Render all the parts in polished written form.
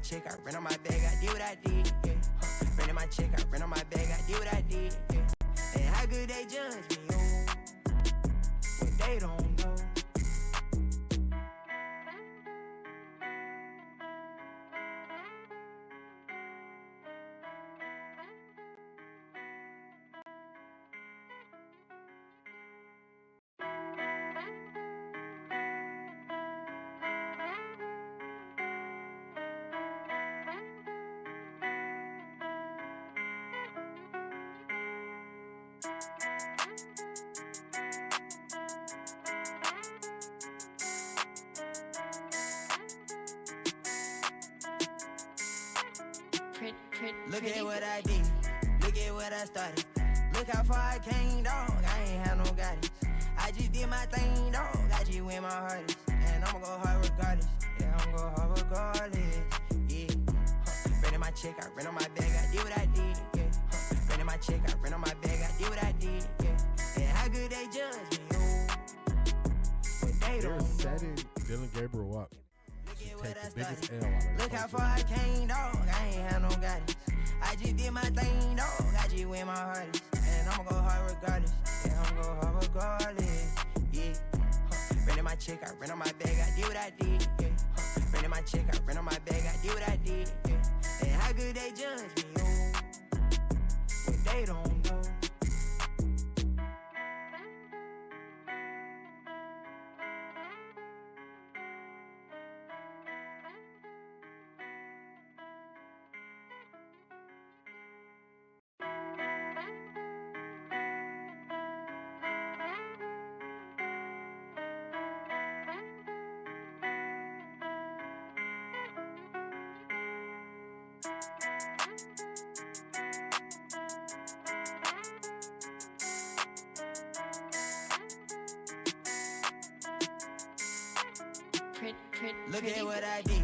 check, I ran on my bag, I did what I did, yeah. Ran in my check, I ran on my bag, I did what I did, yeah. And how good they judge me, oh, when they don't know. Look at what I did, look at what I started. Look how far I came, dog, I ain't had no guidance. I just did my thing, dog, I just went my hardest. And I'ma go hard regardless, yeah, I'ma go hard regardless, yeah. Ran in my check, I ran on my bag, I did what I did, yeah. Ran in my check, I ran on my bag, I did what I did, yeah. And how good they judge me, oh, when they They're don't setting Dylan Gabriel up. Look Take the biggest L out of Look how far I came, dog, I ain't had no guidance. I just did my thing, dog, I just went my hardest. And I'ma go hard regardless, yeah, I'ma go hard regardless, yeah. Ran in my check, I ran on my bag, I did what I did, yeah. Ran in my check, I ran on my bag, I did what I did, yeah. And how good they judge me, oh, when they don't know. Look at what I did,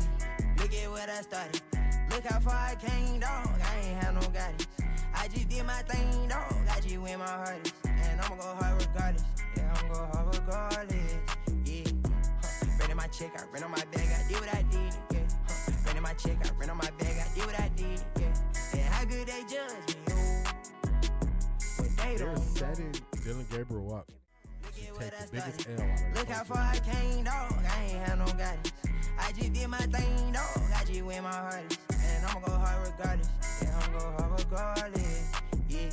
look at what I started. Look how far I came, dog, I ain't had no guidance. I just did my thing, dog, I just went my hardest. And I'ma go hard regardless, yeah, I'ma go hard regardless, yeah. Ran in my check, I ran on my bag, I did what I did, yeah. Ran in my check, I ran on my bag, I did what I did, yeah. And how good they judge me, oh, when they They're don't setting Dylan Gabriel up. Take the biggest L out of Look how far I came, dog, I ain't had no guidance. I just did my thing, dog, I just went my hardest. And I'ma go hard regardless, yeah, I'ma go hard regardless, yeah.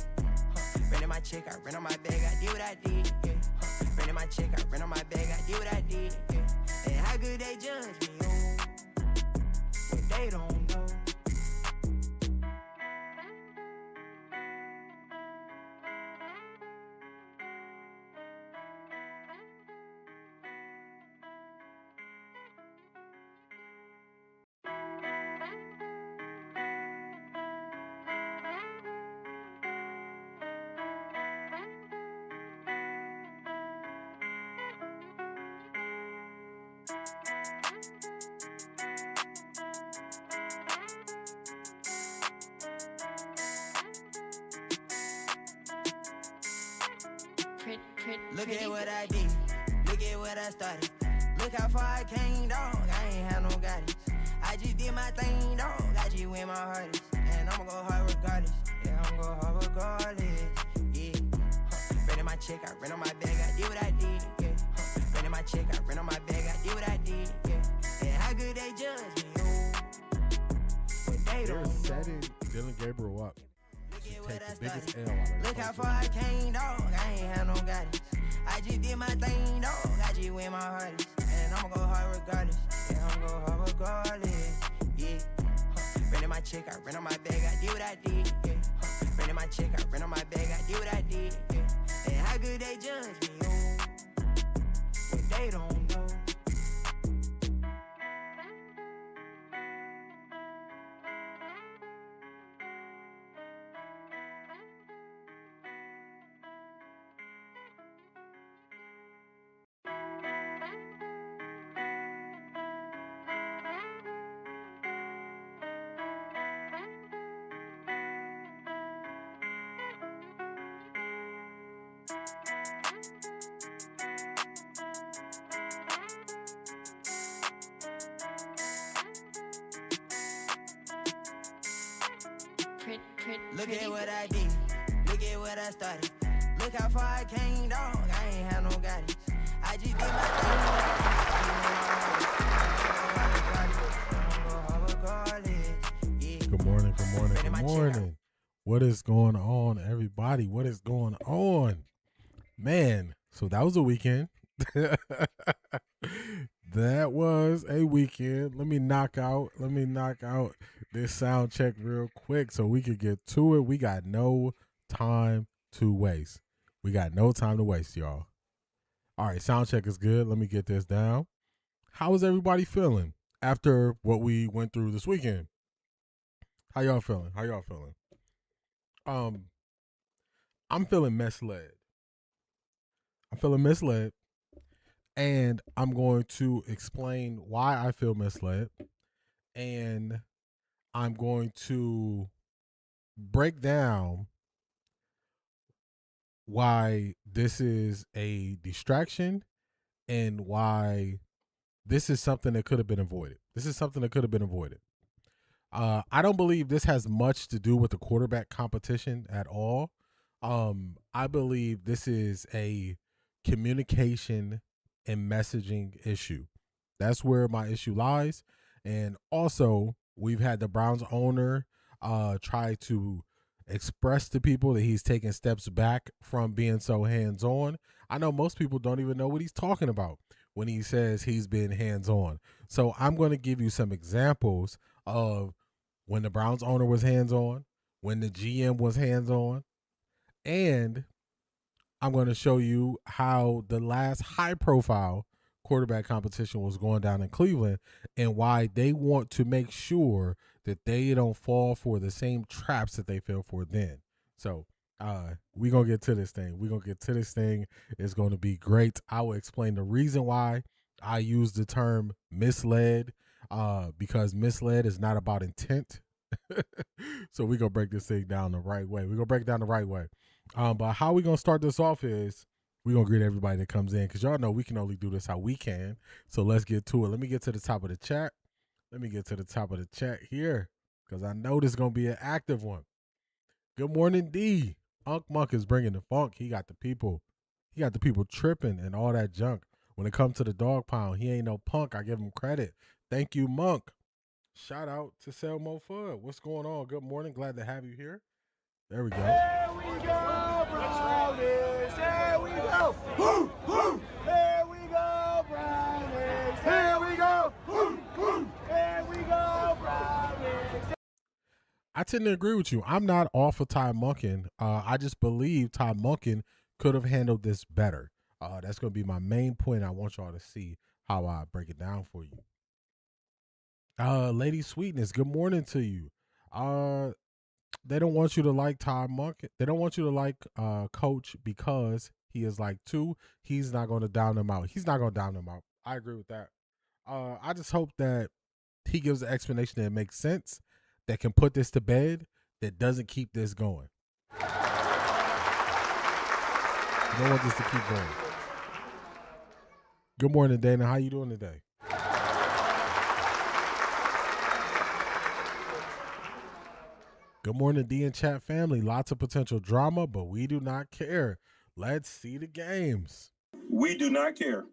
Ran in my check, I ran on my bag, I did what I did, yeah. Ran in my check, I ran on my bag, I did what I did, yeah. And how good they judge me, oh, when they don't know. Look at what I did, look at what I started. Look how far I came, dog, I ain't had no guidance. I just did my thing, dog, I just went my hardest. And I'ma go hard regardless, yeah, I'ma go hard regardless, yeah. Ran in my check, I ran on my bag, I did what I did, yeah. Ran in my check, I ran on my bag, I did what I did, yeah. And how good they judge me, oh, when they They're don't know. setting Dylan Gabriel up. Take the biggest L out of Look how far I came, dog, I ain't had no guidance. I just did my thing, dog, I just went my hardest. And I'ma go hard regardless, yeah, I'ma go hard regardless, yeah. Ran in my check, I ran on my bag, I did what I did, yeah. Ran in my check, I ran on my bag, I did what I did, yeah. And how good they judge me, oh, when they don't know. Look at what I did. Look at what I started. Look how far I came, dog. I ain't had no guidance. I just did my thing. Good morning, good morning, good morning. What is going on, everybody? What is going on? Man, so that was a weekend. That was a weekend. Let me knock out this sound check real quick so we could get to it. We got no time to waste. Y'all. All right, sound check is good. Let me get this down. How is everybody feeling after what we went through this weekend? How y'all feeling? I'm feeling misled. And I'm going to explain why I feel misled. And I'm going to break down why this is a distraction and why this is something that could have been avoided. I don't believe this has much to do with the quarterback competition at all. I believe this is a communication and messaging issue. That's where my issue lies. And also, we've had the Browns owner try to express to people that he's taking steps back from being so hands-on. I know most people don't even know what he's talking about when he says he's been hands-on. So I'm going to give you some examples of when the Browns owner was hands-on, when the GM was hands-on, and I'm going to show you how the last high-profile quarterback competition was going down in Cleveland and why they want to make sure that they don't fall for the same traps that they fell for then. So we're going to get to this thing. It's going to be great. I will explain the reason why I use the term misled, because misled is not about intent. So we're going to break this thing down the right way. But how we're going to start this off is we're going to greet everybody that comes in because y'all know we can only do this how we can. So let's get to it. Let me get to the top of the chat. Here because I know this is going to be an active one. Good morning, D. Monk is bringing the funk. He got the people tripping and all that junk. When it comes to the dog pound, he ain't no punk. I give him credit. Thank you, Monk. Shout out to Selmo Fudd. What's going on? Good morning. Glad to have you here. There we go. There we go, Brownies. There we go. Woo, woo. There we go, Brownies. There we go. Woo, woo. There we go, Brownies. I tend to agree with you. I'm not off of Todd Monken. I just believe Todd Monken could have handled this better. That's going to be my main point. I want y'all to see how I break it down for you. Lady Sweetness, good morning to you. They don't want you to like Todd Monken. They don't want you to like Coach because he is like 2. He's not going to down them out. I agree with that. I just hope that he gives an explanation that makes sense, that can put this to bed, that doesn't keep this going. You don't want this to keep going. Good morning, Dana. How you doing today? Good morning, D and Chat family. Lots of potential drama, but we do not care. Let's see the games. We do not care.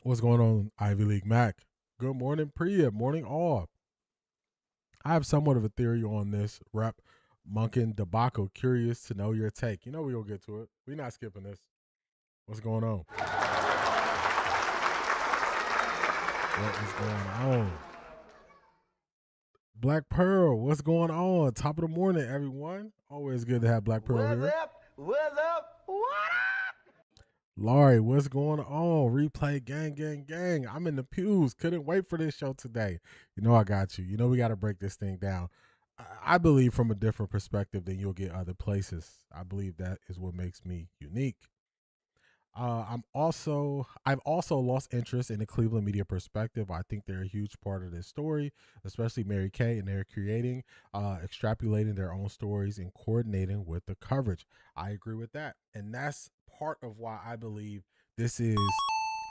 What's going on, Ivy League Mac? Good morning, Priya. Morning, all. I have somewhat of a theory on this rep Monken debacle. Curious to know your take. You know we're going to get to it. We're not skipping this. What's going on? What is going on? Black Pearl, what's going on? Top of the morning, everyone. Always good to have Black Pearl here. What's up? What up? Laurie, what's going on? Replay gang. I'm in the pews. Couldn't wait for this show today. You know I got you. You know we got to break this thing down. I believe from a different perspective than you'll get other places. I believe that is what makes me unique. I've also lost interest in the Cleveland media perspective. I think they're a huge part of this story, especially Mary Kay, and they're creating, extrapolating their own stories and coordinating with the coverage. I agree with that. And that's part of why I believe this is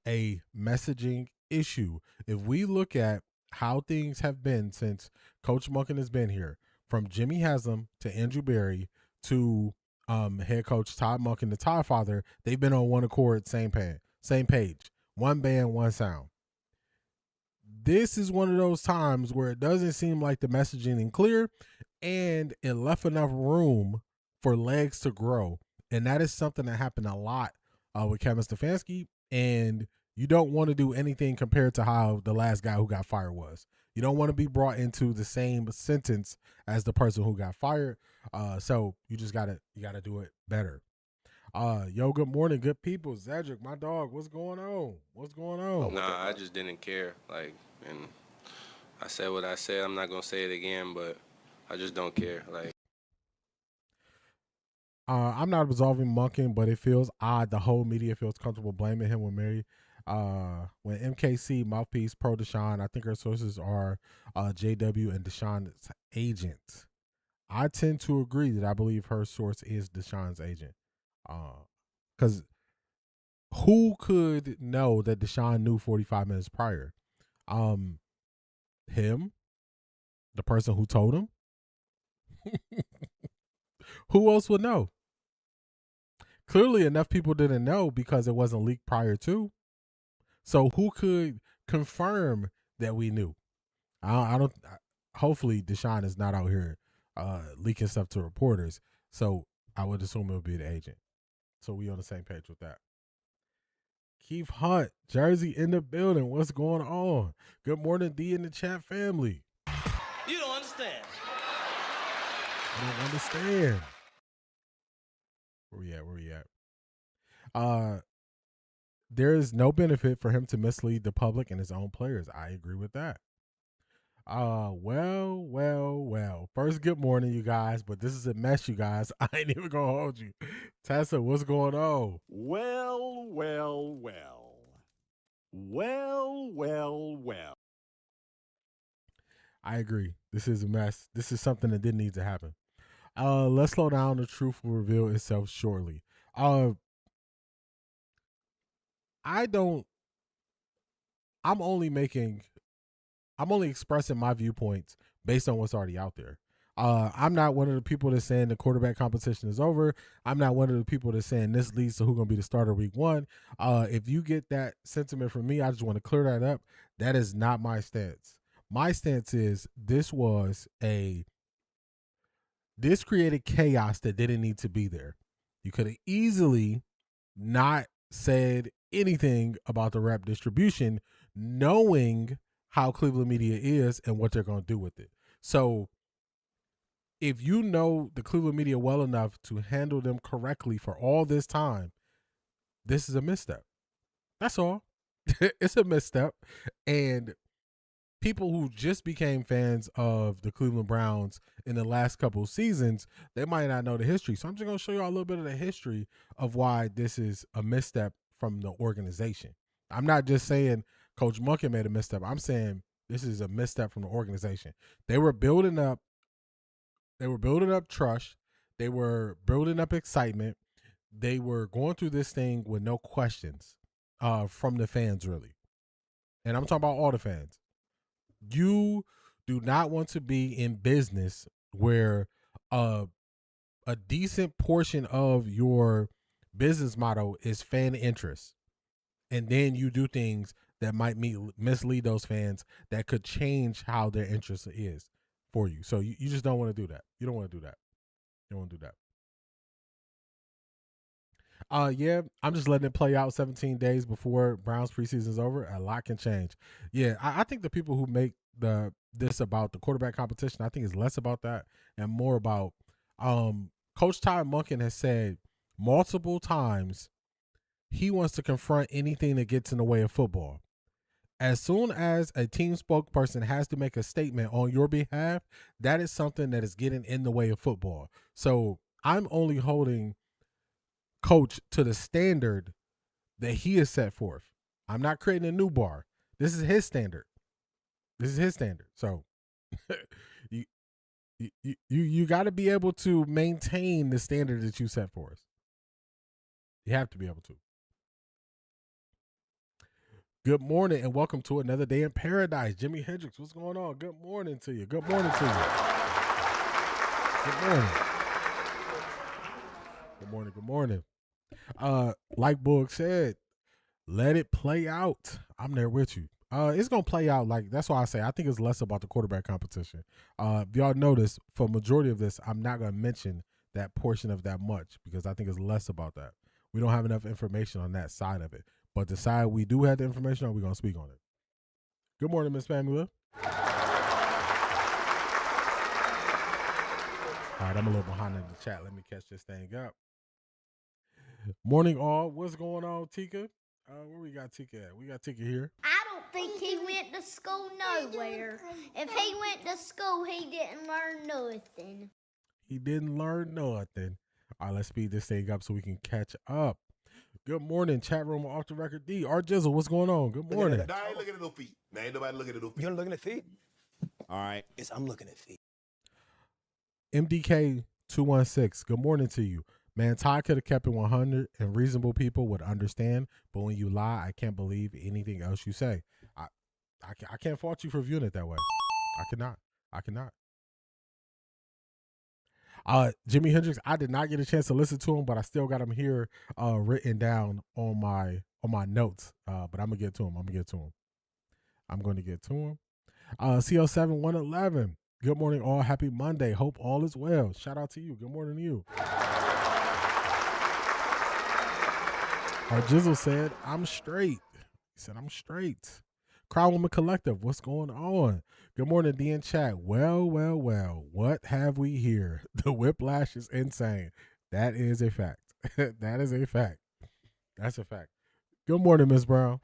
a messaging issue. If we look at how things have been since Coach Monken has been here, from Jimmy Haslam to Andrew Berry to head coach Todd Monken, the Todd father, they've been on one accord, same page, one band, one sound. This is one of those times where it doesn't seem like the messaging is clear, and it left enough room for legs to grow. And that is something that happened a lot with Kevin Stefanski. And you don't want to do anything compared to how the last guy who got fired was. You don't want to be brought into the same sentence as the person who got fired. So you just gotta do it better. Yo, good morning, good people. Zedric, my dog, what's going on? What's going on? Nah, I just didn't care. And I said what I said. I'm not gonna say it again, but I just don't care. I'm not absolving Monken, but it feels odd. The whole media feels comfortable blaming him when MKC mouthpiece pro Deshaun. I think our sources are JW and Deshaun's agent. I tend to agree that I believe her source is Deshaun's agent. Because who could know that Deshaun knew 45 minutes prior? Him, the person who told him. Who else would know? Clearly enough people didn't know because it wasn't leaked prior to. So who could confirm that we knew? I don't. Hopefully Deshaun is not out here leaking stuff to reporters. So I would assume it would be the agent. So we on the same page with that. Keith Hunt, Jersey in the building. What's going on? Good morning, D in the chat family. You don't understand. I don't understand. Where we at? There is no benefit for him to mislead the public and his own players. I agree with that. Well. First, good morning, you guys. But this is a mess, you guys. I ain't even gonna hold you. Tessa, what's going on? Well. I agree. This is a mess. This is something that didn't need to happen. Let's slow down. The truth will reveal itself shortly. I'm only expressing my viewpoints based on what's already out there. I'm not one of the people that's saying the quarterback competition is over. I'm not one of the people that's saying this leads to who's going to be the starter week 1. If you get that sentiment from me, I just want to clear that up. That is not my stance. My stance is this created chaos that didn't need to be there. You could have easily not said anything about the rep distribution, knowing how Cleveland media is and what they're going to do with it. So if you know the Cleveland media well enough to handle them correctly for all this time, this is a misstep. That's all. It's a misstep. And people who just became fans of the Cleveland Browns in the last couple of seasons, they might not know the history. So I'm just going to show you all a little bit of the history of why this is a misstep from the organization. I'm not just saying Coach Monken made a misstep. I'm saying this is a misstep from the organization. They were building up trust. They were building up excitement. They were going through this thing with no questions from the fans, really. And I'm talking about all the fans. You do not want to be in business where a decent portion of your business model is fan interest. And then you do things that might mislead those fans that could change how their interest is for you. So you just don't want to do that. You don't want to do that. You don't want to do that. Yeah, I'm just letting it play out 17 days before Browns preseason is over. A lot can change. Yeah, I think the people who make this about the quarterback competition, I think it's less about that and more about Coach Todd Monken has said multiple times he wants to confront anything that gets in the way of football. As soon as a team spokesperson has to make a statement on your behalf, that is something that is getting in the way of football. So I'm only holding Coach to the standard that he has set forth. I'm not creating a new bar. This is his standard. So you got to be able to maintain the standard that you set for us. You have to be able to. Good morning and welcome to another day in paradise. Jimi Hendrix, what's going on? Good morning to you. Good morning to you. Good morning. Good morning. Good morning. Like Boog said, let it play out. I'm there with you. It's gonna play out like that's why I say I think it's less about the quarterback competition. If y'all notice, for majority of this, I'm not gonna mention that portion of that much because I think it's less about that. We don't have enough information on that side of it. But the side we do have the information on, we're gonna speak on it. Good morning, Miss Pamela. All right, I'm a little behind in the chat. Let me catch this thing up. Morning, all. What's going on, Tika? Where we got Tika at? We got Tika here. I don't think he went to school nowhere. If he went to school, he didn't learn nothing. He didn't learn nothing. All right, let's speed this thing up so we can catch up. Good morning, chat room off the record D. Art Jizzle, what's going on? Good morning. Nah, I ain't looking at no feet. Nah, ain't nobody looking at no feet. You're looking at feet? All right. Yes, I'm looking at feet. MDK 216. Good morning to you. Man, Ty could have kept it 100 and reasonable people would understand, but when you lie, I can't believe anything else you say. I can't fault you for viewing it that way. I cannot. Jimi Hendrix, I did not get a chance to listen to him, but I still got him here written down on my notes. But I'm gonna get to him. I'm going to get to him. CO7 111. Good morning, all. Happy Monday. Hope all is well. Shout out to you. Good morning to you. Our Jizzle said, I'm straight. He said, I'm straight. Crowd Woman Collective, what's going on? Good morning, D in chat. Well. What have we here? The whiplash is insane. That is a fact. That is a fact. That's a fact. Good morning, Miss Brown.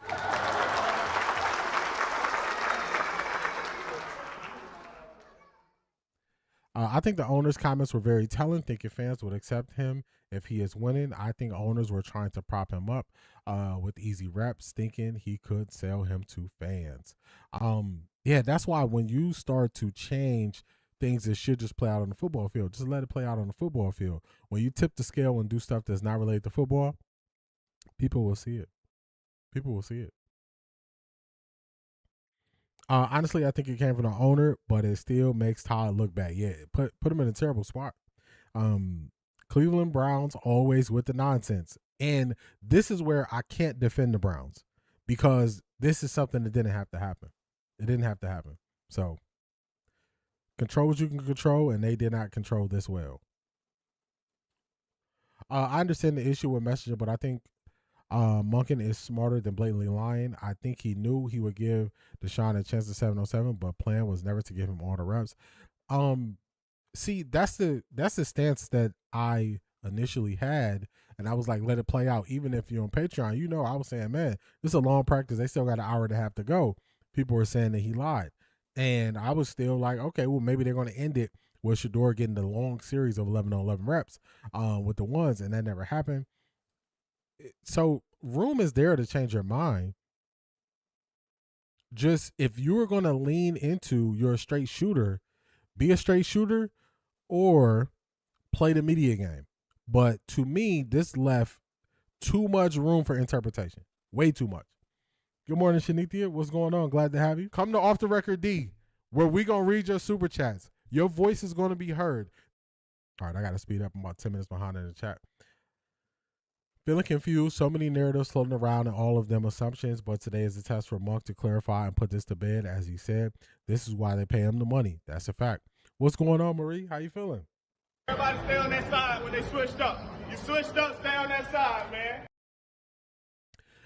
I think the owner's comments were very telling, thinking fans would accept him if he is winning. I think owners were trying to prop him up with easy reps, thinking he could sell him to fans. Yeah, that's why when you start to change things that should just play out on the football field, just let it play out on the football field. When you tip the scale and do stuff that's not related to football, people will see it. People will see it. Honestly, I think it came from the owner, but it still makes Todd look bad. Yeah, put him in a terrible spot. Cleveland Browns always with the nonsense. And this is where I can't defend the Browns because this is something that didn't have to happen. It didn't have to happen. So control what you can control, and they did not control this well. I understand the issue with messaging, but I think Monken is smarter than blatantly lying. I think he knew he would give Deshaun a chance at 707, but plan was never to give him all the reps. See, that's the stance that I initially had, and I was like, let it play out. Even if you're on Patreon, you know, I was saying, man, this is a long practice. They still got an hour and a half to go. People were saying that he lied, and I was still like, okay, well, maybe they're going to end it with Shedeur getting the long series of 11 on 11 reps with the ones, and that never happened. So room is there to change your mind. Just if you were going to lean into you're a straight shooter, be a straight shooter or play the media game. But to me, this left too much room for interpretation. Way too much. Good morning, Shanithia. What's going on? Glad to have you. Come to Off the Record D, where we going to read your super chats. Your voice is going to be heard. All right, I got to speed up. I'm about 10 minutes behind in the chat. Feeling confused, so many narratives floating around and all of them assumptions, but today is a test for Monk to clarify and put this to bed. As he said, this is why they pay him the money. That's a fact. What's going on, Marie? How you feeling? Everybody stay on that side when they switched up. You switched up, stay on that side, man.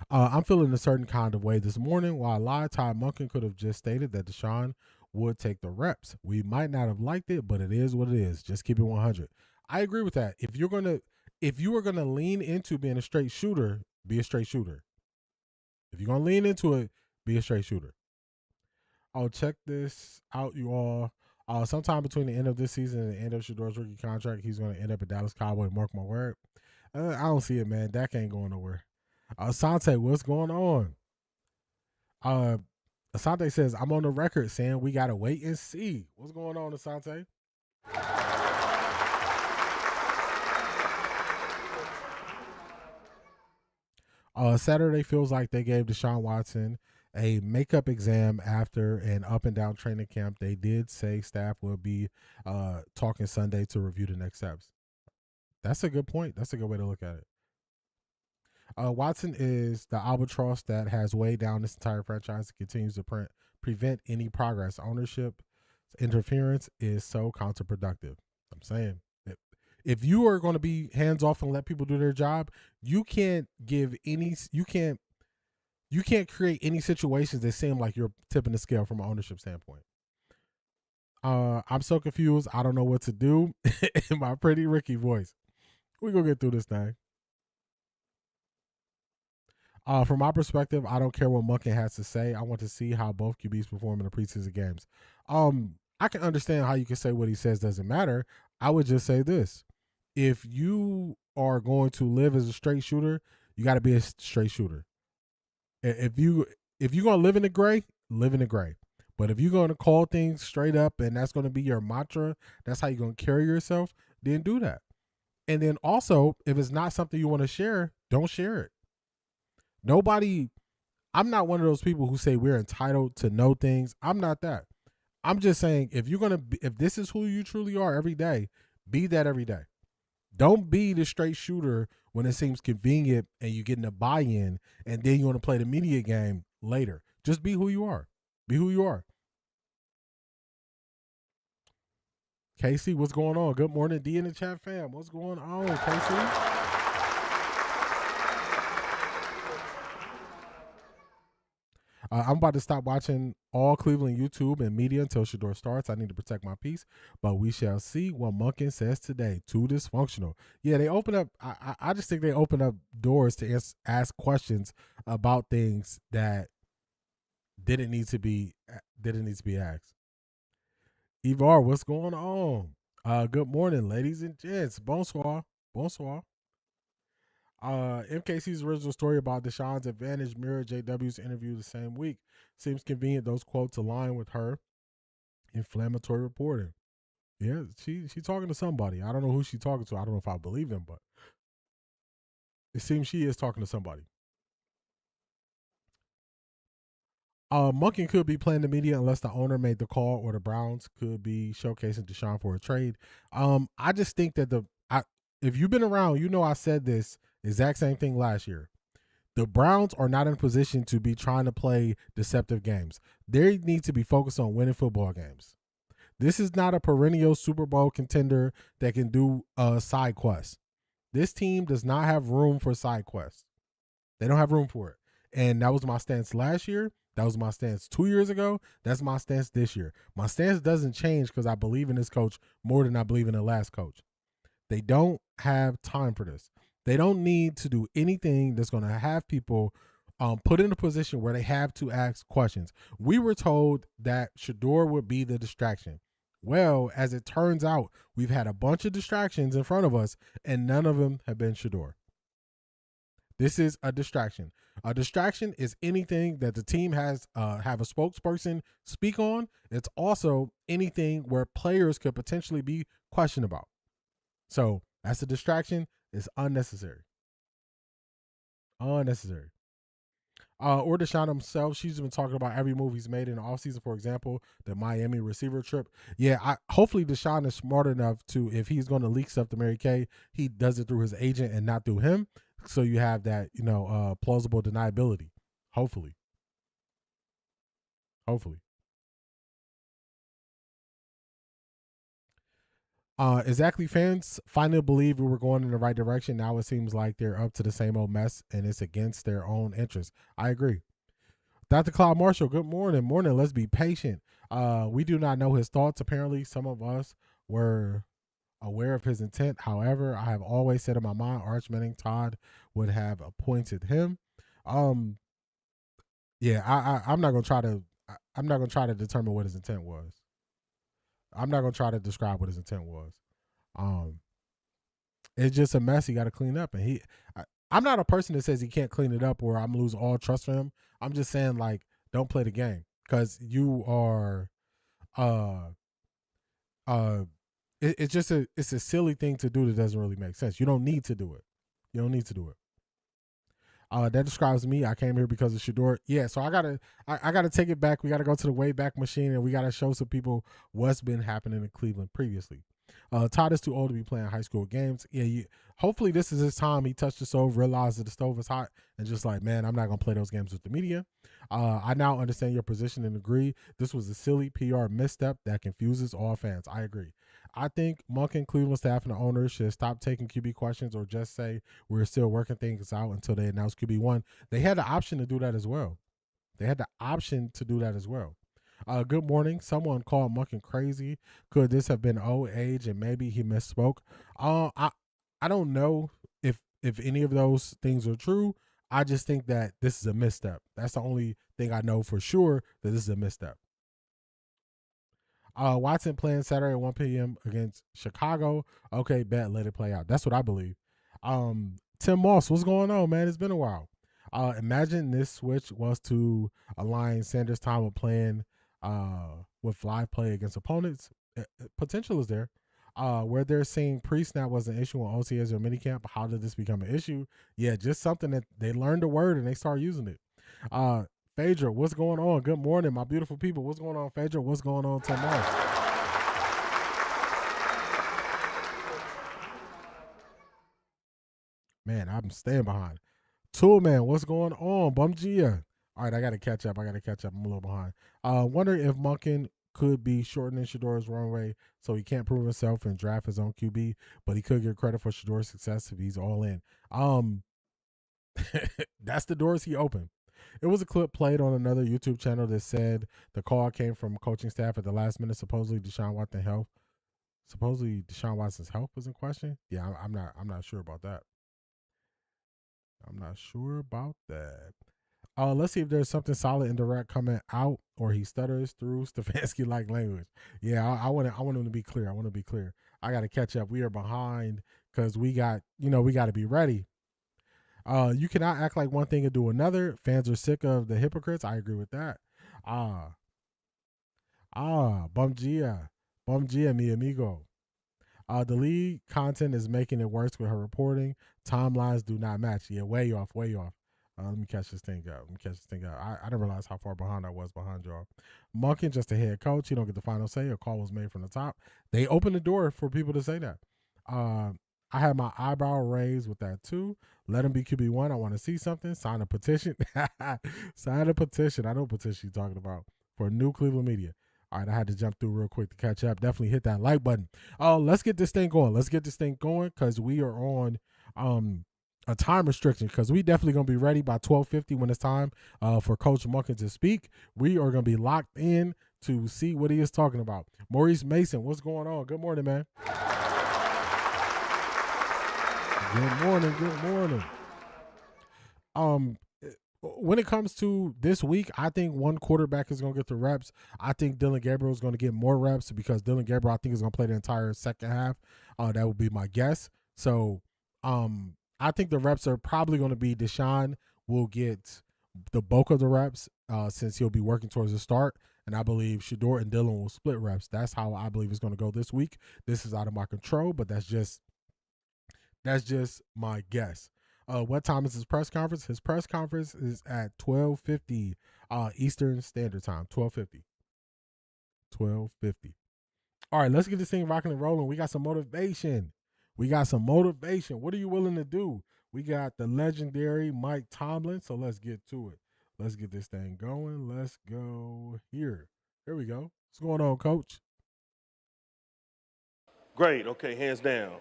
I'm feeling a certain kind of way this morning. While I lied, Todd Monken could have just stated that Deshaun would take the reps. We might not have liked it, but it is what it is. Just keep it 100. I agree with that. If you were gonna lean into being a straight shooter, be a straight shooter. If you're gonna lean into it, be a straight shooter. Oh, check this out, you all. Sometime between the end of this season and the end of Shedeur's rookie contract, he's gonna end up at Dallas Cowboy. Mark my word. I don't see it, man. Dak ain't going nowhere. Asante, what's going on? Asante says, I'm on the record saying we gotta wait and see. What's going on, Asante? Saturday feels like they gave Deshaun Watson a makeup exam after an up and down training camp. They did say staff will be talking Sunday to review the next steps. That's a good point. That's a good way to look at it. Watson is the albatross that has weighed down this entire franchise and continues to prevent any progress. Ownership interference is so counterproductive. I'm saying, if you are going to be hands off and let people do their job, you can't create any situations that seem like you're tipping the scale from an ownership standpoint. I'm so confused. I don't know what to do. In my pretty Ricky voice. We're going to get through this thing. From my perspective, I don't care what Monken has to say. I want to see how both QBs perform in the preseason games. I can understand how you can say what he says doesn't matter. I would just say this. If you are going to live as a straight shooter, you got to be a straight shooter. If you're going to live in the gray, live in the gray. But if you're going to call things straight up and that's going to be your mantra, that's how you're going to carry yourself, then do that. And then also, if it's not something you want to share, don't share it. I'm not one of those people who say we're entitled to know things. I'm not that. I'm just saying, if this is who you truly are every day, be that every day. Don't be the straight shooter when it seems convenient and you're getting a buy-in and then you want to play the media game later. Just be who you are. Be who you are. Casey, what's going on? Good morning, D in the chat fam. What's going on, Casey? I'm about to stop watching all Cleveland YouTube and media until Shador starts. I need to protect my peace, but we shall see what Monken says today. Too dysfunctional. Yeah, they open up. I just think they open up doors to ask questions about things that didn't need to be asked. Ivar, what's going on? Good morning, ladies and gents. Bonsoir. Bonsoir. MKC's original story about Deshaun's advantage mirrored JW's interview the same week. Seems convenient those quotes align with her inflammatory reporting. Yeah, she's talking to somebody. I don't know who she's talking to. I don't know if I believe them, but it seems she is talking to somebody. Monken could be playing the media unless the owner made the call, or the Browns could be showcasing Deshaun for a trade. I just think that if you've been around, you know I said this exact same thing last year. The Browns are not in a position to be trying to play deceptive games. They need to be focused on winning football games. This is not a perennial Super Bowl contender that can do side quests. This team does not have room for side quests. They don't have room for it. And that was my stance last year. That was my stance 2 years ago. That's my stance this year. My stance doesn't change because I believe in this coach more than I believe in the last coach. They don't have time for this. They don't need to do anything that's going to have people put in a position where they have to ask questions. We were told that Shador would be the distraction. Well, as it turns out, we've had a bunch of distractions in front of us, and none of them have been Shador. This is a distraction. A distraction is anything that the team has have a spokesperson speak on. It's also anything where players could potentially be questioned about. So that's a distraction. It's unnecessary. Unnecessary. Or Deshaun himself, she's been talking about every move he's made in the offseason, for example, the Miami receiver trip. Yeah, hopefully Deshaun is smart enough to, if he's going to leak stuff to Mary Kay, he does it through his agent and not through him. So you have that, plausible deniability. Hopefully. Exactly, fans finally believe we were going in the right direction. Now it seems like they're up to the same old mess, and it's against their own interests. I agree. Dr. Cloud Marshall, good morning. Morning, let's be patient. We do not know his thoughts. Apparently, some of us were aware of his intent. However, I have always said in my mind, Arch Manning Todd would have appointed him. Yeah, I'm not gonna try to determine what his intent was. I'm not gonna try to describe what his intent was. It's just a mess he got to clean up, and I'm not a person that says he can't clean it up or I'm lose all trust for him. I'm just saying, like, don't play the game because you are, it's a silly thing to do that doesn't really make sense. You don't need to do it. That describes me. I came here because of Shador. Yeah, so I gotta take it back. We gotta go to the way back machine, and we gotta show some people what's been happening in Cleveland previously. Todd is too old to be playing high school games. Yeah, hopefully this is his time. He touched the stove, realized that the stove is hot, and just like, man, I'm not gonna play those games with the media. I now understand your position and agree. This was a silly PR misstep that confuses all fans. I agree. I think Monken, Cleveland staff, and the owners should stop taking QB questions or just say we're still working things out until they announce QB1. They had the option to do that as well. Good morning. Someone called Monken crazy. Could this have been old age and maybe he misspoke? I don't know if any of those things are true. I just think that this is a misstep. That's the only thing I know for sure, that this is a misstep. Watson playing Saturday at 1 p.m. against Chicago. Okay, bet, let it play out. That's what I believe. Tim Moss, what's going on, man? It's been a while. Imagine this switch was to align Sanders' time with playing with live play against opponents. Potential is there. Where they're saying pre-snap was an issue on OTAs or minicamp. How did this become an issue? Yeah, just something that they learned the word and they start using it. Phaedra, what's going on? Good morning, my beautiful people. What's going on, Phaedra? What's going on, Tim Moss? Man, I'm staying behind. Tool Man, what's going on? Bumgia. All right, I got to catch up. I'm a little behind. Wonder if Monken could be shortening Shador's runway so he can't prove himself and draft his own QB, but he could get credit for Shador's success if he's all in. That's the doors he opened. It was a clip played on another YouTube channel that said the call came from coaching staff at the last minute. Supposedly Deshaun Watson's health was in question. Yeah, I'm not sure about that. Let's see if there's something solid and direct coming out, or he stutters through Stefanski-like language. Yeah, I want him to be clear. I got to catch up. We are behind because we got to be ready. You cannot act like one thing and do another. Fans are sick of the hypocrites. I agree with that. Bumgia, mi amigo. The league content is making it worse with her reporting. Timelines do not match. Yeah, way off. Let me catch this thing up. I didn't realize how far behind I was behind y'all. Monken, just a head coach. He don't get the final say. A call was made from the top. They opened the door for people to say that. I had my eyebrow raised with that too. Let him be QB1. I want to see something. Sign a petition. Sign a petition. I know what petition you're talking about for new Cleveland media. All right, I had to jump through real quick to catch up. Definitely hit that like button. Let's get this thing going. Because we are on a time restriction, because we definitely going to be ready by 12:50 when it's time for Coach Monken to speak. We are going to be locked in to see what he is talking about. Maurice Mason, what's going on? Good morning, man. Good morning. When it comes to this week, I think one quarterback is going to get the reps. I think Dylan Gabriel is going to get more reps because Dylan Gabriel, I think, is going to play the entire second half. That would be my guess. So I think the reps are probably going to be Deshaun will get the bulk of the reps since he'll be working towards the start. And I believe Shador and Dylan will split reps. That's how I believe it's going to go this week. This is out of my control, but that's just my guess. What time is his press conference? His press conference is at 12:50 Eastern Standard Time. 12:50. All right, let's get this thing rocking and rolling. We got some motivation. What are you willing to do? We got the legendary Mike Tomlin, so let's get to it. Let's get this thing going. Let's go here. Here we go. What's going on, Coach? Great. Okay, hands down.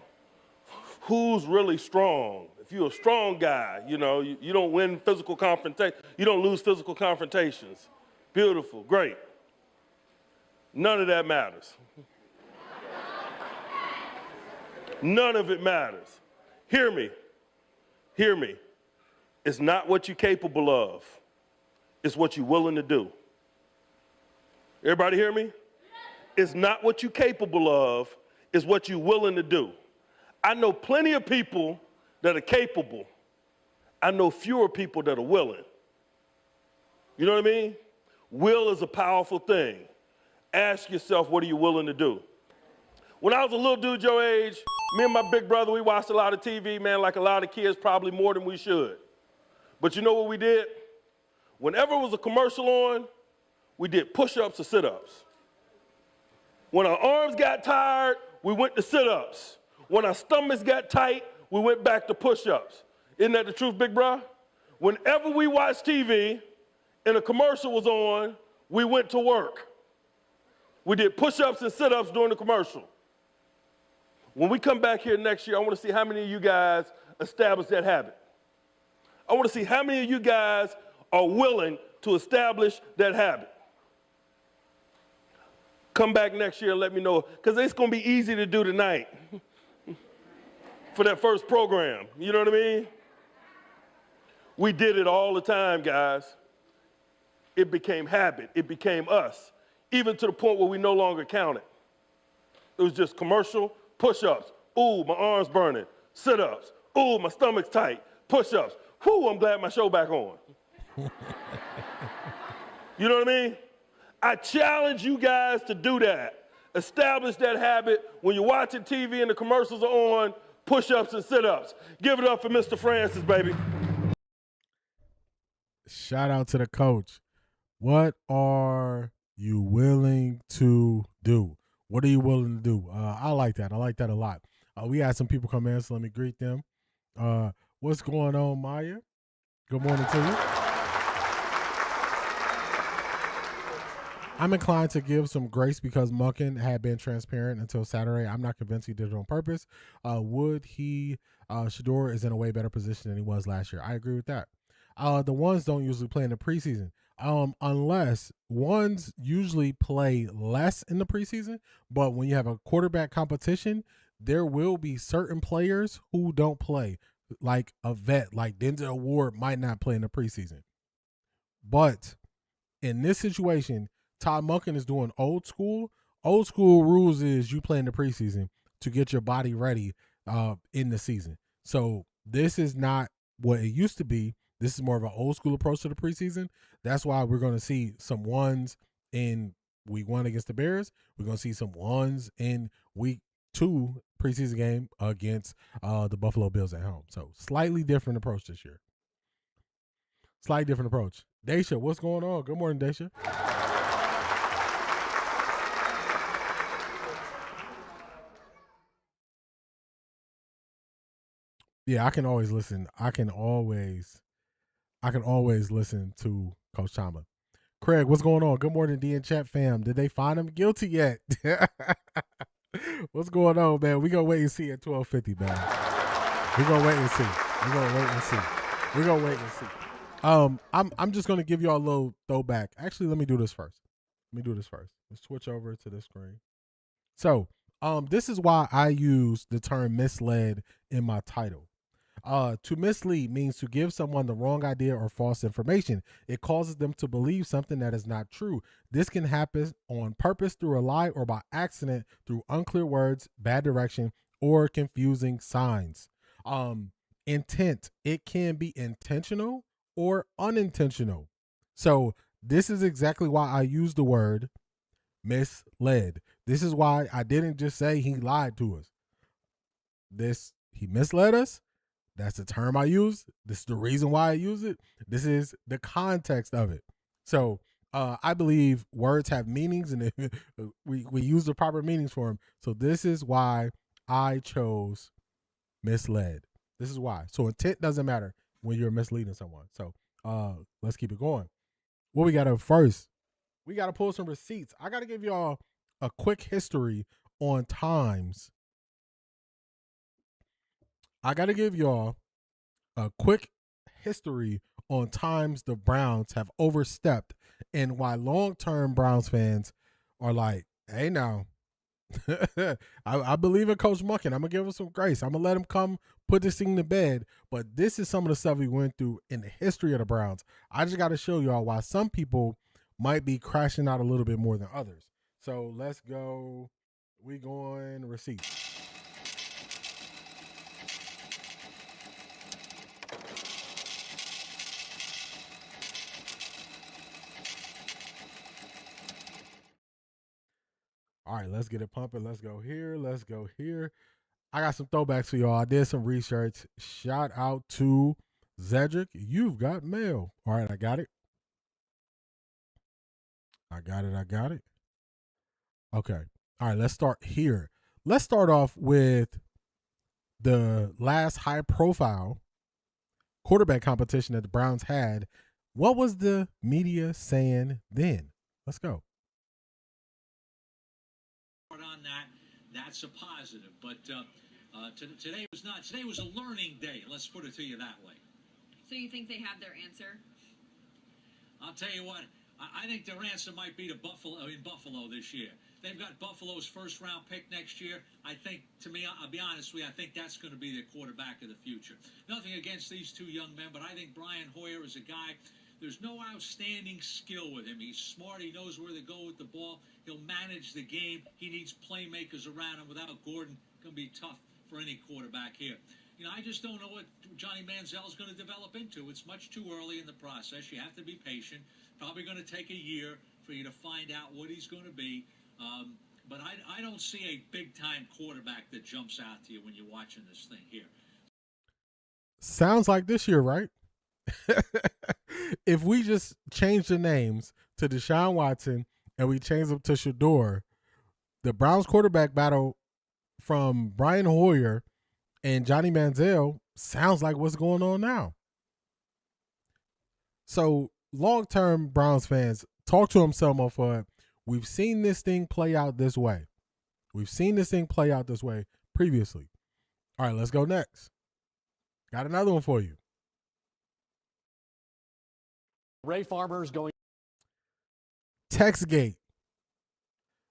Who's really strong? If you're a strong guy, you don't win physical confrontation. You don't lose physical confrontations. Beautiful. Great. None of that matters. None of it matters. Hear me. It's not what you're capable of. It's what you're willing to do. Everybody hear me? It's not what you're capable of. It's what you're willing to do. I know plenty of people that are capable. I know fewer people that are willing. You know what I mean? Will is a powerful thing. Ask yourself, what are you willing to do? When I was a little dude your age, me and my big brother, we watched a lot of TV, man, like a lot of kids, probably more than we should. But you know what we did? Whenever it was a commercial on, we did push-ups or sit-ups. When our arms got tired, we went to sit-ups. When our stomachs got tight, we went back to push-ups. Isn't that the truth, big bro? Whenever we watched TV and a commercial was on, we went to work. We did push-ups and sit-ups during the commercial. When we come back here next year, I want to see how many of you guys establish that habit. I want to see how many of you guys are willing to establish that habit. Come back next year and let me know, because it's going to be easy to do tonight for that first program. You know what I mean? We did it all the time, guys. It became habit. It became us, even to the point where we no longer counted. It was just commercial, push-ups. Ooh, my arm's burning. Sit-ups. Ooh, my stomach's tight. Push-ups. Whew, I'm glad my show back on. You know what I mean? I challenge you guys to do that. Establish that habit. When you're watching TV and the commercials are on, push-ups and sit-ups. Give it up for Mr. Francis, baby. Shout out to the coach. What are you willing to do? What are you willing to do? I like that. I like that a lot. We had some people come in, so let me greet them. What's going on, Maya? Good morning to you. I'm inclined to give some grace because Monken had been transparent until Saturday. I'm not convinced he did it on purpose. Shador is in a way better position than he was last year. I agree with that. The ones don't usually play in the preseason. Unless ones usually play less in the preseason, but when you have a quarterback competition, there will be certain players who don't play. Like a vet, like Denzel Ward might not play in the preseason. But in this situation, Todd Monken is doing old school. Old school rules is you play in the preseason to get your body ready in the season. So this is not what it used to be. This is more of an old school approach to the preseason. That's why we're going to see some ones in week 1 against the Bears. We're going to see some ones in week 2 preseason game against the Buffalo Bills at home. So slightly different approach this year. Slightly different approach. Daisha, what's going on? Good morning, Daisha. Yeah, I can always listen. I can always listen to Coach Tomlin. Craig, what's going on? Good morning, D and Chat fam. Did they find him guilty yet? What's going on, man? We gonna wait and see at 12:50, man. We gonna wait and see. I'm just gonna give y'all a little throwback. Actually, let me do this first. Let's switch over to this screen. So, this is why I use the term misled in my title. To mislead means to give someone the wrong idea or false information. It causes them to believe something that is not true. This can happen on purpose through a lie or by accident through unclear words, bad direction, or confusing signs. Intent. It can be intentional or unintentional. So this is exactly why I use the word misled. This is why I didn't just say he lied to us. He misled us. That's the term I use. This is the reason why I use it. This is the context of it. So I believe words have meanings, and we use the proper meanings for them. So this is why I chose misled. This is why. So intent doesn't matter when you're misleading someone. So let's keep it going. What we got to first, we got to pull some receipts. I got to give y'all a quick history on times. I got to give y'all a quick history on times the Browns have overstepped and why long-term Browns fans are like, hey, now, I believe in Coach Monken. I'm going to give him some grace. I'm going to let him come put this thing to bed. But this is some of the stuff we went through in the history of the Browns. I just got to show y'all why some people might be crashing out a little bit more than others. So let's go. We going receipts. All right, let's get it pumping. Let's go here. I got some throwbacks for y'all. I did some research. Shout out to Zedric, you've got mail. All right, I got it. I got it. Okay. All right, let's start here. Let's start off with the last high-profile quarterback competition that the Browns had. What was the media saying then? Let's go. On that, that's a positive. But today was not. Today was a learning day. Let's put it to you that way. So you think they have their answer? I'll tell you what. I think their answer might be to Buffalo this year. They've got Buffalo's first-round pick next year. I think, to me, I'll be honest with you, I think that's going to be their quarterback of the future. Nothing against these two young men, but I think Brian Hoyer is a guy. There's no outstanding skill with him. He's smart. He knows where to go with the ball. He'll manage the game. He needs playmakers around him. Without Gordon, it's going to be tough for any quarterback here. You know, I just don't know what Johnny Manziel is going to develop into. It's much too early in the process. You have to be patient. Probably going to take a year for you to find out what he's going to be. But I don't see a big-time quarterback that jumps out to you when you're watching this thing here. Sounds like this year, right? If we just change the names to Deshaun Watson and we change them to Shador, the Browns quarterback battle from Brian Hoyer and Johnny Manziel sounds like what's going on now. So long-term Browns fans, talk to himself for it. We've seen this thing play out this way. We've seen this thing play out this way previously. All right, let's go next. Got another one for you. Ray Farmer's going. Textgate.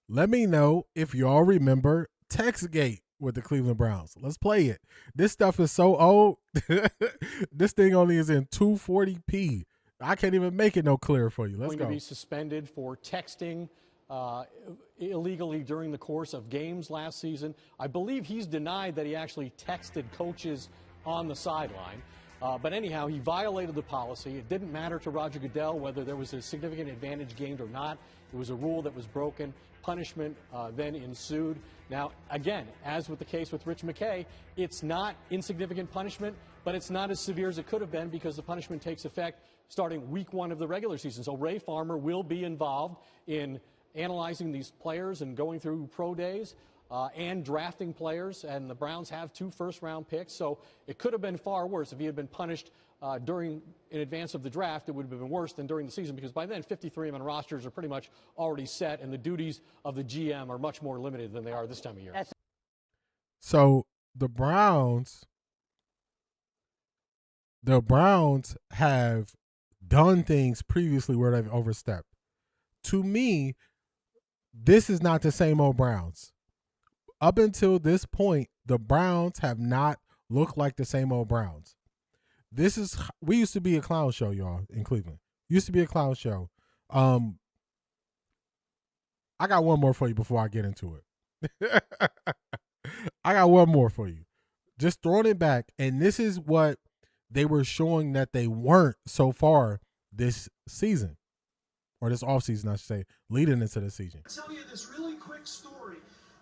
Let me know if y'all remember Textgate with the Cleveland Browns. Let's play it. This stuff is so old. This thing only is in 240p. I can't even make it no clearer for you. Let's go. Going to be suspended for texting illegally during the course of games last season. I believe he's denied that he actually texted coaches on the sideline. But anyhow, he violated the policy. It didn't matter to Roger Goodell whether there was a significant advantage gained or not. It was a rule that was broken. Punishment then ensued. Now, again, as with the case with Rich McKay, it's not insignificant punishment, but it's not as severe as it could have been because the punishment takes effect starting week 1 of the regular season. So Ray Farmer will be involved in analyzing these players and going through pro days and drafting players. And the Browns have 2 first-round picks. So it could have been far worse. If he had been punished in advance of the draft, it would have been worse than during the season because by then 53-man rosters are pretty much already set and the duties of the GM are much more limited than they are this time of year. So the Browns have done things previously where they've overstepped. To me, this is not the same old Browns. Up until this point, the Browns have not looked like the same old Browns. We used to be a clown show, y'all, in Cleveland. Used to be a clown show. I got one more for you before I get into it. I got one more for you. Just throwing it back, and this is what they were showing that they weren't so far this season, or this offseason, I should say, leading into the season. I'll tell you this really quick story.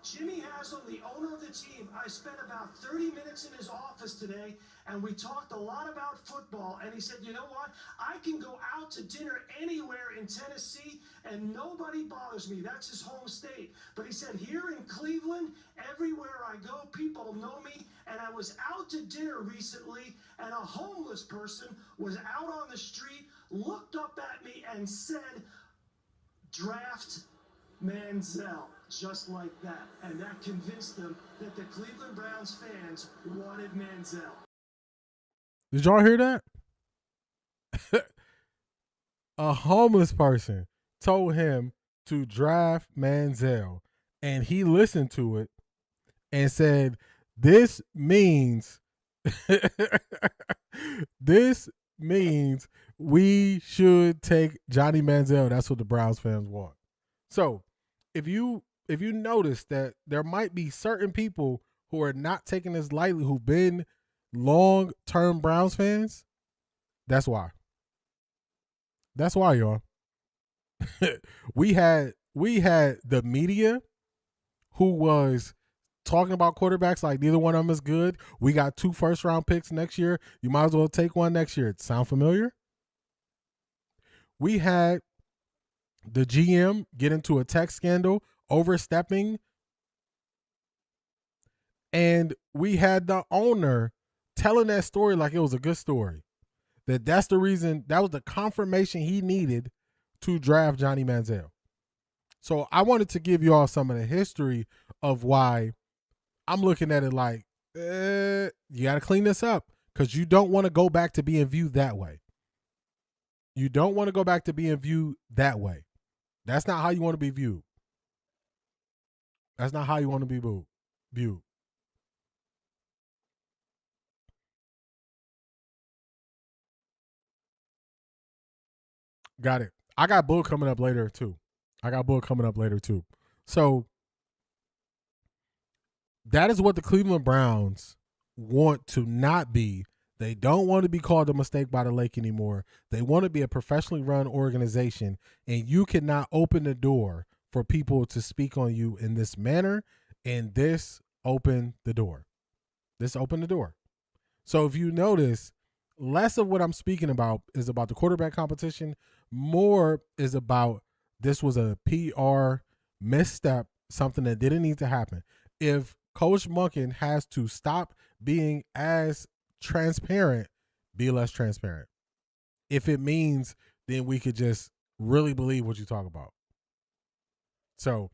Jimmy Haslam, the owner of the team, I spent about 30 minutes in his office today, and we talked a lot about football, and he said, you know what? I can go out to dinner anywhere in Tennessee, and nobody bothers me. That's his home state. But he said, here in Cleveland, everywhere I go, people know me, and I was out to dinner recently, and a homeless person was out on the street, looked up at me, and said, draft Manziel, just like that. And that convinced them that the Cleveland Browns fans wanted Manziel. Did y'all hear that? A homeless person told him to draft Manziel, and he listened to it and said, this means we should take Johnny Manziel. That's what the Browns fans want. So if you notice that there might be certain people who are not taking this lightly, who've been long-term Browns fans, that's why. That's why, y'all. we had the media who was talking about quarterbacks like neither one of them is good. We got 2 first-round picks next year. You might as well take one next year. Sound familiar? We had the GM get into a tech scandal, overstepping, and we had the owner telling that story like it was a good story. That's the reason, that was the confirmation he needed to draft Johnny Manziel. So I wanted to give you all some of the history of why I'm looking at it like, you got to clean this up because you don't want to go back to being viewed that way. You don't want to go back to being viewed that way. That's not how you want to be viewed. That's not how you want to be viewed. Got it. I got Boog coming up later too. So that is what the Cleveland Browns want to not be. They don't want to be called a mistake by the lake anymore. They want to be a professionally run organization, and you cannot open the door for people to speak on you in this manner, and this opened the door. So if you notice, less of what I'm speaking about is about the quarterback competition. More is about this was a PR misstep, something that didn't need to happen. If Coach Monken has to stop being as transparent, be less transparent. If it means, then we could just really believe what you talk about. So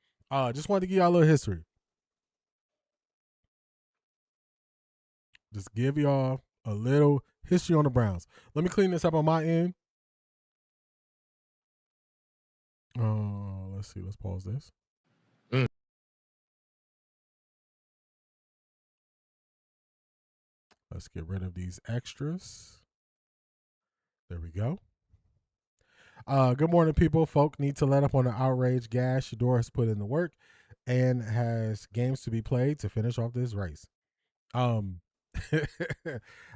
just wanted to give y'all a little history. Just give y'all a little history on the Browns. Let me clean this up on my end. Let's see. Let's pause this. Let's get rid of these extras. There we go. Good morning, people. Folk need to let up on the outrage. Gas. Shador has put in the work and has games to be played to finish off this race. I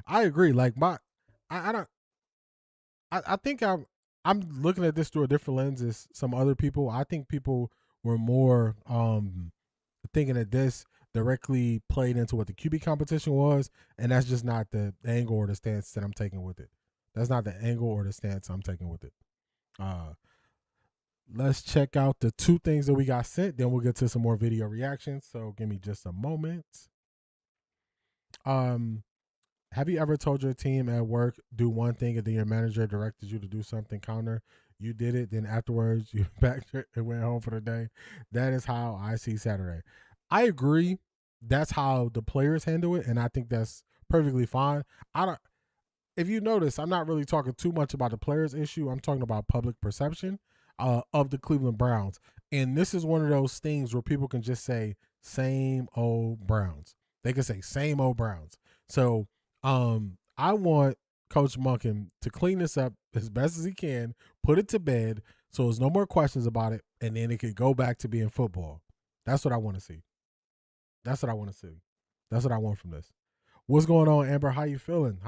agree. Like I think I'm looking at this through a different lens as some other people. I think people were more thinking that this directly played into what the QB competition was, and that's just not the angle or the stance that I'm taking with it. That's not the angle or the stance I'm taking with it. Let's check out the 2 things that we got sent, then we'll get to some more video reactions. So give me just a moment. Have you ever told your team at work do one thing and then your manager directed you to do something counter? You did it, then afterwards you backed it and went home for the day. That is how I see Saturday. I agree. That's how the players handle it, and I think that's perfectly fine. If you notice, I'm not really talking too much about the players' issue. I'm talking about public perception of the Cleveland Browns. And this is one of those things where people can just say, same old Browns. They can say, same old Browns. So I want Coach Monken to clean this up as best as he can, put it to bed so there's no more questions about it, and then it could go back to being football. That's what I want to see. That's what I want from this. What's going on, Amber? How you feeling?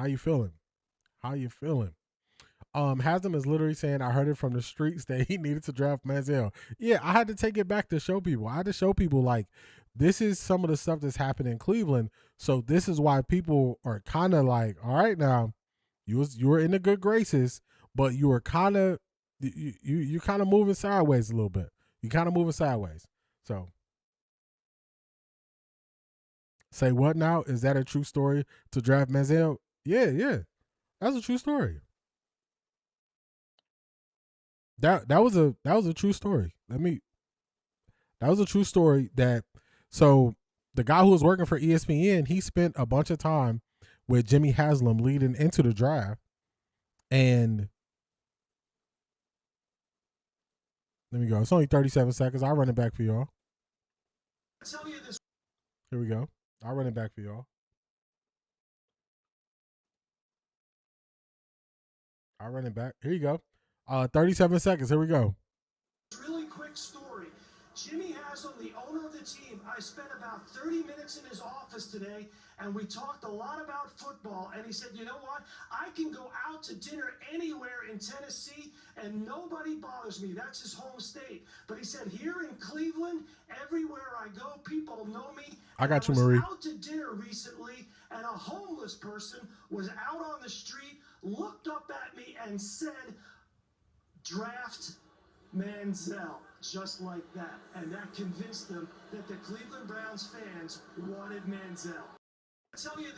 Haslam is literally saying, I heard it from the streets that he needed to draft Manziel. Yeah, I had to take it back to show people. I had to show people, like, this is some of the stuff that's happening in Cleveland. So this is why people are kind of like, all right, now you were in the good graces, but you were kind of you kind of moving sideways a little bit. So say what now? Is that a true story to draft Manziel? Yeah. That's a true story. That was a true story. That was a true story. So the guy who was working for ESPN, he spent a bunch of time with Jimmy Haslam leading into the draft. And let me go. It's only 37 seconds. I'll run it back for y'all. Here we go. I'll run it back for y'all. I'll run it back. Here you go. 37 seconds. Here we go. Really quick story. Jimmy Haslam, the owner of the team, I spent about 30 minutes in his office today, and we talked a lot about football. And he said, you know what? I can go out to dinner anywhere in Tennessee, and nobody bothers me. That's his home state. But he said, here in Cleveland, everywhere I go, people know me. I got you, I was Marie. out to dinner recently, and a homeless person was out on the street, looked up at me, and said, draft Manziel, just like that. And that convinced them that the Cleveland Browns fans wanted Manziel.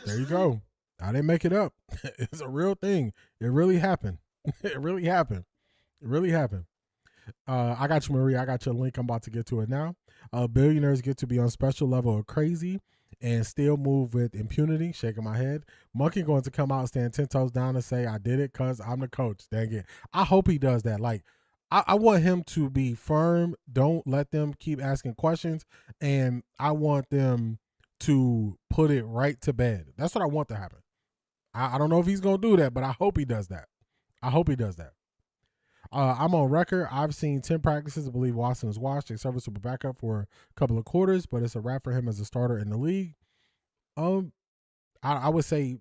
There you go. I didn't make it up. It's a real thing. It really happened. It really happened. It really happened. I got you, Marie. I got your link. I'm about to get to it now. Billionaires get to be on special level of crazy and still move with impunity. Shaking my head. Monkey going to come out, stand 10 toes down and say, I did it because I'm the coach. Dang it. I hope he does that. Like, I want him to be firm. Don't let them keep asking questions. And I want them to put it right to bed. That's what I want to happen. I don't know if he's going to do that, but I hope he does that. I hope he does that. I'm on record. I've seen 10 practices. I believe Watson is washed. A serviceable backup for a couple of quarters, but it's a wrap for him as a starter in the league. I would say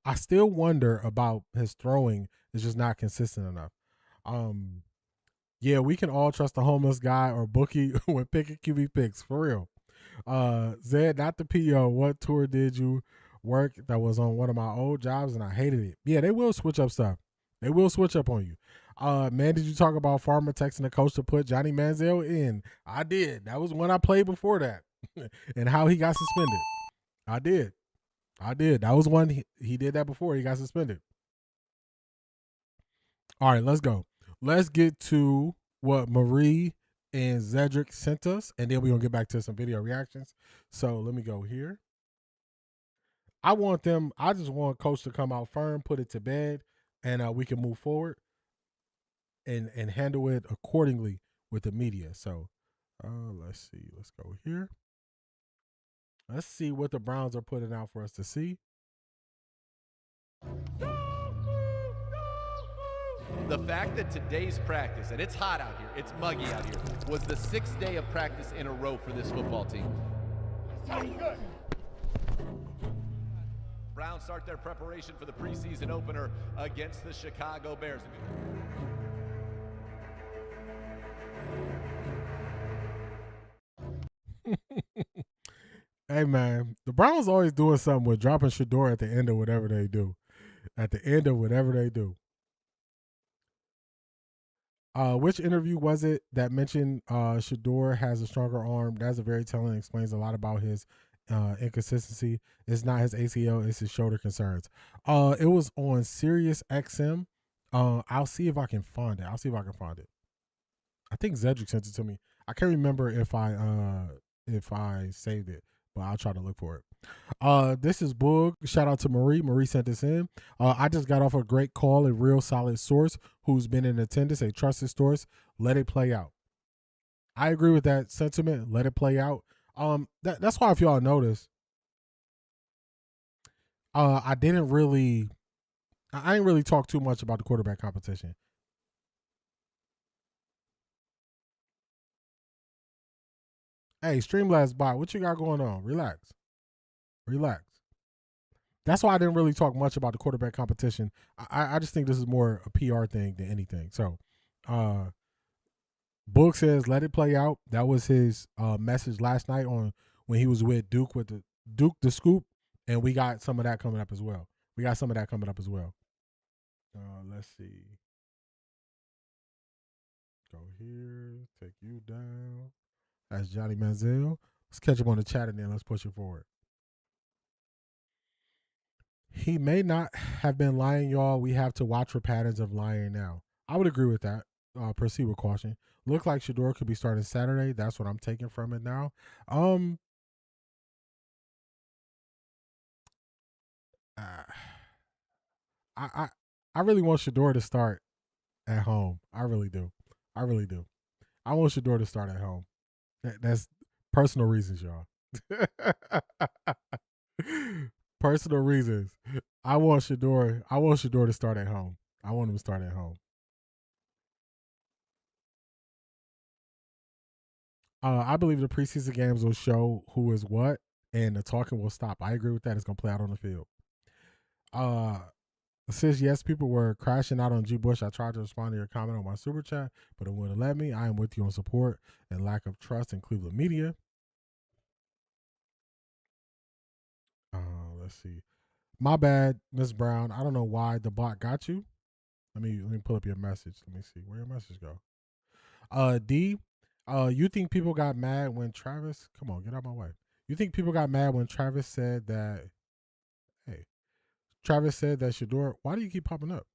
I still wonder about his throwing is just not consistent enough. Yeah, we can all trust the homeless guy or bookie when picking QB picks, for real. Zed, not the PO. What tour did you work that was on one of my old jobs and I hated it? Yeah, they will switch up stuff. They will switch up on you. Man, did you talk about Farmer texting the coach to put Johnny Manziel in? I did. That was when I played before that. And how he got suspended. I did. That was one he did that before he got suspended. All right, let's go. Let's get to what Marie and Zedric sent us, and then we're going to get back to some video reactions. So let me go here. I just want Coach to come out firm, put it to bed, and we can move forward and handle it accordingly with the media. So let's see. Let's go here. Let's see what the Browns are putting out for us to see. The fact that today's practice, and it's hot out here, it's muggy out here, was the 6th day of practice in a row for this football team. Browns start their preparation for the preseason opener against the Chicago Bears. Hey, man, the Browns always doing something with dropping Shador at the end of whatever they do. At the end of whatever they do. Which interview was it that mentioned Shador has a stronger arm? That's a very telling. Explains a lot about his inconsistency. It's not his ACL, it's his shoulder concerns. It was on Sirius XM. I'll see if I can find it. I think Zedric sent it to me. I can't remember if I saved it, but I'll try to look for it. This is Boog. Shout out to Marie. Marie sent this in. I just got off a great call, a real solid source who's been in attendance, a trusted source. Let it play out. I agree with that sentiment. Let it play out. That's why, if y'all notice, I didn't really talk too much about the quarterback competition. Hey, Streamlabs bot, what you got going on? Relax. That's why I didn't really talk much about the quarterback competition. I just think this is more a PR thing than anything. So, Boog says, let it play out. That was his message last night on when he was with Duke with the DukesTheScoop, and we got some of that coming up as well. Let's see. Go here. Take you down. That's Johnny Manziel. Let's catch up on the chat and then let's push it forward. He may not have been lying, y'all. We have to watch for patterns of lying now. I would agree with that. Proceed with caution. Look like Shador could be starting Saturday. That's what I'm taking from it now. I really want Shador to start at home. I really do. I want Shador to start at home. That's personal reasons, y'all. Personal reasons. I want Shador to start at home. I want him to start at home. I believe the preseason games will show who is what, and the talking will stop. I agree with that. It's gonna play out on the field. Says yes, people were crashing out on G. Bush. I tried to respond to your comment on my super chat, but it wouldn't let me. I am with you on support and lack of trust in Cleveland media. Let's see. My bad, Miss Brown. I don't know why the bot got you. Let me pull up your message. Let me see where your message go. D, you think people got mad when Travis? Come on, get out of my way. You think people got mad when Travis said that? Hey, Travis said that Shador. Why do you keep popping up?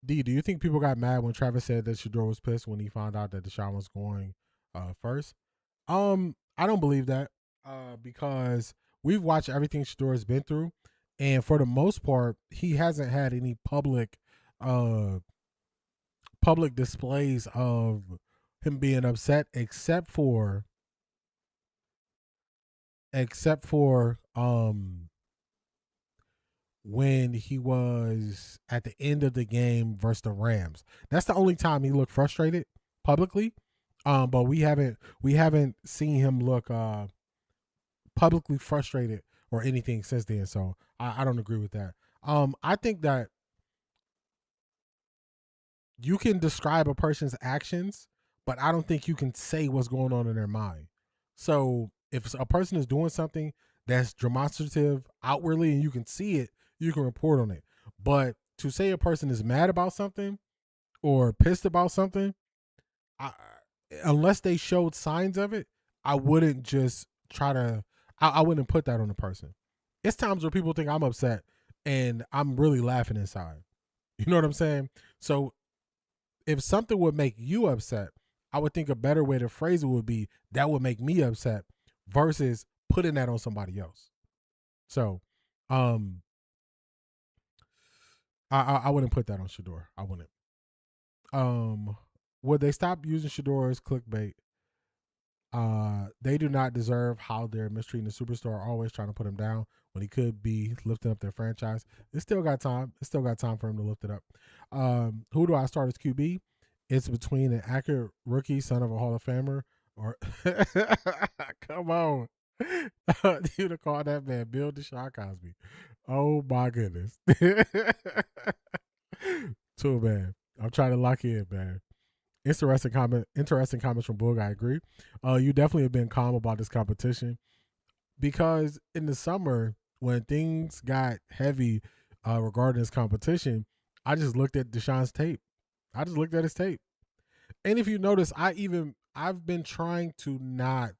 D, do you think people got mad when Travis said that Shador was pissed when he found out that Deshaun was going first? I don't believe that because we've watched everything Shador has been through, and for the most part, he hasn't had any public displays of him being upset, except for when he was at the end of the game versus the Rams. That's the only time he looked frustrated publicly. But we haven't seen him look publicly frustrated or anything since then. So I don't agree with that. I think that you can describe a person's actions, but I don't think you can say what's going on in their mind. So if a person is doing something that's demonstrative outwardly and you can see it, you can report on it. But to say a person is mad about something or pissed about something, unless they showed signs of it, I wouldn't just try to, I wouldn't put that on a person. It's times where people think I'm upset and I'm really laughing inside. You know what I'm saying? So if something would make you upset, I would think a better way to phrase it would be that would make me upset versus putting that on somebody else. So, I wouldn't put that on Shador. I wouldn't. Would they stop using Shador as clickbait? They do not deserve how they're mistreating the superstar, always trying to put him down when he could be lifting up their franchise. It's still got time. It's still got time for him to lift it up. Who do I start as QB? It's between an accurate rookie, son of a Hall of Famer, or come on. You'd have called that man Bill Deshaun Cosby. Oh my goodness. Too bad. I'm trying to lock you in, man. Interesting comments from Boog. I agree. You definitely have been calm about this competition because in the summer when things got heavy regarding this competition, I just looked at Deshaun's tape. I just looked at his tape, and if you notice, I've been trying to not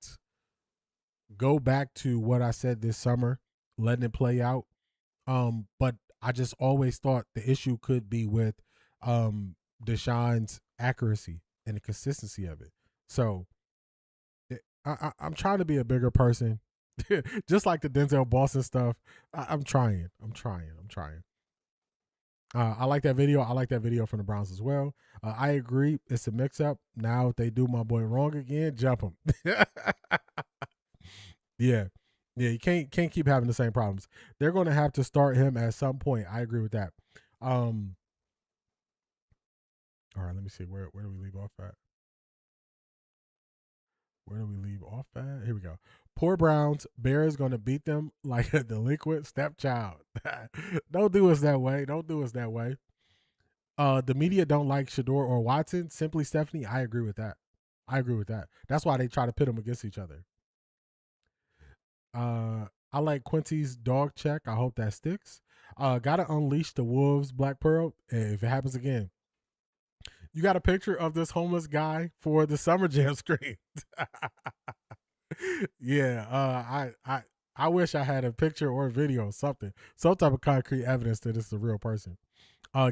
go back to what I said this summer, letting it play out. But I just always thought the issue could be with Deshaun's accuracy and the consistency of it. So I'm trying to be a bigger person, just like the Denzel Boston stuff. I'm trying. I like that video. I like that video from the Browns as well. I agree. It's a mix-up. Now if they do my boy wrong again, jump him. Yeah. You can't keep having the same problems. They're going to have to start him at some point. I agree with that. All right, let me see. Where do we leave off at? Here we go. Poor Browns. Bears going to beat them like a delinquent stepchild. Don't do us that way. The media don't like Shador or Watson. Simply Stephanie. I agree with that. That's why they try to pit them against each other. I like Quincy's dog check. I hope that sticks. Gotta unleash the wolves, Black Pearl. If it happens again, you got a picture of this homeless guy for the Summer Jam screen. Yeah. I wish I had a picture or a video, some type of concrete evidence that this is a real person.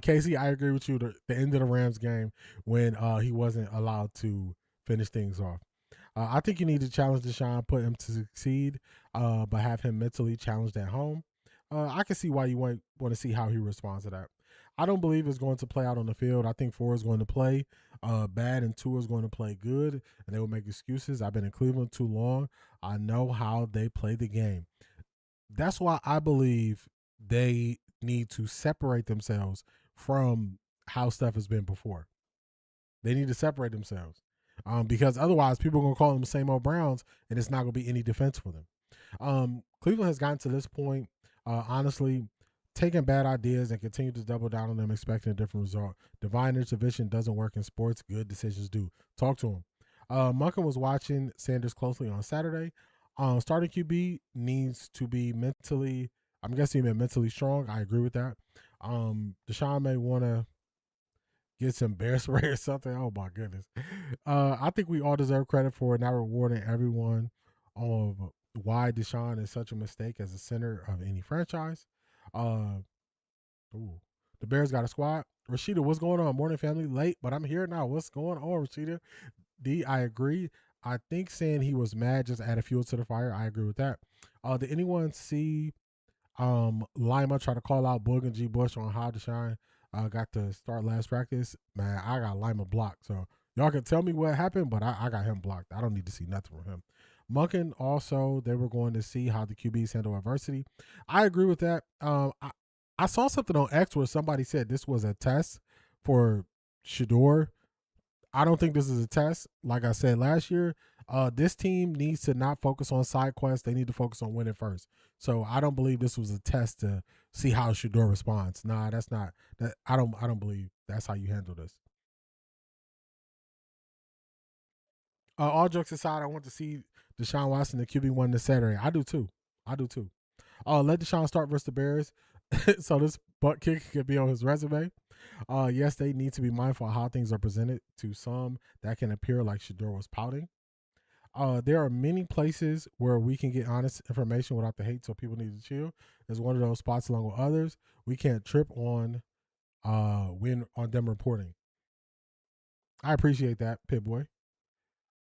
Casey, I agree with you. The end of the Rams game when he wasn't allowed to finish things off. I think you need to challenge Deshaun, put him to succeed, but have him mentally challenged at home. I can see why you want to see how he responds to that. I don't believe it's going to play out on the field. I think 4 is going to play bad and 2 is going to play good, and they will make excuses. I've been in Cleveland too long. I know how they play the game. That's why I believe they need to separate themselves from how stuff has been before. They need to separate themselves. Because otherwise people are going to call them the same old Browns, and it's not going to be any defense for them. Cleveland has gotten to this point, honestly, taking bad ideas and continue to double down on them, expecting a different result. Divine intervention doesn't work in sports. Good decisions do. Talk to him. Monken was watching Sanders closely on Saturday. Starting QB needs to be mentally, I'm guessing he meant mentally strong. I agree with that. Deshaun may want to get some bear spray or something. Oh my goodness. I think we all deserve credit for not rewarding everyone of why Deshaun is such a mistake as a center of any franchise. The Bears got a squad. Rashida, what's going on? Morning family, late, but I'm here now. What's going on, Rashida? D, I agree. I think saying he was mad just added fuel to the fire. I agree with that. Did anyone see Lima try to call out Boog and G. Bush on how Deshaun got to start last practice? Man, I got Lima blocked. So y'all can tell me what happened, but I got him blocked. I don't need to see nothing from him. Monken also, they were going to see how the QBs handle adversity. I agree with that. I saw something on X where somebody said this was a test for Shedeur. I don't think this is a test. Like I said last year, this team needs to not focus on side quests. They need to focus on winning first. So I don't believe this was a test to see how Shedeur responds. Nah, that's not. That I don't believe that's how you handle this. All jokes aside, I want to see Deshaun Watson, the QB1 this Saturday. I do too. Let Deshaun start versus the Bears, so this butt kick could be on his resume. Yes, they need to be mindful of how things are presented. To some, that can appear like Shedeur was pouting. There are many places where we can get honest information without the hate, so people need to chill. There's one of those spots along with others. We can't trip on them reporting. I appreciate that, Pitboy.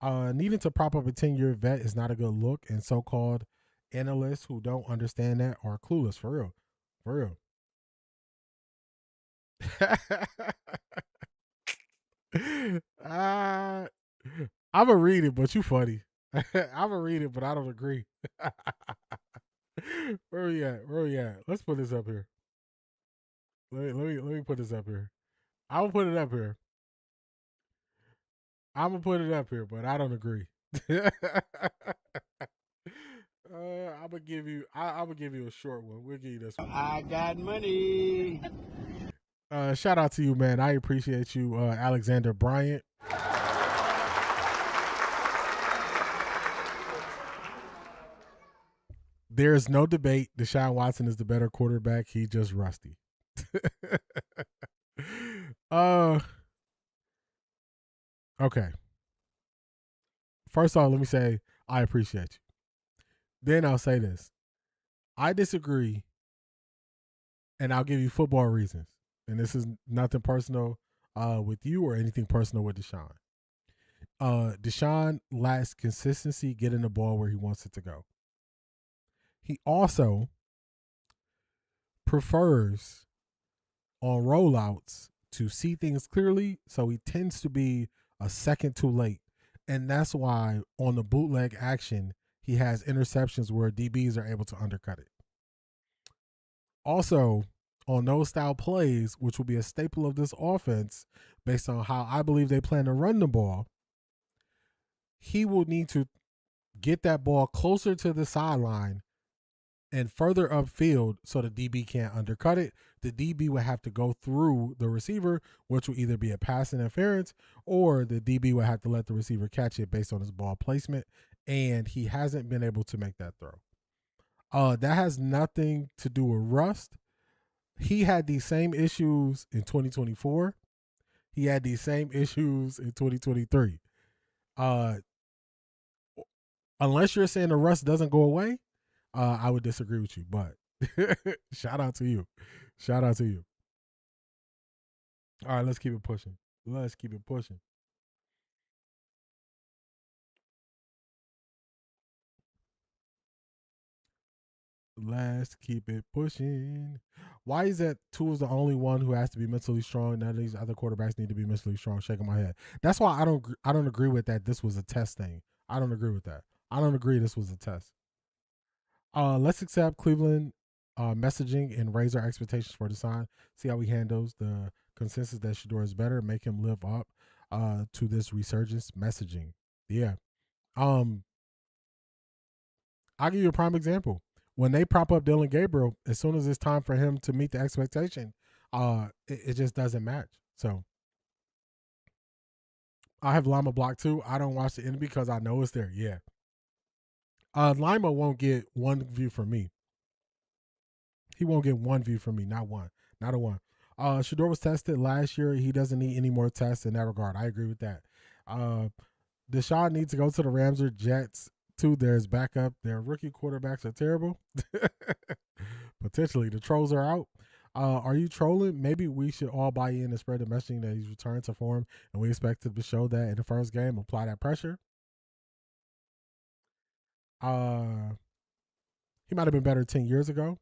Needing to prop up a 10-year vet is not a good look, and so-called analysts who don't understand that are clueless, for real. For real. I'm going to read it, but you funny. I'm going to read it, but I don't agree. Where we at? Let's put this up here. Let me put this up here. I'm going to put it up here. But I don't agree. I'm gonna give you a short one. We'll give you this one. I got money. Shout out to you, man. I appreciate you, Alexander Bryant. There's no debate. Deshaun Watson is the better quarterback. He's just rusty. Okay. First off, let me say I appreciate you. Then I'll say this. I disagree, and I'll give you football reasons. And this is nothing personal with you or anything personal with Deshaun. Deshaun lacks consistency getting the ball where he wants it to go. He also prefers on rollouts to see things clearly, so he tends to be a second too late. And that's why on the bootleg action, he has interceptions where DBs are able to undercut it. Also, on those style plays, which will be a staple of this offense, based on how I believe they plan to run the ball, he will need to get that ball closer to the sideline and further upfield so the DB can't undercut it. The DB will have to go through the receiver, which will either be a pass interference or the DB will have to let the receiver catch it based on his ball placement. And he hasn't been able to make that throw. That has nothing to do with rust. He had these same issues in 2024. He had these same issues in 2023. Unless you're saying the rust doesn't go away, I would disagree with you, but shout out to you. All right, let's keep it pushing. Let's keep it pushing. Why is that Tua's the only one who has to be mentally strong? None of these other quarterbacks need to be mentally strong. Shaking my head. That's why I don't agree with that. This was a test thing. I don't agree with that. I don't agree this was a test. Let's accept Cleveland messaging and raise our expectations for Deshaun. See how he handles the consensus that Shedeur is better. Make him live up. to this resurgence messaging. Yeah. I'll give you a prime example. When they prop up Dylan Gabriel, as soon as it's time for him to meet the expectation, it just doesn't match. So I have Lima blocked too. I don't watch the end because I know it's there. Yeah. Lima won't get one view from me. He won't get one view from me. Not one. Not a one. Shador was tested last year. He doesn't need any more tests in that regard. I agree with that. Deshaun needs to go to the Rams or Jets too. There's backup. Their rookie quarterbacks are terrible. Potentially. The trolls are out. Are you trolling? Maybe we should all buy in and spread the messaging that he's returned to form, and we expect to show that in the first game. Apply that pressure. He might have been better 10 years ago.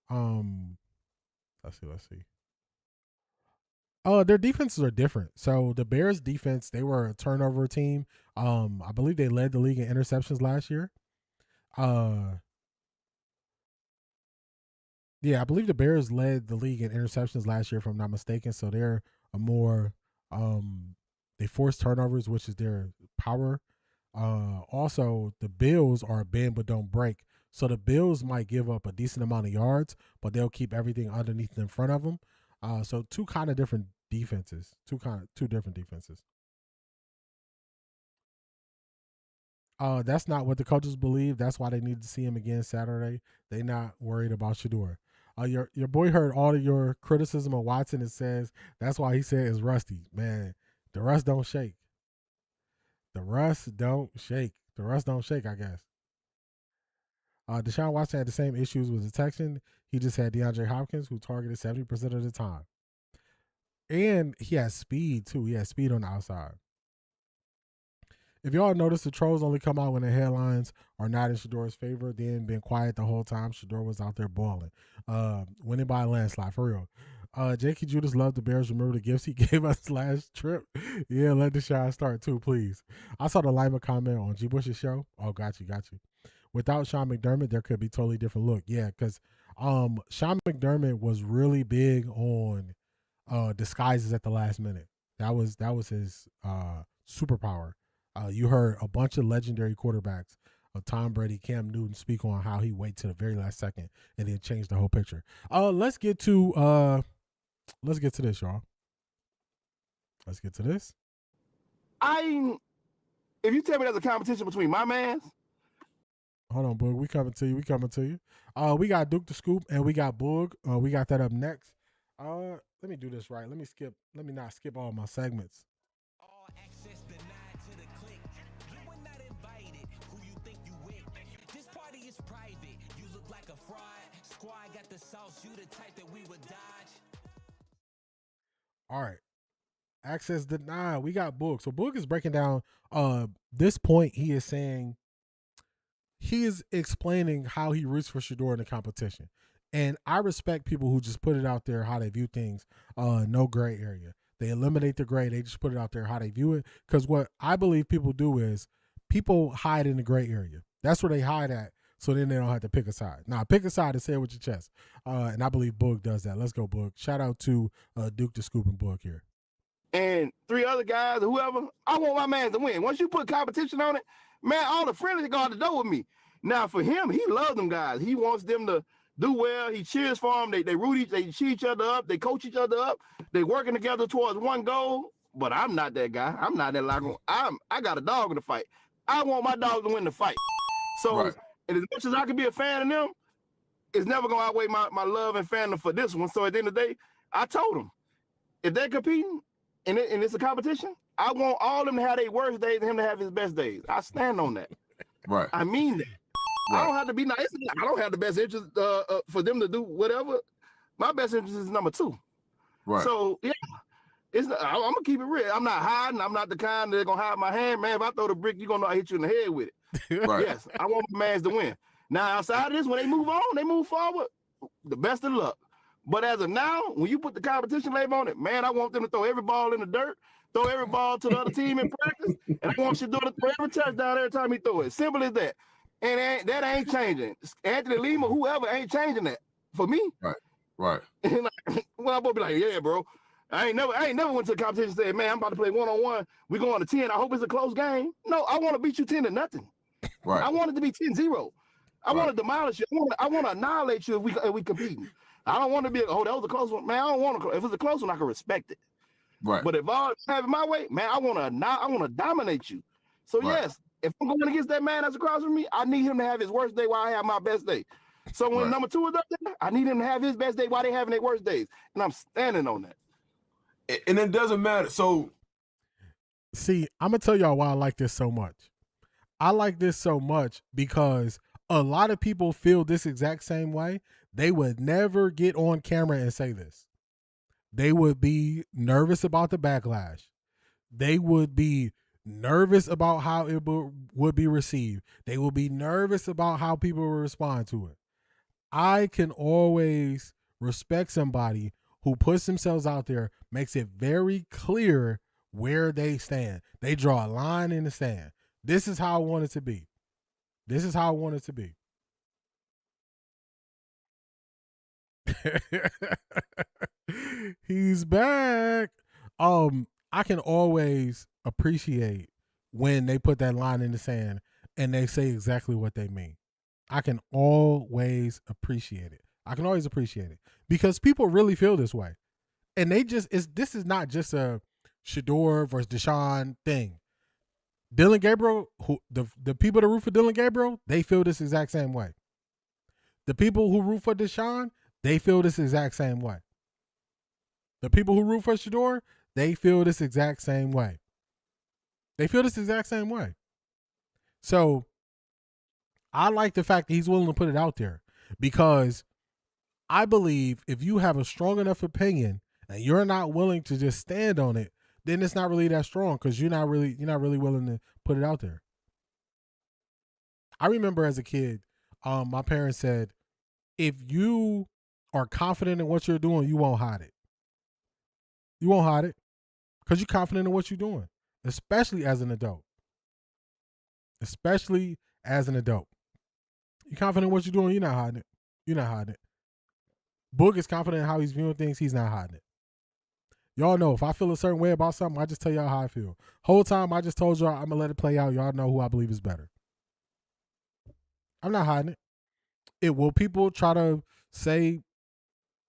Let's see. Their defenses are different. So the Bears defense, they were a turnover team. I believe they led the league in interceptions last year. Yeah, I believe the Bears led the league in interceptions last year, if I'm not mistaken. So they're a more they force turnovers, which is their power. Also, the Bills are bend but don't break. So the Bills might give up a decent amount of yards, but they'll keep everything underneath in front of them. So two kind of different defenses. Two different defenses. That's not what the coaches believe. That's why they need to see him again Saturday. They're not worried about Shador. Your boy heard all of your criticism of Watson and says that's why he said it's rusty. Man, the rust don't shake. The rust don't shake. The rust don't shake, I guess. Deshaun Watson had the same issues with detection. He just had DeAndre Hopkins, who targeted 70% of the time. And he has speed, too. He has speed on the outside. If y'all notice, the trolls only come out when the headlines are not in Shador's favor. Then being quiet the whole time, Shador was out there balling. Winning by a landslide, for real. J.K. Judas loved the Bears. Remember the gifts he gave us last trip? Yeah, let Deshaun start too, please. I saw the Lima comment on G. Bush's show. Oh, got you. Without Sean McDermott, there could be totally different look. Yeah, because Sean McDermott was really big on disguises at the last minute. That was his superpower. You heard a bunch of legendary quarterbacks of Tom Brady, Cam Newton speak on how he waited to the very last second and then changed the whole picture. Let's get to this, y'all. Let's get to this. If you tell me there's a competition between my mans. Hold on, Boog. We coming to you. We got DukesTheScoop and we got Boog. We got that up next. Let me do this right. Let me not skip all my segments. All access denied to the click. You were not invited. Who you think you with? This party is private. You look like a fraud. Squad got the sauce. You the type that we would dodge. All right. Access denied. We got Boog. So Boog is breaking down this point. He is saying he is explaining how he roots for Shador in the competition. And I respect people who just put it out there how they view things. No gray area. They eliminate the gray. They just put it out there how they view it. Because what I believe people do is people hide in the gray area. That's where they hide at. So then they don't have to pick a side. Now, pick a side and say it with your chest. And I believe Boog does that. Let's go, Boog. Shout out to DukesTheScoop and Boog here. And three other guys or whoever, I want my man to win. Once you put competition on it, man, all the friendly go out the door with me. Now, for him, he loves them guys. He wants them to do well. He cheers for them. They cheer each other up. They coach each other up. They working together towards one goal. But I'm not that guy. I'm not that like I got a dog in the fight. I want my dog to win the fight. So, right. And as much as I can be a fan of them, it's never gonna outweigh my love and fandom for this one. So at the end of the day, I told them, if they're competing and it's a competition, I want all of them to have their worst days and him to have his best days. I stand on that. Right. I mean that. Right. I don't have to be nice. I don't have the best interest for them to do whatever. My best interest is number two. Right. So yeah, I'm gonna keep it real. I'm not hiding. I'm not the kind that's gonna hide my hand, man. If I throw the brick, you're gonna know I hit you in the head with it. Right. Yes, I want my mans to win. Now outside of this, when they move on, they move forward. The best of luck. But as of now, when you put the competition label on it, man, I want them to throw every ball in the dirt, throw every ball to the other team in practice, and I want you to throw every touchdown every time he throw it. Simple as that. And that ain't changing. Anthony Lima, whoever, ain't changing that for me. Right. Right. And well, I'm gonna be like, yeah, bro. I ain't never went to a competition and said, man, I'm about to play 1-on-1. We going to 10. I hope it's a close game. No, I want to beat you 10-0. Right. I want it to be 10-0. I want to demolish you. I want to annihilate you if we competing. I don't want to be, that was a close one. Man, I don't want to. If it's a close one, I can respect it. Right. But if I have it my way, man, I want to dominate you. So yes, if I'm going against that man that's across from me, I need him to have his worst day while I have my best day. So when number 2 is up there, I need him to have his best day while they having their worst days. And I'm standing on that. And it doesn't matter. So, see, I'm going to tell y'all why I like this so much. I like this so much because a lot of people feel this exact same way. They would never get on camera and say this. They would be nervous about the backlash. They would be nervous about how it would be received. They will be nervous about how people will respond to it. I can always respect somebody who puts themselves out there, makes it very clear where they stand. They draw a line in the sand. This is how I want it to be. This is how I want it to be. He's back. I can always appreciate when they put that line in the sand and they say exactly what they mean. I can always appreciate it. I can always appreciate it because people really feel this way. And this is not just a Shedeur versus Deshaun thing. Dylan Gabriel, the people that root for Dylan Gabriel, they feel this exact same way. The people who root for Deshaun, they feel this exact same way. The people who root for Shedeur, they feel this exact same way. They feel this exact same way. So I like the fact that he's willing to put it out there because I believe if you have a strong enough opinion and you're not willing to just stand on it, then it's not really that strong because you're not really willing to put it out there. I remember as a kid, my parents said, if you are confident in what you're doing, you won't hide it. You won't hide it because you're confident in what you're doing, especially as an adult. Especially as an adult. You're confident in what you're doing, you're not hiding it. You're not hiding it. Boog is confident in how he's viewing things, he's not hiding it. Y'all know if I feel a certain way about something, I just tell y'all how I feel. Whole time I just told y'all I'm going to let it play out. Y'all know who I believe is better. I'm not hiding it. Will people try to say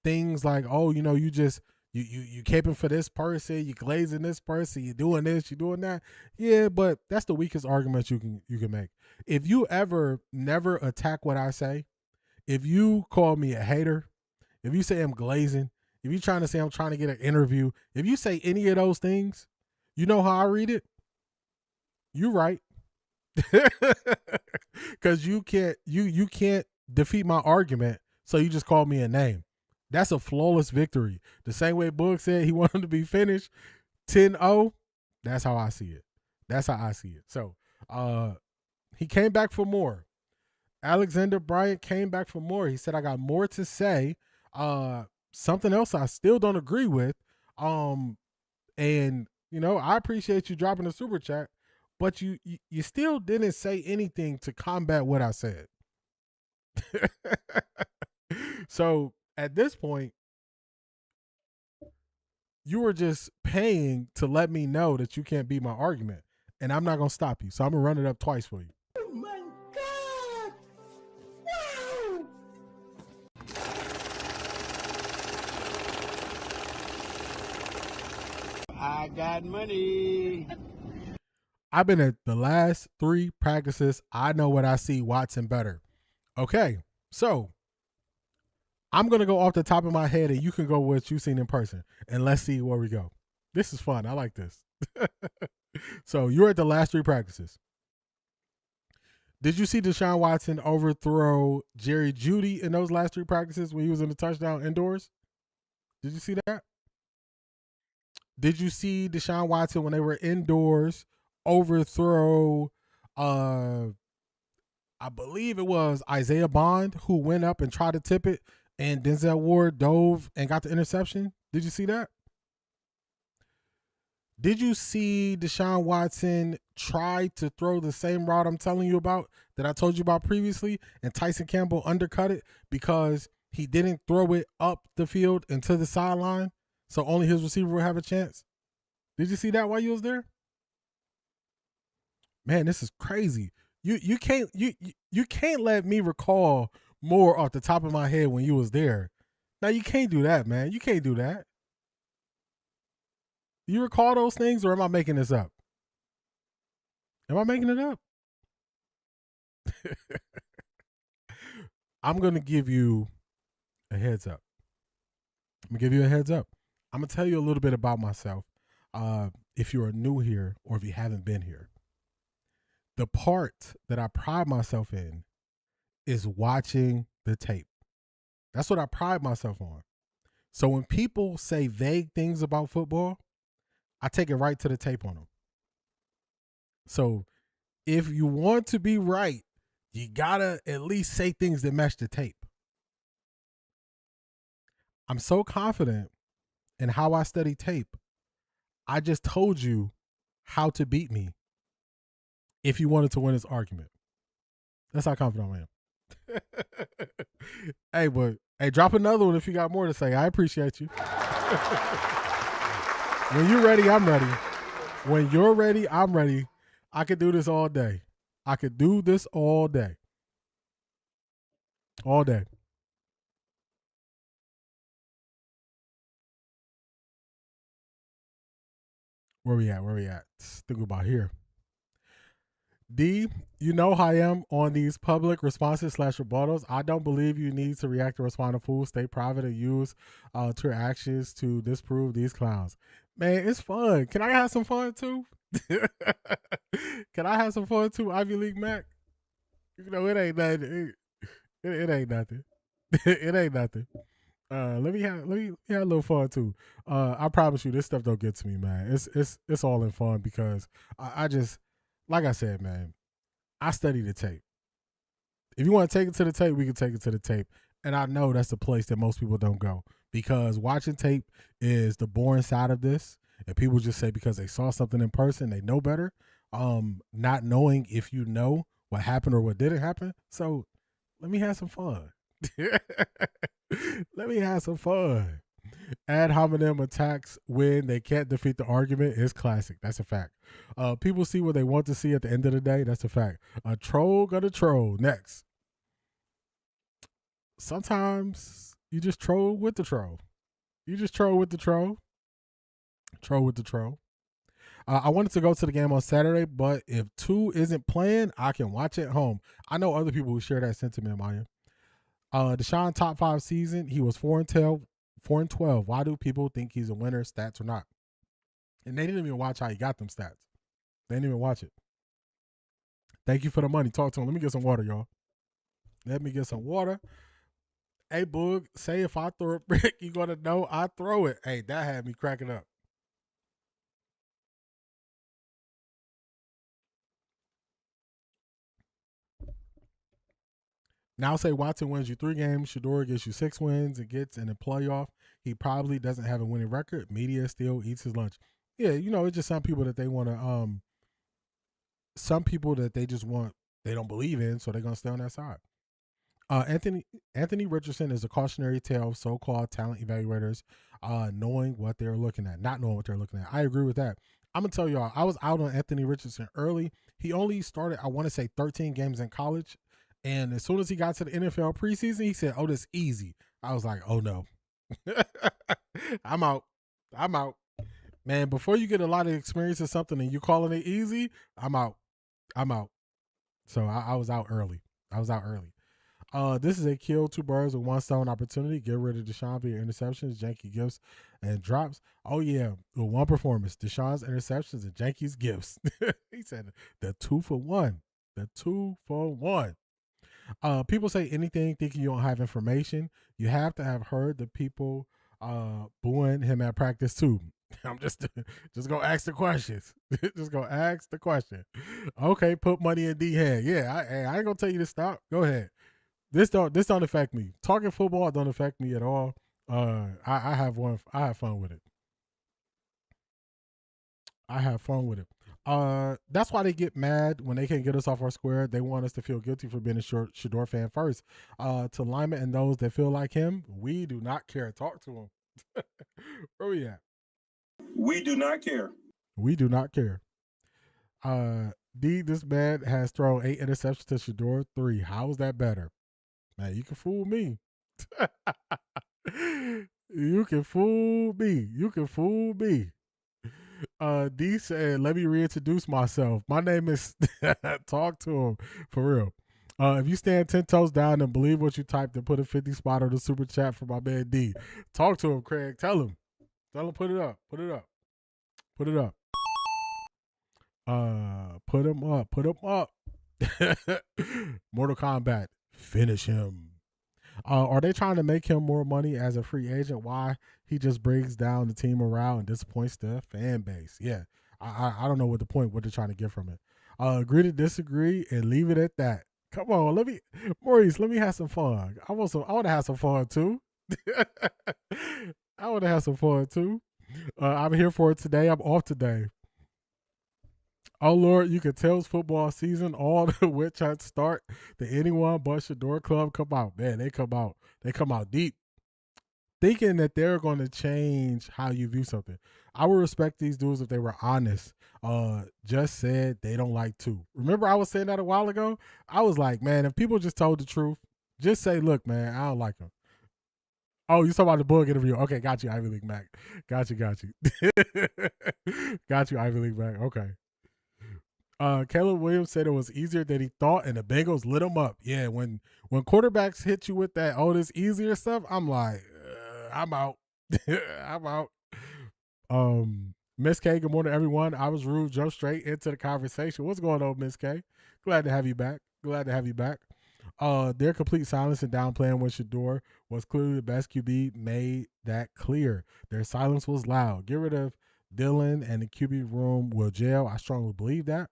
things like, oh, you caping for this person, you glazing this person, you doing this, you doing that. Yeah, but that's the weakest argument you can make. If you ever never attack what I say, if you call me a hater, if you say I'm glazing, if you're trying to say I'm trying to get an interview, if you say any of those things, you know how I read it? You're right. Because you can't defeat my argument, so you just call me a name. That's a flawless victory. The same way Boog said he wanted to be finished 10-0, that's how I see it. That's how I see it. So he came back for more. Alexander Bryant came back for more. He said, I got more to say. Something else I still don't agree with. And, I appreciate you dropping the super chat, but you still didn't say anything to combat what I said. So at this point, you were just paying to let me know that you can't beat my argument, and I'm not going to stop you. So I'm going to run it up twice for you. Oh my God! Wow! I got money. I've been at the last 3 practices. I know what I see Watson better. Okay, so I'm going to go off the top of my head, and you can go with what you've seen in person, and let's see where we go. This is fun. I like this. So you're at the last 3 practices. Did you see Deshaun Watson overthrow Jerry Jeudy in those last 3 practices when he was in the touchdown indoors? Did you see that? Did you see Deshaun Watson when they were indoors overthrow, I believe it was Isaiah Bond who went up and tried to tip it, and Denzel Ward dove and got the interception? Did you see that? Did you see Deshaun Watson try to throw the same route I'm telling you about that I told you about previously, and Tyson Campbell undercut it because he didn't throw it up the field and to the sideline? So only his receiver will have a chance. Did you see that while you was there? Man, this is crazy. You can't let me recall more off the top of my head when you was there. Now you can't do that, man. You can't do that. You recall those things, or am I making this up? Am I making it up? I'm gonna give you a heads up. I'm gonna tell you a little bit about myself. If you are new here or if you haven't been here, the part that I pride myself in is watching the tape. That's what I pride myself on. So when people say vague things about football, I take it right to the tape on them. So if you want to be right, you gotta at least say things that match the tape. I'm so confident in how I study tape. I just told you how to beat me if you wanted to win this argument. That's how confident I am. Hey, drop another one if you got more to say. I appreciate you. When you're ready, I'm ready. When you're ready, I'm ready. I could do this all day. All day. Where we at? Think about here. D, you know how I am on these public responses / rebuttals. I don't believe you need to react or respond to fools. Stay private and use to your actions to disprove these clowns. Man, it's fun. Can I have some fun too? Can I have some fun too, Ivy League Mac? You know, it ain't nothing. It ain't nothing. It ain't nothing. Let me have a little fun too. I promise you, this stuff don't get to me, man. It's all in fun because I just, like I said, man, I study the tape. If you want to take it to the tape, we can take it to the tape. And I know that's the place that most people don't go because watching tape is the boring side of this. And people just say because they saw something in person, they know better. Not knowing if you know what happened or what didn't happen. So let me have some fun. Let me have some fun. Ad hominem attacks when they can't defeat the argument is classic. That's a fact. People see what they want to see at the end of the day. That's a fact. A troll gonna troll. Next. Sometimes you just troll with the troll. Troll with the troll. I wanted to go to the game on Saturday, but if 2 isn't playing, I can watch at home. I know other people who share that sentiment, Maya. Deshaun top 5 season, he was 4-12. Why do people think he's a winner, stats or not? And they didn't even watch how he got them stats. They didn't even watch it. Thank you for the money. Talk to him. Let me get some water, y'all. Let me get some water. Hey, Boog, say if I throw a brick, you gonna know I throw it. Hey, that had me cracking up. Now say Watson wins you 3 games. Shedeur gets you 6 wins and gets in the playoff. He probably doesn't have a winning record. Media still eats his lunch. Yeah, you know, it's just some people that they want to, some people that they just want, they don't believe in, so they're going to stay on that side. Anthony Richardson is a cautionary tale of so-called talent evaluators knowing what they're looking at, not knowing what they're looking at. I agree with that. I'm going to tell y'all, I was out on Anthony Richardson early. He only started, I want to say, 13 games in college. And as soon as he got to the NFL preseason, he said, oh, this is easy. I was like, oh, no. I'm out. Man, before you get a lot of experience in something and you calling it easy, I'm out. So I was out early. This is a kill 2 birds with 1 stone opportunity. Get rid of Deshaun via interceptions, janky gifts, and drops. Oh, yeah. With 1 performance, Deshaun's interceptions and Janky's gifts. He said the 2 for 1. The 2 for 1. People say anything thinking you don't have information. You have to have heard the people booing him at practice too. I'm just gonna ask the questions. Just gonna ask the question. Okay, put money in D hand. Yeah, I ain't gonna tell you to stop. Go ahead. This don't affect me. Talking football don't affect me at all. I have fun with it. That's why they get mad when they can't get us off our square. They want us to feel guilty for being a Shedeur fan first. To linemen and those that feel like him, we do not care. Talk to him. Where we at? We do not care. We do not care. D, this man has thrown 8 interceptions to Shador 3. How is that better? Man, you can fool me. You can fool me. You can fool me. D said, let me reintroduce myself. My name is talk to him for real. If you stand 10 toes down and believe what you typed, then put a 50 spot on the super chat for my man D. Talk to him, Craig. Tell him. Put it up. Put it up. Put it up. Put him up. Put him up. Mortal Kombat. Finish him. Are they trying to make him more money as a free agent? Why? He just brings down the team morale and disappoints the fan base. Yeah. I don't know what they're trying to get from it. Agree to disagree and leave it at that. Come on, Maurice, let me have some fun. I want to have some fun too. I want to have some fun too. I'm here for it today. I'm off today. Oh Lord, you can tell it's football season. All the witch hunts start. The anyone but Shador Club come out. Man, they come out deep. Thinking that they're going to change how you view something. I would respect these dudes if they were honest. Just said they don't like to. Remember I was saying that a while ago? I was like, man, if people just told the truth, just say, look, man, I don't like them. Oh, you talking about the Boog interview. Okay, got you, Ivy League Mac. Got you. Got you, Ivy League Mac. Okay. Caleb Williams said it was easier than he thought, and the Bengals lit him up. Yeah, when quarterbacks hit you with that, this easier stuff, I'm like, I'm out. I'm out. Miss K, good morning, everyone. I was rude, jump straight into the conversation. What's going on, Miss K? Glad to have you back. Their complete silence and downplaying when Shador was clearly the best QB made that clear. Their silence was loud. Get rid of Dylan and the QB room will jail. I strongly believe that.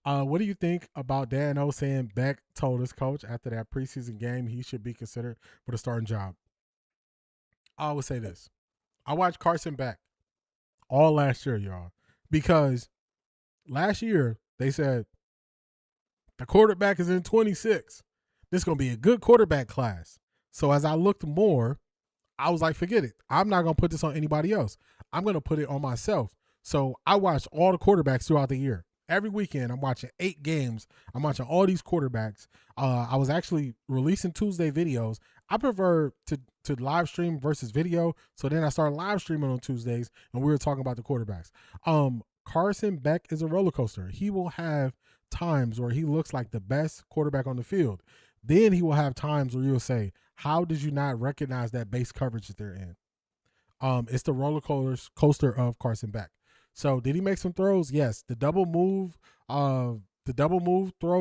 What do you think about Dan O saying Beck told his coach after that preseason game he should be considered for the starting job? I would say this. I watched Carson Beck all last year, y'all, because last year they said the quarterback is in 26. This is going to be a good quarterback class. So as I looked more, I was like, forget it. I'm not going to put this on anybody else. I'm going to put it on myself. So I watched all the quarterbacks throughout the year. Every weekend, I'm watching 8 games. I'm watching all these quarterbacks. I was actually releasing Tuesday videos. I prefer to live stream versus video. So then I started live streaming on Tuesdays, and we were talking about the quarterbacks. Carson Beck is a roller coaster. He will have times where he looks like the best quarterback on the field. Then he will have times where you'll say, how did you not recognize that base coverage that they're in? It's the roller coaster of Carson Beck. So did he make some throws? Yes. The double move throw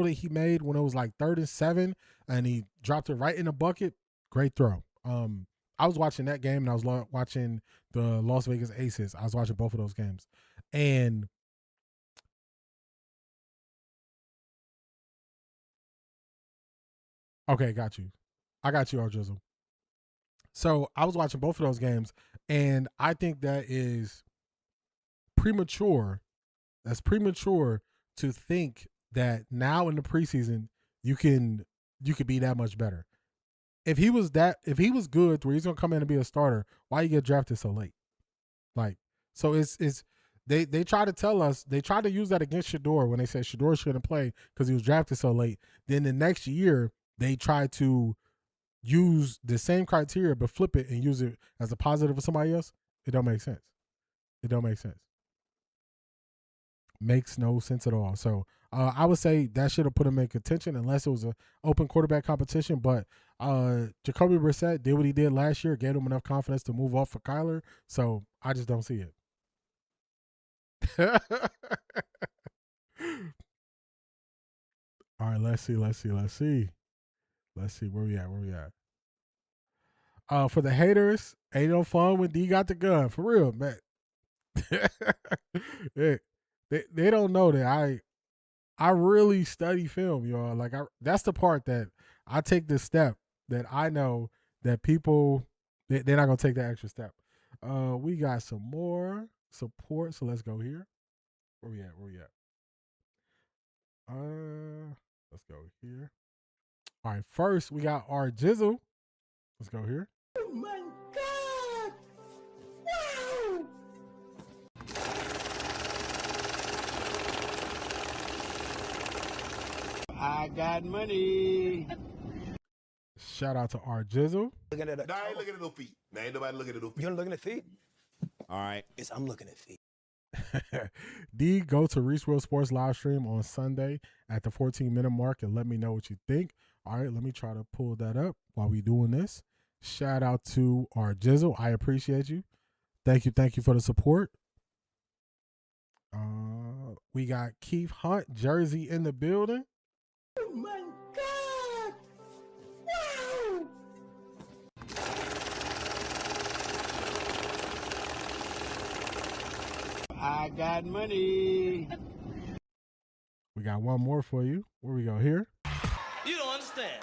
that he made when it was like 3rd and 7 and he dropped it right in the bucket. Great throw. I was watching that game and I was watching the Las Vegas Aces. I was watching both of those games. And okay, got you. I got you, Drizzle. So I was watching both of those games, and I think that is premature. That's premature to think that now in the preseason you can be that much better. If he was good where he's gonna come in and be a starter, why you get drafted so late? Like, so it's they try to tell us, they try to use that against Shador when they said Shador shouldn't play because he was drafted so late. Then the next year they try to use the same criteria but flip it and use it as a positive for somebody else. It don't make sense. Makes no sense at all. So I would say that should have put him in contention unless it was an open quarterback competition. But Jacoby Brissett did what he did last year, gave him enough confidence to move off for Kyler. So I just don't see it. All right, let's see. Where we at? For the haters, ain't no fun when D got the gun. For real, man. They don't know that I really study film, y'all. Like that's the part that I take this step that I know that people they're not gonna take that extra step. We got some more support, so let's go here. Where we at? Let's go here. All right, first we got our Jizzle. Let's go here. Oh my God! Wow! I got money. Shout out to R Jizzle. Looking at Nah, I ain't looking at no feet. Nah, ain't nobody looking at no feet. You're looking at feet? All right. I'm looking at feet. D, go to Reese World Sports live stream on Sunday at the 14-minute mark and let me know what you think. All right, let me try to pull that up while we doing this. Shout out to our Jizzle. I appreciate you. Thank you for the support. We got Keith Hunt, Jersey in the building. Oh my God! Wow! I got money. We got one more for you. Where we go here? You don't understand.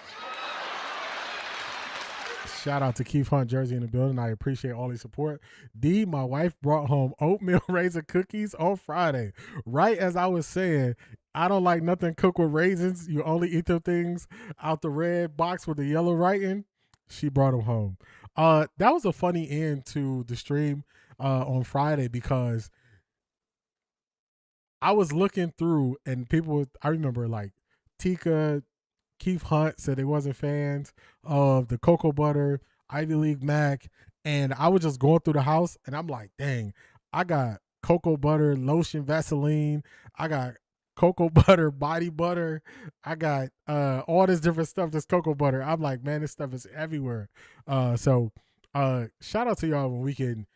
Shout out to Keith Hunt, Jersey in the building. I appreciate all the support. D, my wife brought home oatmeal raisin cookies on Friday. Right as I was saying, I don't like nothing cooked with raisins. You only eat them things out the red box with the yellow writing. She brought them home. That was a funny end to the stream on Friday because I was looking through and people, I remember like Tika, Keith Hunt said they wasn't fans of the cocoa butter, Ivy League Mac, and I was just going through the house and I'm like, dang, I got cocoa butter, lotion, Vaseline, I got cocoa butter, body butter, I got all this different stuff that's cocoa butter. I'm like, man, this stuff is everywhere. So shout out to y'all when we can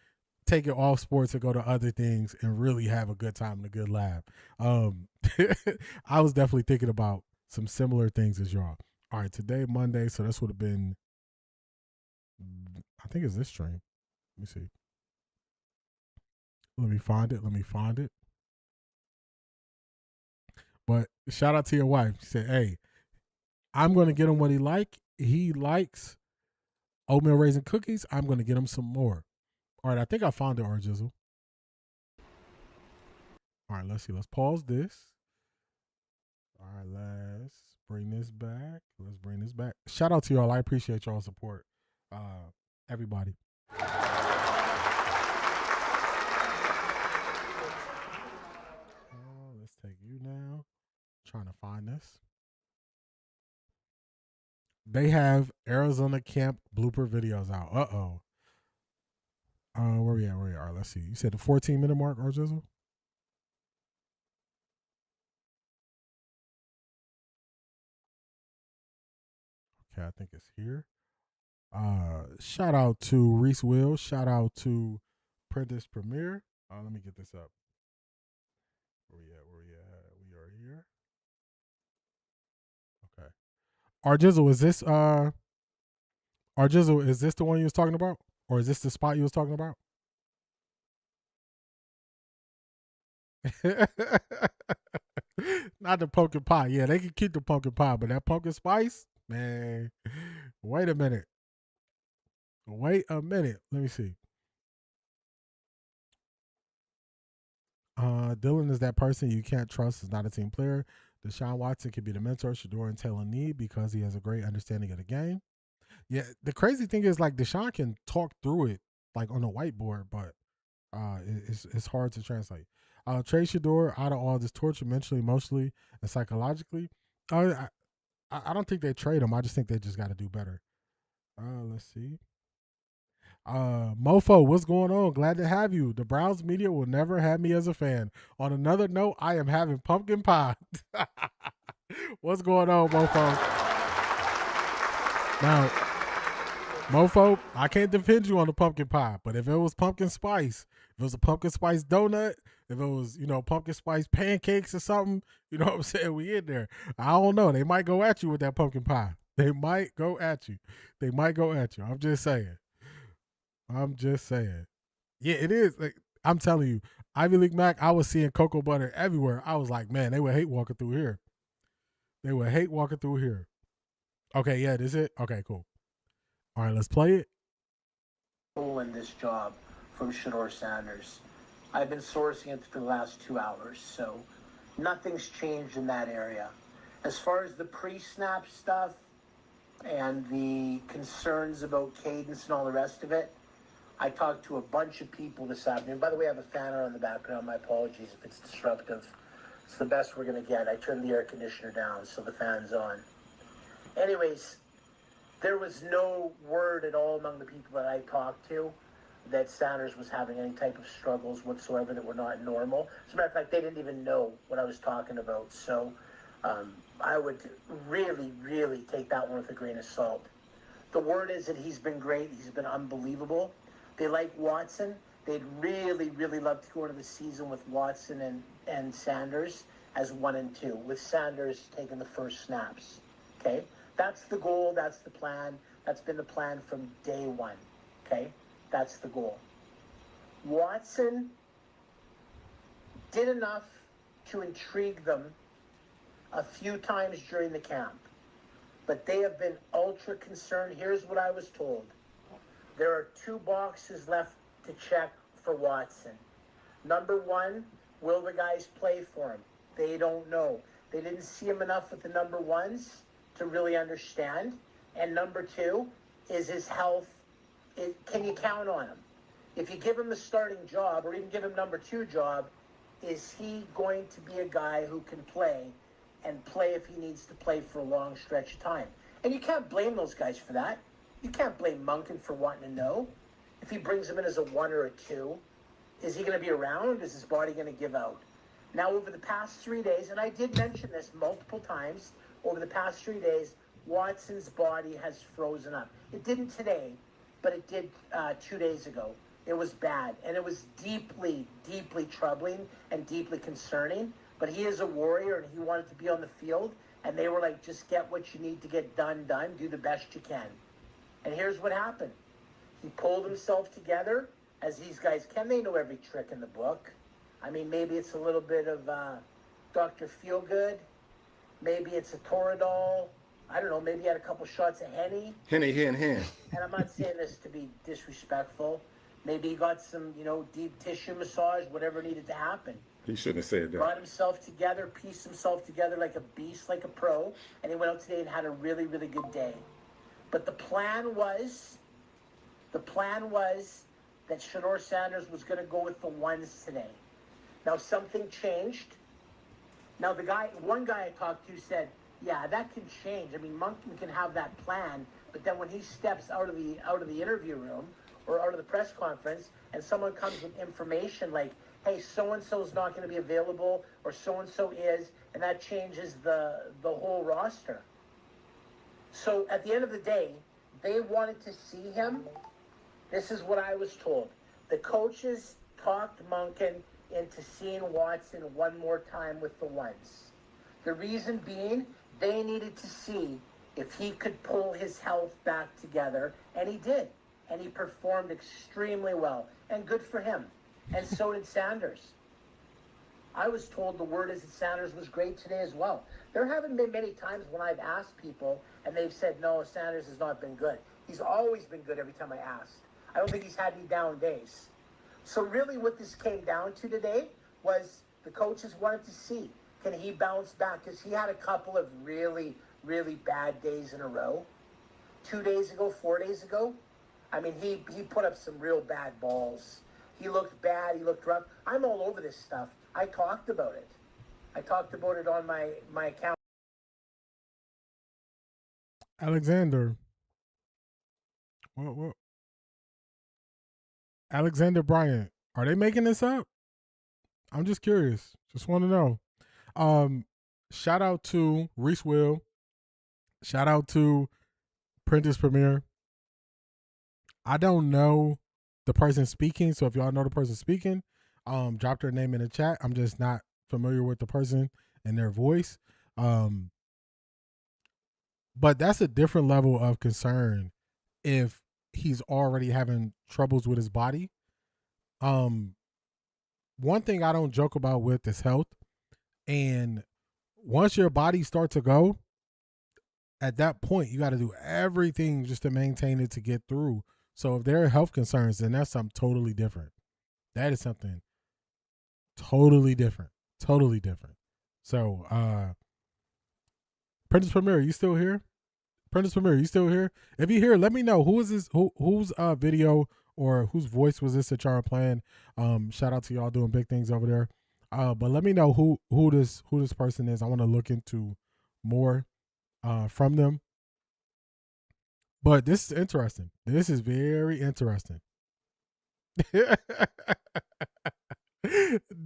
take it off sports and go to other things and really have a good time and a good laugh. I was definitely thinking about some similar things as y'all. All right, today, Monday, so this would have been, I think it's this stream. Let me see. Let me find it. But shout out to your wife. She said, hey, I'm going to get him what he like. He likes oatmeal raisin cookies. I'm going to get him some more. All right, I think I found it, Arjizzle. All right, let's see. Let's pause this. All right, let's bring this back. Shout out to y'all. I appreciate y'all's support. Everybody. Let's take you now. Trying to find this. They have Arizona camp blooper videos out. Uh-oh. Where we at? All right, let's see. You said the 14-minute mark, Arjizzle? Okay, I think it's here. Shout out to Reese Will. Shout out to Prentice Premier. Let me get this up. Where we at? We are here. Okay. Arjizzle, is this the one you was talking about? Or is this the spot you was talking about? Not the pumpkin pie. Yeah, they can keep the pumpkin pie, but that pumpkin spice, man. Wait a minute. Let me see. Dylan is that person you can't trust. Is not a team player. Deshaun Watson could be the mentor Shador and Taylor need because he has a great understanding of the game. Yeah, the crazy thing is like Deshaun can talk through it like on a whiteboard, but it's hard to translate. Trade Shador out of all this torture mentally, emotionally, and psychologically. I don't think they trade him. I just think they just got to do better. Let's see. Mofo, what's going on? Glad to have you. The Browns media will never have me as a fan. On another note, I am having pumpkin pie. What's going on, Mofo? Now, Mofo, I can't defend you on the pumpkin pie, but if it was pumpkin spice, if it was a pumpkin spice donut, if it was, pumpkin spice pancakes or something, you know what I'm saying? We in there. I don't know. They might go at you with that pumpkin pie. They might go at you. I'm just saying. Yeah, it is. Like, I'm telling you, Ivy League Mac, I was seeing cocoa butter everywhere. I was like, man, they would hate walking through here. Okay, yeah, this is it? Okay, cool. All right, let's play it. In this job from Shador Sanders. I've been sourcing it for the last 2 hours, so nothing's changed in that area. As far as the pre-snap stuff, and the concerns about cadence and all the rest of it. I talked to a bunch of people this afternoon. By the way, I have a fan on in the background. My apologies if it's disruptive. It's the best we're going to get. I turned the air conditioner down, so the fan's on. Anyways, there was no word at all among the people that I talked to that Sanders was having any type of struggles whatsoever that were not normal. As a matter of fact, they didn't even know what I was talking about. So I would really, really take that one with a grain of salt. The word is that he's been great. He's been unbelievable. They like Watson. They'd really, really love to go into the season with Watson and Sanders as 1 and 2, with Sanders taking the first snaps. Okay? That's the goal. That's the plan. That's been the plan from day one. Okay? That's the goal. Watson did enough to intrigue them a few times during the camp, but they have been ultra concerned. Here's what I was told. There are 2 boxes left to check for Watson. Number 1, will the guys play for him? They don't know. They didn't see him enough with the number 1s to really understand. And number 2, is his health. Can you count on him? If you give him the starting job or even give him number 2 job, is he going to be a guy who can play and play if he needs to play for a long stretch of time? And you can't blame those guys for that. You can't blame Monken for wanting to know. If he brings him in as a 1 or a 2, is he going to be around? Is his body going to give out? Now, over the past 3 days, and I did mention this multiple times, over the past 3 days, Watson's body has frozen up. It didn't today, but it did 2 days ago. It was bad, and it was deeply, deeply troubling and deeply concerning. But he is a warrior, and he wanted to be on the field, and they were like, just get what you need to get done, do the best you can. And here's what happened. He pulled himself together, as these guys can. They know every trick in the book. I mean, maybe it's a little bit of Dr. Feelgood. Maybe it's a Toradol. I don't know. Maybe he had a couple shots of Henny. Hen. And I'm not saying this to be disrespectful. Maybe he got some, deep tissue massage, whatever needed to happen. He shouldn't have said that. Got himself together, pieced himself together like a beast, like a pro, and he went out today and had a really, really good day. But the plan was that Shedeur Sanders was going to go with the 1s today. Now something changed. Now one guy I talked to said, yeah, that can change. I mean, Monken can have that plan, but then when he steps out of the interview room or out of the press conference, and someone comes with information like, hey, so-and-so is not going to be available, or so-and-so is, and that changes the whole roster. So at the end of the day, they wanted to see him. This is what I was told. The coaches talked Monken into seeing Watson one more time with the 1s. The reason being, they needed to see if he could pull his health back together, and he did. And he performed extremely well, and good for him. And so did Sanders. I was told the word is that Sanders was great today as well. There haven't been many times when I've asked people and they've said, no, Sanders has not been good. He's always been good every time I asked. I don't think he's had any down days. So really what this came down to today was the coaches wanted to see, can he bounce back? Because he had a couple of really, really bad days in a row. 2 days ago, 4 days ago, I mean, he put up some real bad balls. He looked bad. He looked rough. I'm all over this stuff. I talked about it. I talked about it on my account. Alexander. What? Alexander Bryant. Are they making this up? I'm just curious. Just want to know. Shout out to Reese Will. Shout out to Prentice Premier. I don't know the person speaking, so if y'all know the person speaking, drop their name in the chat. I'm just not familiar with the person and their voice. But that's a different level of concern if he's already having troubles with his body. One thing I don't joke about with is health. And once your body starts to go, at that point, you got to do everything just to maintain it to get through. So if there are health concerns, then that's something totally different. That is something totally different. Totally different. So, Princess Premier, are you still here? Prentice Premier, you still here? If you're here, let me know who is this, whose video or whose voice was this that y'all are playing. Shout out to y'all doing big things over there. But let me know who this person is. I want to look into more from them. But this is interesting. This is very interesting.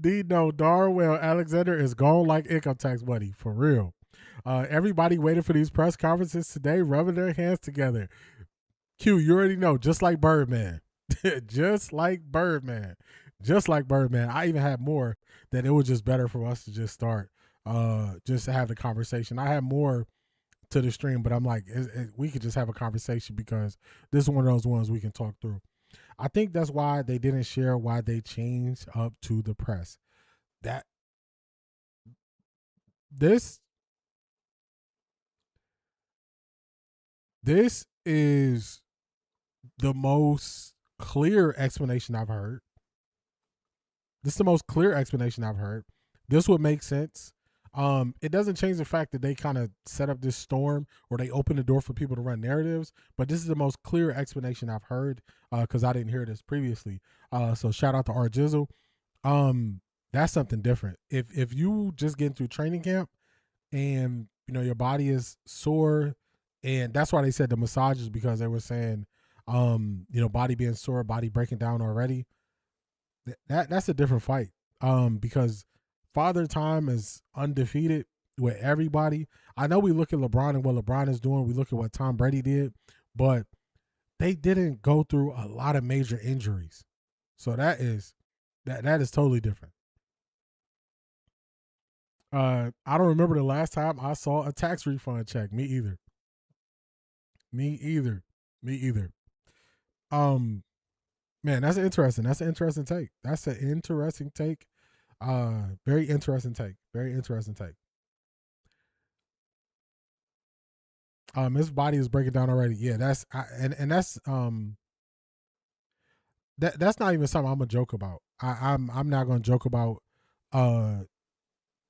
Dino Darwell Alexander is gone like income tax money, for real. Everybody waited for these press conferences today, rubbing their hands together. Q, you already know, just like Birdman. Just like Birdman. Just like Birdman. I even had more that it was just better for us to just start, just to have the conversation. I had more to the stream, but I'm like, we could just have a conversation because this is one of those ones we can talk through. I think that's why they didn't share why they changed up to the press. This is the most clear explanation I've heard. This is the most clear explanation I've heard. This would make sense. It doesn't change the fact that they kind of set up this storm or they open the door for people to run narratives, but this is the most clear explanation I've heard because I didn't hear this previously. So shout out to R Jizzle. That's something different. If you just get through training camp and your body is sore, and that's why they said the massages, because they were saying body being sore, body breaking down already. That's a different fight. Because Father Time is undefeated with everybody. I know we look at LeBron and what LeBron is doing. We look at what Tom Brady did, but they didn't go through a lot of major injuries. So that is totally different. I don't remember the last time I saw a tax refund check. Me either. Man, that's interesting. That's an interesting take. Very interesting take. His body is breaking down already. Yeah, that's not even something I'm gonna joke about. I'm not gonna joke about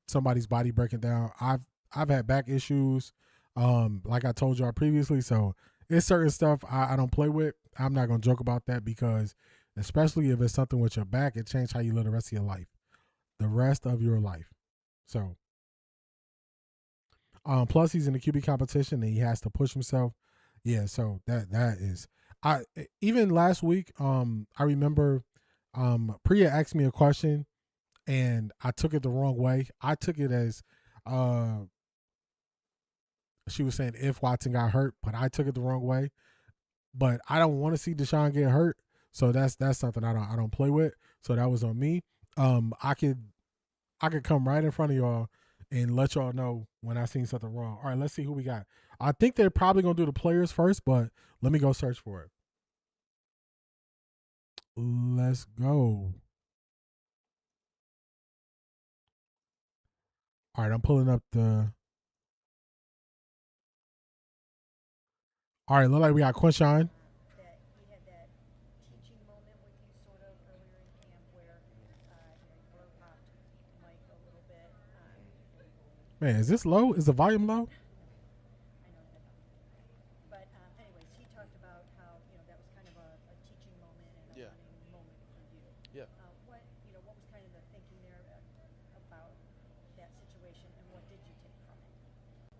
somebody's body breaking down. I've had back issues, like I told y'all previously. So it's certain stuff I don't play with. I'm not gonna joke about that because, especially if it's something with your back, it changed how you live the rest of your life. So, plus he's in the QB competition and he has to push himself. Yeah, so that is. Even last week, I remember Priya asked me a question and I took it the wrong way. I took it as she was saying if Watson got hurt, but I took it the wrong way. But I don't want to see Deshaun get hurt, so that's something I don't play with. So that was on me. I could come right in front of y'all and let y'all know when I seen something wrong. All right, let's see who we got. I think they're probably gonna do the players first, but let me go search for it. Let's go. All right, I'm pulling up the. All right, look like we got Quinshine. Man, is this low? Is the volume low? But anyways, he talked about how that was kind of a teaching moment and a learning moment for you. Yeah. What was kind of the thinking there about that situation, and what did you take from it?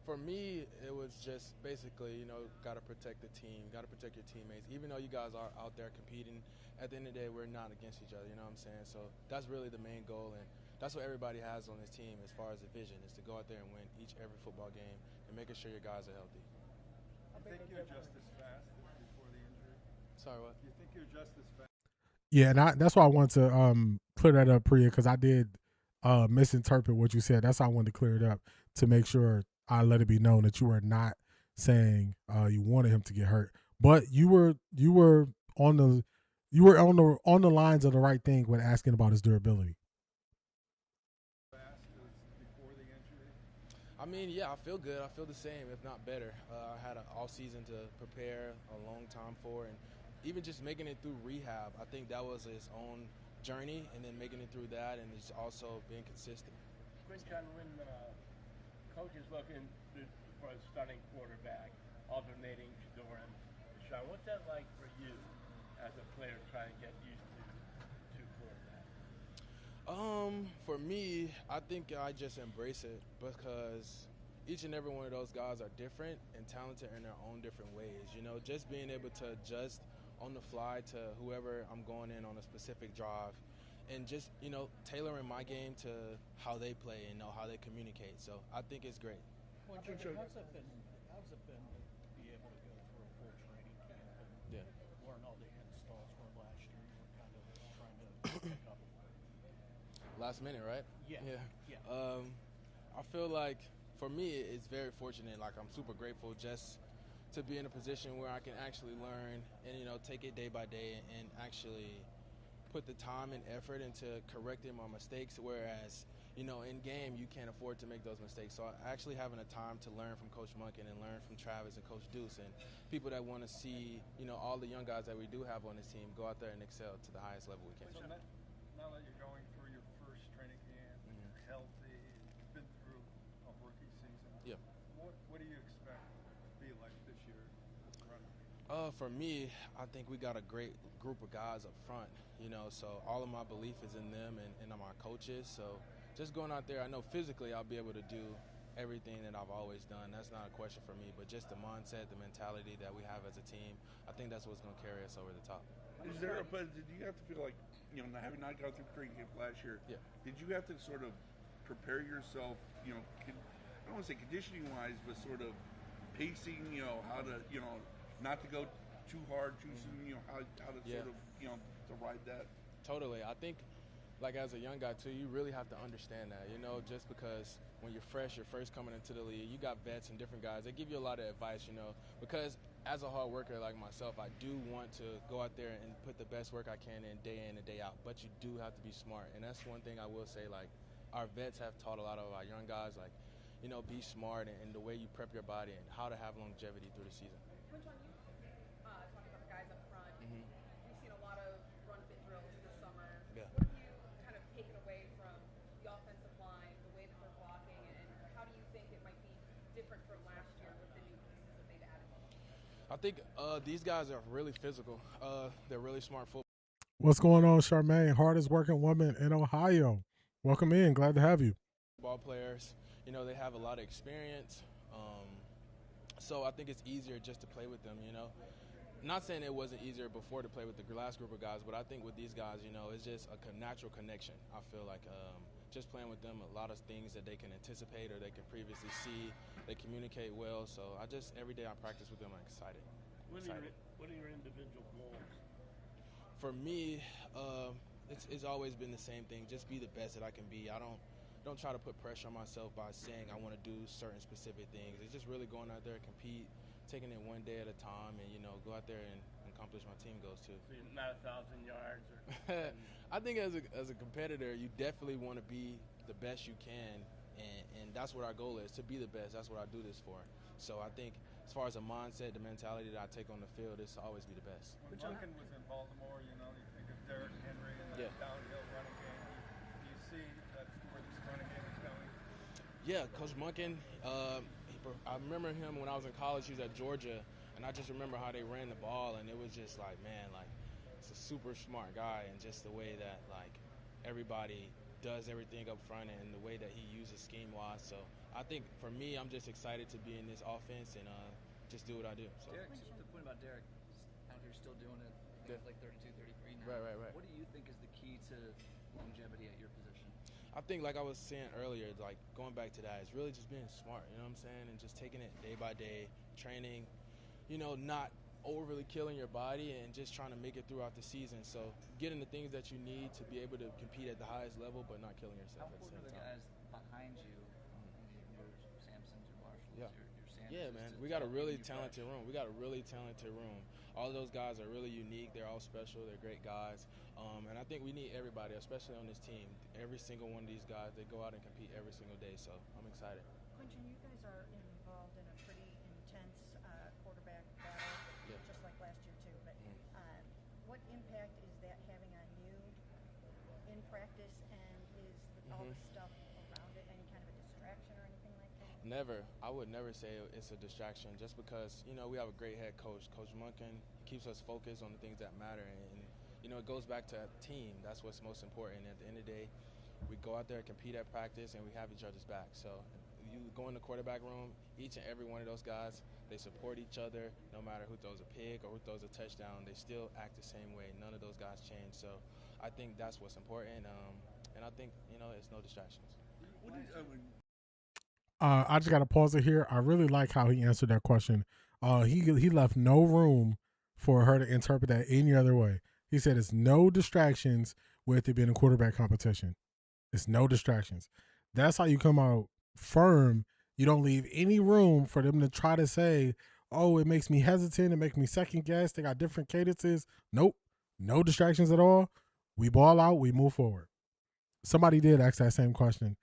For me, it was just basically got to protect the team, got to protect your teammates. Even though you guys are out there competing, at the end of the day, we're not against each other. You know what I'm saying? So that's really the main goal, and that's what everybody has on this team as far as the vision is to go out there and win every football game and making sure your guys are healthy. You think you're just as fast before the injury? Sorry, what? You think you're just as fast? Yeah, and that's why I wanted to clear that up, Priya, because I did misinterpret what you said. That's why I wanted to clear it up to make sure I let it be known that you were not saying you wanted him to get hurt, but you were on the lines of the right thing when asking about his durability. I mean, yeah, I feel good. I feel the same, if not better. I had an off season to prepare a long time for, and even just making it through rehab, I think that was his own journey, and then making it through that, and it's also being consistent. Quinton, when coach is looking for a starting quarterback, alternating Shador and Deshaun. What's that like for you as a player trying to get used to two quarterbacks? For me, I think I just embrace it because each and every one of those guys are different and talented in their own different ways. You know, just being able to adjust on the fly to whoever I'm going in on a specific drive and just, you know, tailoring my game to how they play and know how they communicate. So I think it's great. Well, how's it been to be able to go through a full training camp and learn all the installs from last year? You were kind of trying to pick up. Last minute, right? Yeah. I feel like for me, it's very fortunate. Like, I'm super grateful just to be in a position where I can actually learn and, you know, take it day by day and actually put the time and effort into correcting my mistakes, whereas, you know, in game, you can't afford to make those mistakes. So actually having a time to learn from Coach Monken and learn from Travis and Coach Deuce and people that want to see, you know, all the young guys that we do have on this team go out there and excel to the highest level we can. So now that you're going through your first training camp, you're healthy, you've been through a rookie season. Yeah. What do you expect to be like this year? For me, I think we got a great group of guys up front, you know, so all of my belief is in them and on my coaches. So just going out there, I know physically I'll be able to do everything that I've always done. That's not a question for me, but just the mindset, the mentality that we have as a team, I think that's what's going to carry us over the top. Is there did you have to feel like, you know, having not gone through training camp last year, did you have to sort of prepare yourself, you know, I don't want to say conditioning-wise, but sort of pacing, you know, how to, you know, not to go too hard, too soon, you know, how to sort of, you know, to ride that? Totally. I think, like, as a young guy, too, you really have to understand that, you know, just because when you're fresh, you're first coming into the league, you got vets and different guys. They give you a lot of advice, you know, because as a hard worker like myself, I do want to go out there and put the best work I can in and day out, but you do have to be smart. And that's one thing I will say, like, our vets have taught a lot of our young guys, like, you know, be smart and the way you prep your body and how to have longevity through the season. Which one you talking about the guys up front? We've seen a lot of run fit drills this summer. Yeah. What have you kind of taken away from the offensive line, the way that they're blocking, and how do you think it might be different from last year with the new pieces that they've added? I think these guys are really physical. They're really smart football. What's going on, Charmaine? Hardest working woman in Ohio. Welcome in. Glad to have you. Ball players, you know, they have a lot of experience. So I think it's easier just to play with them, you know. Not saying it wasn't easier before to play with the last group of guys, but I think with these guys, you know, it's just a natural connection. I feel like just playing with them, a lot of things that they can anticipate or they can previously see. They communicate well. So every day I practice with them, I'm excited. What are your individual goals? For me, it's always been the same thing. Just be the best that I can be. I don't try to put pressure on myself by saying I want to do certain specific things. It's just really going out there, compete, taking it one day at a time, and, you know, go out there and accomplish my team goals too. So you're not 1,000 yards? I think as a competitor, you definitely want to be the best you can, and that's what our goal is, to be the best. That's what I do this for. So I think as far as a mindset, the mentality that I take on the field is to always be the best. When Monken was in Baltimore, you know, you think of Derrick Henry and that downhill running game. Do you see that's where this running game is going? Yeah, Coach Monken, I remember him when I was in college. He was at Georgia, and I just remember how they ran the ball, and it was just like, man, like, it's a super smart guy, and just the way that, like, everybody does everything up front and the way that he uses scheme-wise. So I think for me, I'm just excited to be in this offense and just do what I do. So. Derek, the point about Derek out here still doing it, I think it's like 32, 33 now. Right. What do you think is the key to longevity at your position? I think, like I was saying earlier, like going back to that, it's really just being smart, you know what I'm saying? And just taking it day by day, training, you know, not overly killing your body and just trying to make it throughout the season. So getting the things that you need to be able to compete at the highest level, but not killing yourself at the same time. How important are the guys behind you, your Samsons, your Marshalls, your Sanders? Yeah, man. We got a really talented room. All of those guys are really unique. They're all special. They're great guys. And I think we need everybody, especially on this team. Every single one of these guys, they go out and compete every single day. So I'm excited. Quinton, you guys are involved in a pretty intense quarterback battle, just like last year too. But what impact is that having on you in practice, and is all the stuff around it any kind of a distraction or anything like that? Never. I would never say it's a distraction just because, you know, we have a great head coach. Coach Monken keeps us focused on the things that matter. And, you know, it goes back to team. That's what's most important. At the end of the day, we go out there, compete at practice, and we have each other's back. So you go in the quarterback room, each and every one of those guys, they support each other. No matter who throws a pick or who throws a touchdown, they still act the same way. None of those guys change. So I think that's what's important. And I think, you know, it's no distractions. I just got to pause it here. I really like how he answered that question. He left no room for her to interpret that any other way. He said it's no distractions with it being a quarterback competition. It's no distractions. That's how you come out firm. You don't leave any room for them to try to say, oh, it makes me hesitant. It makes me second guess. They got different cadences. Nope. No distractions at all. We ball out. We move forward. Somebody did ask that same question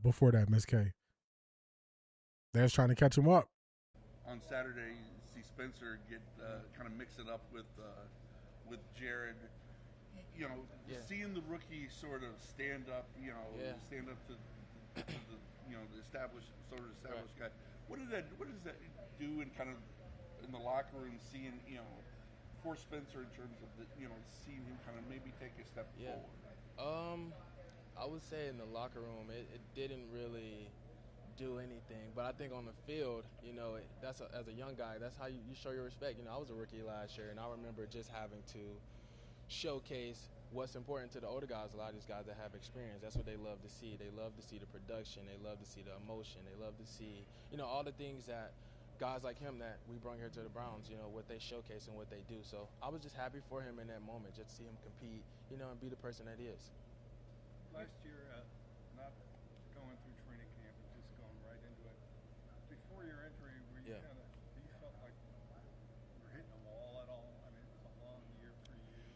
before that, Miss K. They're just trying to catch him up. On Saturday, you see Spencer get kind of mix it up with Jared. You know, seeing the rookie sort of stand up, stand up to the the established guy. What does that do in kind of in the locker room, seeing for Spencer in terms of seeing him kind of maybe take a step forward? I would say in the locker room, it didn't really do anything, but I think on the field, as a young guy, that's how you show your respect. I was a rookie last year, and I remember just having to showcase what's important to the older guys. A lot of these guys that have experience, that's what they love to see. They love to see the production. They love to see the emotion. They love to see, all the things that guys like him that we brought here to the Browns, what they showcase and what they do. So I was just happy for him in that moment, just to see him compete, and be the person that he is. Last year, not going through training camp, but just going right into it. Before your injury, were you you felt like you were hitting a wall at all? I mean, it was a long year for you.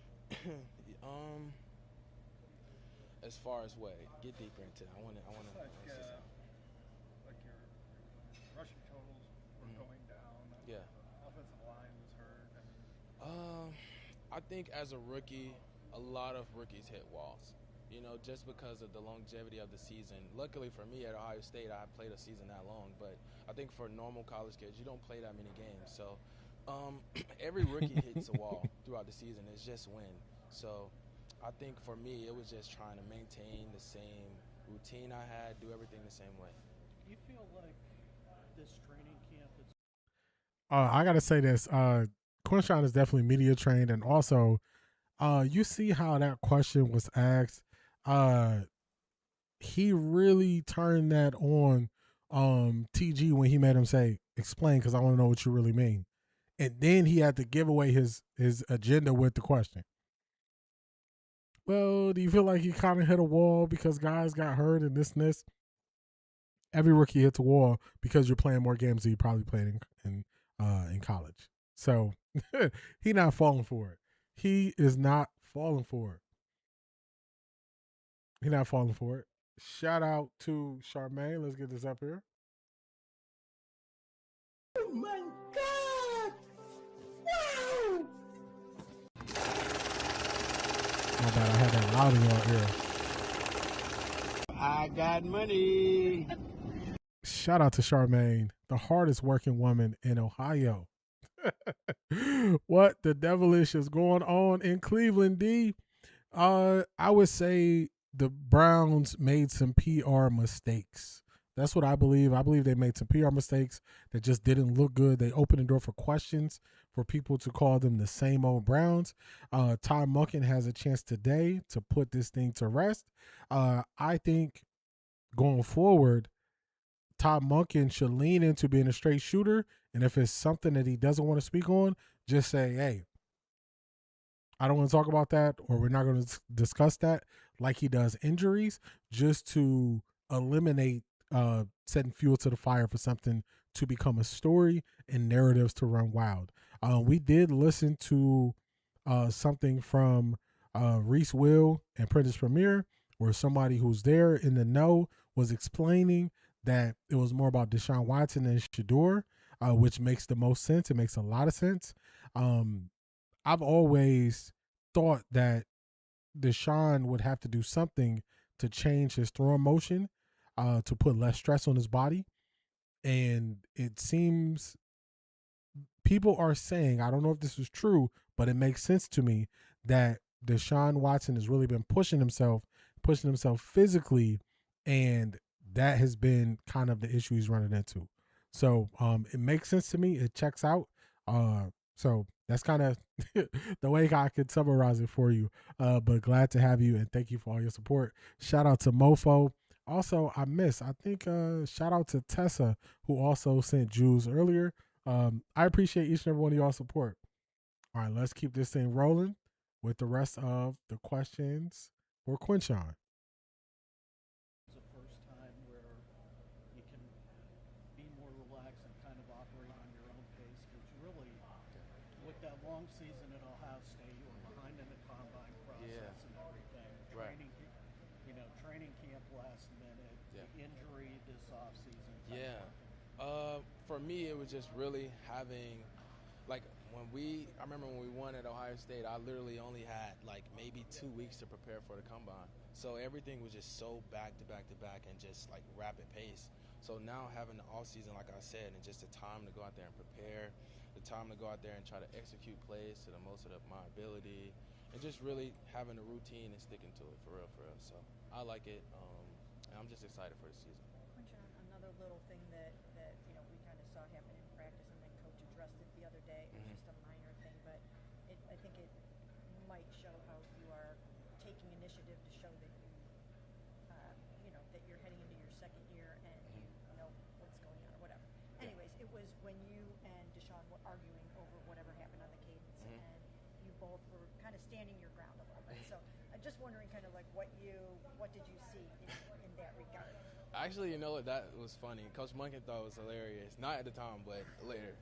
As far as what? Get deeper into that. I want to. Like your rushing totals were going down. Yeah. Offensive line was hurt. I think as a rookie, a lot of rookies hit walls. Just because of the longevity of the season. Luckily for me at Ohio State, I played a season that long, but I think for normal college kids, you don't play that many games. So every rookie hits a wall throughout the season. It's just win. So I think for me, it was just trying to maintain the same routine I had, do everything the same way. Do you feel like this training camp is... I got to say this. Quinshawn is definitely media trained, and also you see how that question was asked. He really turned that on TG when he made him say, explain, because I want to know what you really mean. And then he had to give away his agenda with the question. Well, do you feel like he kind of hit a wall because guys got hurt and this and this? Every rookie hits a wall because you're playing more games than you probably played in college. So he not falling for it. He is not falling for it. He's not falling for it. Shout out to Charmaine. Let's get this up here. Oh my God! Wow! My bad, I had that loud in your ear. I got money. Shout out to Charmaine, the hardest working woman in Ohio. What the devilish is going on in Cleveland, D? I would say the Browns made some PR mistakes. That's what I believe. I believe they made some PR mistakes that just didn't look good. They opened the door for questions for people to call them the same old Browns. Todd Monken has a chance today to put this thing to rest. I think going forward, Todd Monken should lean into being a straight shooter. And if it's something that he doesn't want to speak on, just say, hey, I don't want to talk about that, or we're not going to discuss that, like he does injuries, just to eliminate setting fuel to the fire for something to become a story and narratives to run wild. We did listen to something from Reese Will and Prentice Premier, where somebody who's there in the know was explaining that it was more about Deshaun Watson than Shador, which makes the most sense. It makes a lot of sense. I've always thought that Deshaun would have to do something to change his throwing motion, to put less stress on his body. And it seems people are saying, I don't know if this is true, but it makes sense to me that Deshaun Watson has really been pushing himself physically, and that has been kind of the issue he's running into. So it makes sense to me. It checks out. So that's kind of the way I could summarize it for you. But glad to have you, and thank you for all your support. Shout out to Mofo. Also, I think shout out to Tessa, who also sent Jews earlier. I appreciate each and every one of y'all's support. All right, let's keep this thing rolling with the rest of the questions for Quinshon. It's the first time where you can be more relaxed and kind of operate on your own pace, because really, with that long season at Ohio State, you were behind in the combine process and everything. Right. Training camp last minute, the injury this offseason. Yeah. For me, it was just really having, like, I remember when we won at Ohio State, I literally only had like maybe 2 weeks to prepare for the combine. So everything was just so back to back to back and just like rapid pace. So now having the off season, like I said, and just the time to go out there and prepare, the time to go out there and try to execute plays to the most of my ability, and just really having a routine and sticking to it for real. So I like it, and I'm just excited for the season. Quinshon, another little thing that we kind of saw happen in practice, and then Coach addressed it the other day. It was just a minor thing, but I think it might show how you are taking initiative to show that that you're heading into your second year and you know what's going on or whatever. Anyways, it was when you and Deshaun were arguing over whatever happened on the cadence, and you both were kind of standing your ground a little bit. So I'm just wondering, kind of like what did you see in that regard? Actually, that was funny. Coach Monken thought it was hilarious. Not at the time, but later.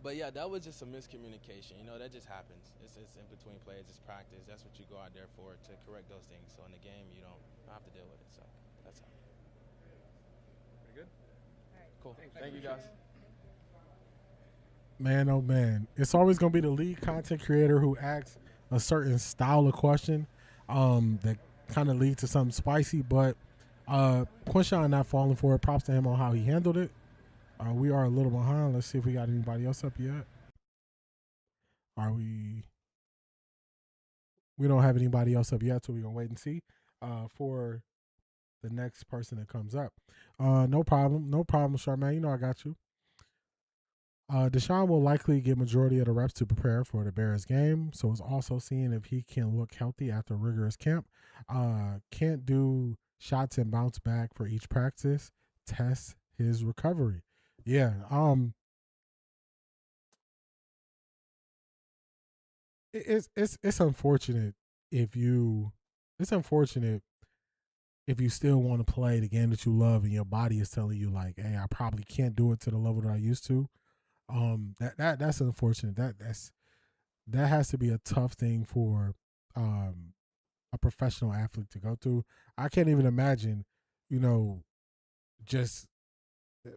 But yeah, that was just a miscommunication. That just happens. It's in between plays. It's practice. That's what you go out there for, to correct those things. So in the game, you don't have to deal with it. So that's how. Pretty good. All right. Cool. Thank you, guys. Man, oh man, it's always gonna be the lead content creator who asks a certain style of question that kind of lead to something spicy, but Quinshon not falling for it. Props to him on how he handled it. We are a little behind. Let's see if we got anybody else up yet. Are we? We don't have anybody else up yet, so we're gonna wait and see for the next person that comes up. No problem, Charmaine. I got you. Deshaun will likely get majority of the reps to prepare for the Bears game, so it's also seeing if he can look healthy after rigorous camp. Can't do shots and bounce back for each practice. Test his recovery. Yeah. It's unfortunate if you still want to play the game that you love and your body is telling you like, hey, I probably can't do it to the level that I used to. That's unfortunate. That has to be a tough thing for a professional athlete to go through. I can't even imagine, just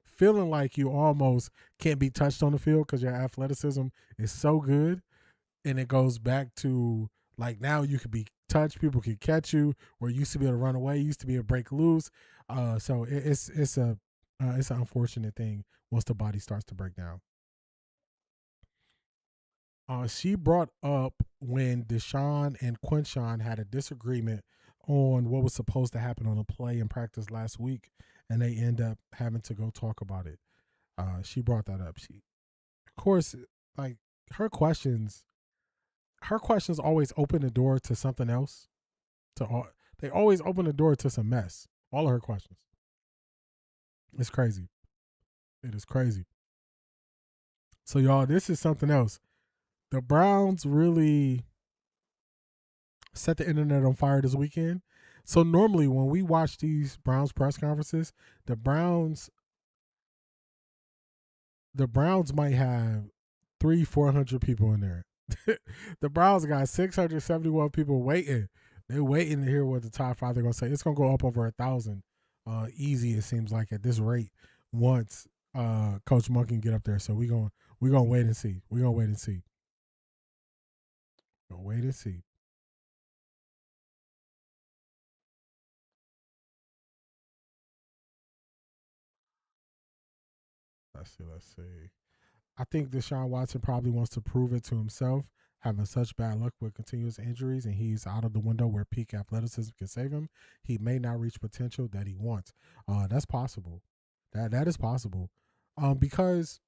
feeling like you almost can't be touched on the field because your athleticism is so good, and it goes back to like now you could be touched, people could catch you, where you used to be able to run away, you used to be able to break loose. So it's an unfortunate thing once the body starts to break down. She brought up when Deshaun and Quinshon had a disagreement on what was supposed to happen on a play in practice last week, and they end up having to go talk about it. She brought that up. She, of course, like her questions always open the door to something else. They always open the door to some mess. All of her questions. It's crazy. It is crazy. So y'all, this is something else. The Browns really set the internet on fire this weekend. So normally when we watch these Browns press conferences, the Browns might have 300-400 people in there. The Browns got 671 people waiting. They're waiting to hear what the top five are going to say. It's going to go up over 1,000 easy, it seems like, at this rate once Coach Monken get up there. So we're going to wait and see. We're going to wait and see. Wait and see. Let's see. I think Deshaun Watson probably wants to prove it to himself, having such bad luck with continuous injuries, and he's out of the window where peak athleticism can save him. He may not reach potential that he wants. That's possible. That is possible. Because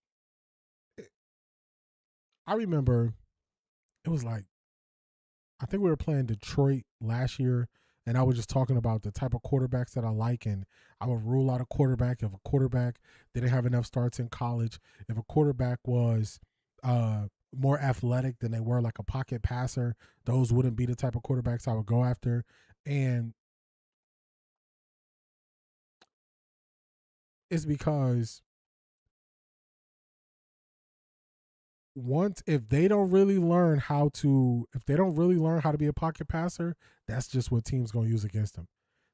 I remember it was like, I think we were playing Detroit last year, and I was just talking about the type of quarterbacks that I like, and I would rule out a quarterback if a quarterback didn't have enough starts in college. If a quarterback was more athletic than they were like a pocket passer, those wouldn't be the type of quarterbacks I would go after. And it's because if they don't really learn how to be a pocket passer, that's just what teams going to use against them.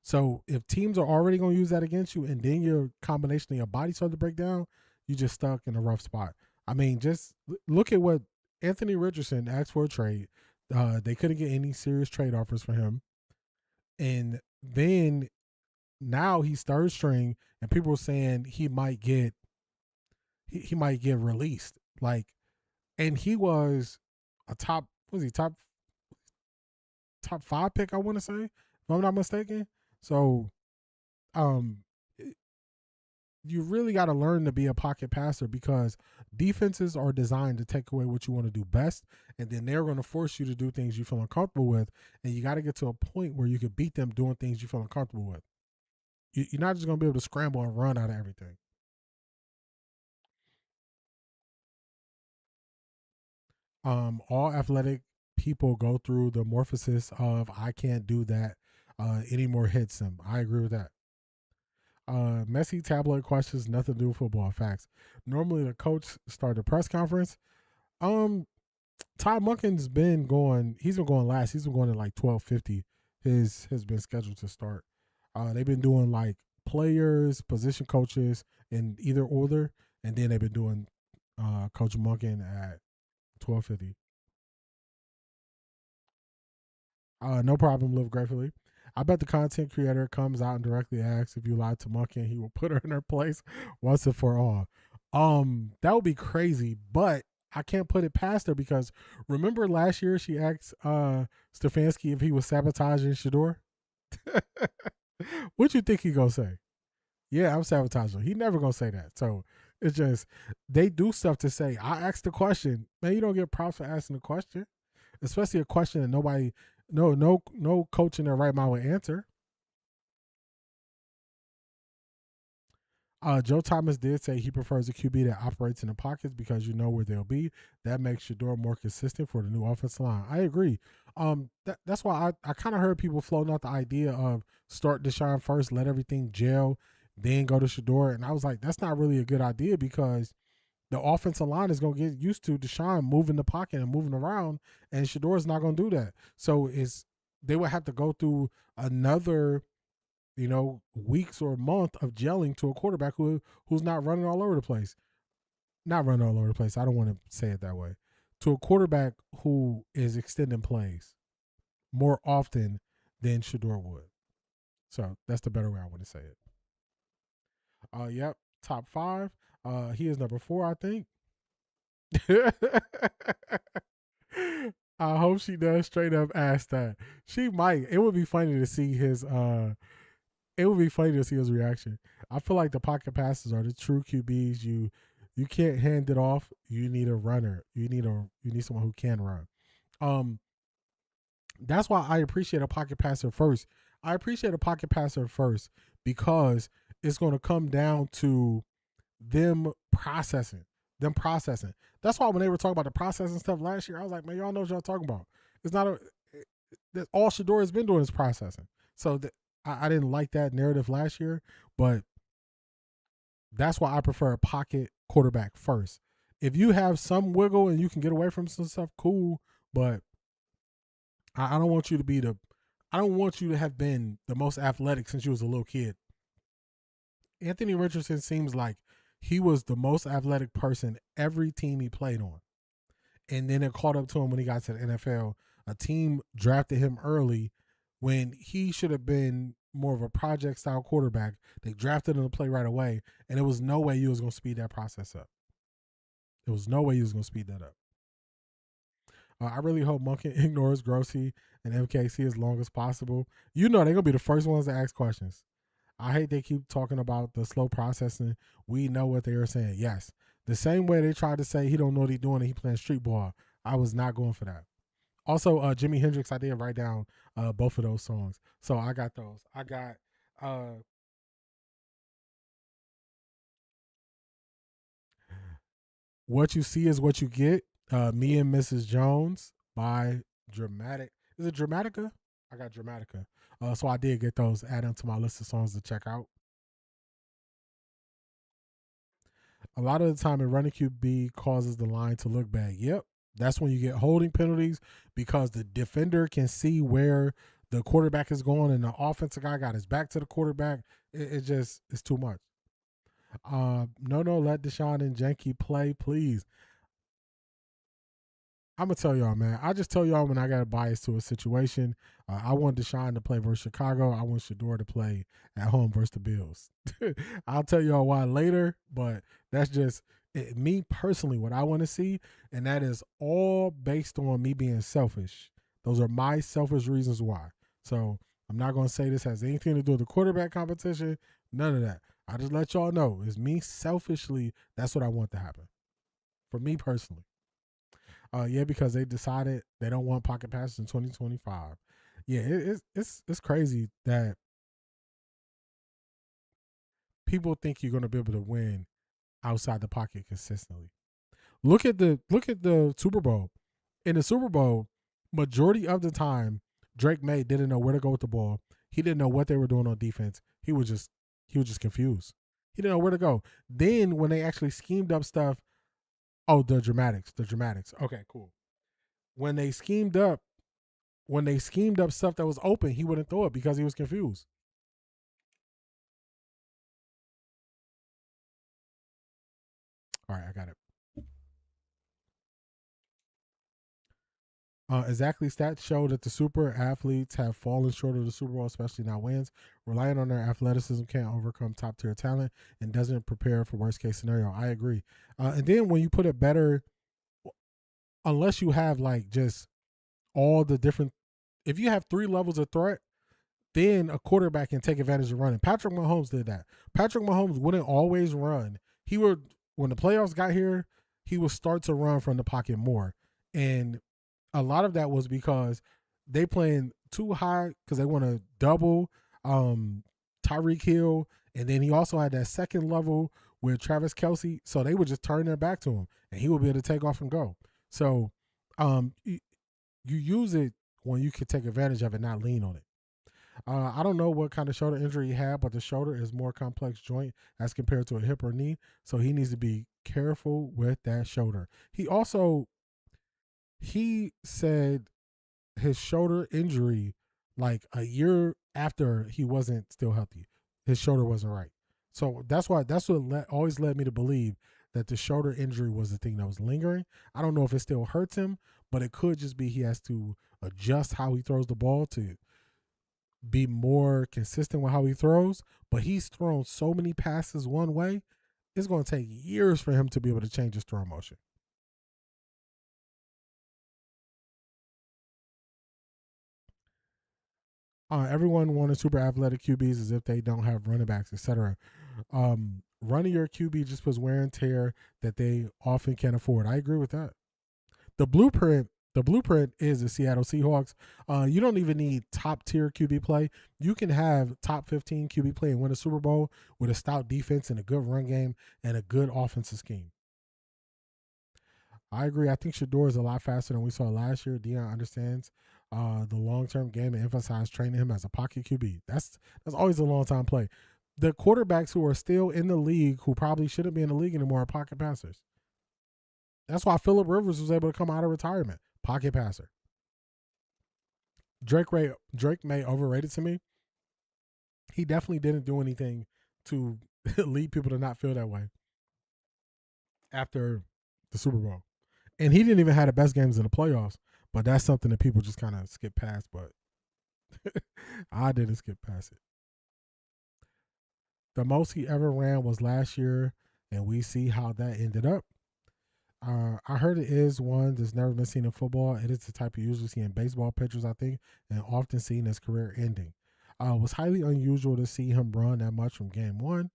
So if teams are already going to use that against you, and then your combination of your body starts to break down, you just stuck in a rough spot. I mean, just look at what Anthony Richardson asked for a trade. They couldn't get any serious trade offers for him. And then now he's third string, and people are saying he might get released. Like, and he was a top 5 pick, I want to say, if I'm not mistaken. So, you really got to learn to be a pocket passer, because defenses are designed to take away what you want to do best, and then they're going to force you to do things you feel uncomfortable with, and you got to get to a point where you can beat them doing things you feel uncomfortable with. You're not just going to be able to scramble and run out of everything. All athletic people go through the morphosis of I can't do that anymore hits them. I agree with that. Messy tabloid questions, nothing to do with football facts. Normally the coach started a press conference. Todd Monken's been going. He's been going last. He's been going at like 12:50. His has been scheduled to start. They've been doing like players, position coaches in either order, and then they've been doing Coach Monken at 12:50. No problem. Live gratefully. I bet the content creator comes out and directly asks if you lied to Monken, he will put her in her place once and for all. That would be crazy, but I can't put it past her, because remember last year she asked Stefanski if he was sabotaging Shador? What you think he gonna say? Yeah, I'm sabotaging. He never gonna say that. So it's just, they do stuff to say, I asked the question. Man, you don't get props for asking the question, especially a question that nobody, no coach in their right mind would answer. Joe Thomas did say he prefers a QB that operates in the pockets because you know where they'll be. That makes Shador more consistent for the new offensive line. I agree. That's why I kind of heard people floating out the idea of start Deshaun first, let everything gel, then go to Shador. And I was like, that's not really a good idea, because the offensive line is going to get used to Deshaun moving the pocket and moving around, and Shador is not going to do that. So they would have to go through another, weeks or month of gelling to a quarterback who's not running all over the place. Not running all over the place. I don't want to say it that way. To a quarterback who is extending plays more often than Shador would. So that's the better way I want to say it. Yep. Top 5. He is number 4, I think. I hope she does straight up ask that. She might. It would be funny to see his reaction. I feel like the pocket passes are the true QBs. You can't hand it off. You need a runner. You need someone who can run. That's why I appreciate a pocket passer first. I appreciate a pocket passer first because it's going to come down to them processing. That's why when they were talking about the processing stuff last year, I was like, man, y'all know what y'all talking about. It's not all Shador has been doing is processing. So I didn't like that narrative last year, but that's why I prefer a pocket quarterback first. If you have some wiggle and you can get away from some stuff, cool. But I don't want you to have been the most athletic since you was a little kid. Anthony Richardson seems like he was the most athletic person every team he played on. And then it caught up to him when he got to the NFL. A team drafted him early when he should have been more of a project style quarterback. They drafted him to play right away, and there was no way you was going to speed that process up. There was no way you was going to speed that up. I really hope Monken ignores Grossi and MKC as long as possible. You know they're going to be the first ones to ask questions. I hate they keep talking about the slow processing. We know what they are saying. Yes. The same way they tried to say he don't know what he's doing and he playing street ball. I was not going for that. Also, Jimi Hendrix, I did write down both of those songs. So I got those. I got What You See Is What You Get, Me and Mrs. Jones by Dramatic. Is it Dramatica? I got Dramatica. So I did get those added to my list of songs to check out. A lot of the time, a running QB causes the line to look bad. Yep. That's when you get holding penalties because the defender can see where the quarterback is going and the offensive guy got his back to the quarterback. It's too much. No, let Deshaun and Janky play, please. I'm going to tell y'all, man. I just tell y'all when I got a bias to a situation. I want Deshaun to play versus Chicago. I want Shador to play at home versus the Bills. I'll tell y'all why later, but that's just me personally, what I want to see, and that is all based on me being selfish. Those are my selfish reasons why. So I'm not going to say this has anything to do with the quarterback competition. None of that. I just let y'all know. It's me selfishly. That's what I want to happen. For me personally. Yeah, because they decided they don't want pocket passes in 2025. Yeah, it's crazy that people think you're going to be able to win outside the pocket consistently. Look at the Super Bowl. In the Super Bowl, majority of the time, Drake May didn't know where to go with the ball. He didn't know what they were doing on defense. He was just confused. He didn't know where to go. Then when they actually schemed up stuff, the dramatics. Okay, cool. When they schemed up stuff that was open, he wouldn't throw it because he was confused. All right, I got it. Exactly, stats show that the super athletes have fallen short of the Super Bowl, especially now wins. Relying on their athleticism can't overcome top tier talent and doesn't prepare for worst case scenario. I agree. And then when you put it better, unless you have like just all the different, if you have 3 levels of threat, then a quarterback can take advantage of running. Patrick Mahomes did that. Patrick Mahomes wouldn't always run. When the playoffs got here, he would start to run from the pocket more. And a lot of that was because they playing too high because they want to double Tyreek Hill. And then he also had that second level with Travis Kelce. So they would just turn their back to him and he would be able to take off and go. So you use it when you can take advantage of it, not lean on it. I don't know what kind of shoulder injury he had, but the shoulder is more complex joint as compared to a hip or knee. So he needs to be careful with that shoulder. He said his shoulder injury, like a year after he wasn't still healthy, his shoulder wasn't right. So that's what always led me to believe that the shoulder injury was the thing that was lingering. I don't know if it still hurts him, but it could just be he has to adjust how he throws the ball to be more consistent with how he throws. But he's thrown so many passes one way, it's going to take years for him to be able to change his throw motion. Everyone wanted super athletic QBs as if they don't have running backs, etc. Running your QB just puts wear and tear that they often can't afford. I agree with that. The blueprint is the Seattle Seahawks. You don't even need top tier QB play. You can have top 15 QB play and win a Super Bowl with a stout defense and a good run game and a good offensive scheme. I agree. I think Shador is a lot faster than we saw last year. Deion understands the long-term game and emphasize training him as a pocket QB. That's always a long-time play. The quarterbacks who are still in the league who probably shouldn't be in the league anymore are pocket passers. That's why Phillip Rivers was able to come out of retirement. Pocket passer. Drake May overrated to me. He definitely didn't do anything to lead people to not feel that way after the Super Bowl. And he didn't even have the best games in the playoffs, but that's something that people just kind of skip past, but I didn't skip past it. The most he ever ran was last year, and we see how that ended up. I heard it is one that's never been seen in football. It is the type you usually see in baseball pitchers, I think, and often seen as career ending. It was highly unusual to see him run that much from game one.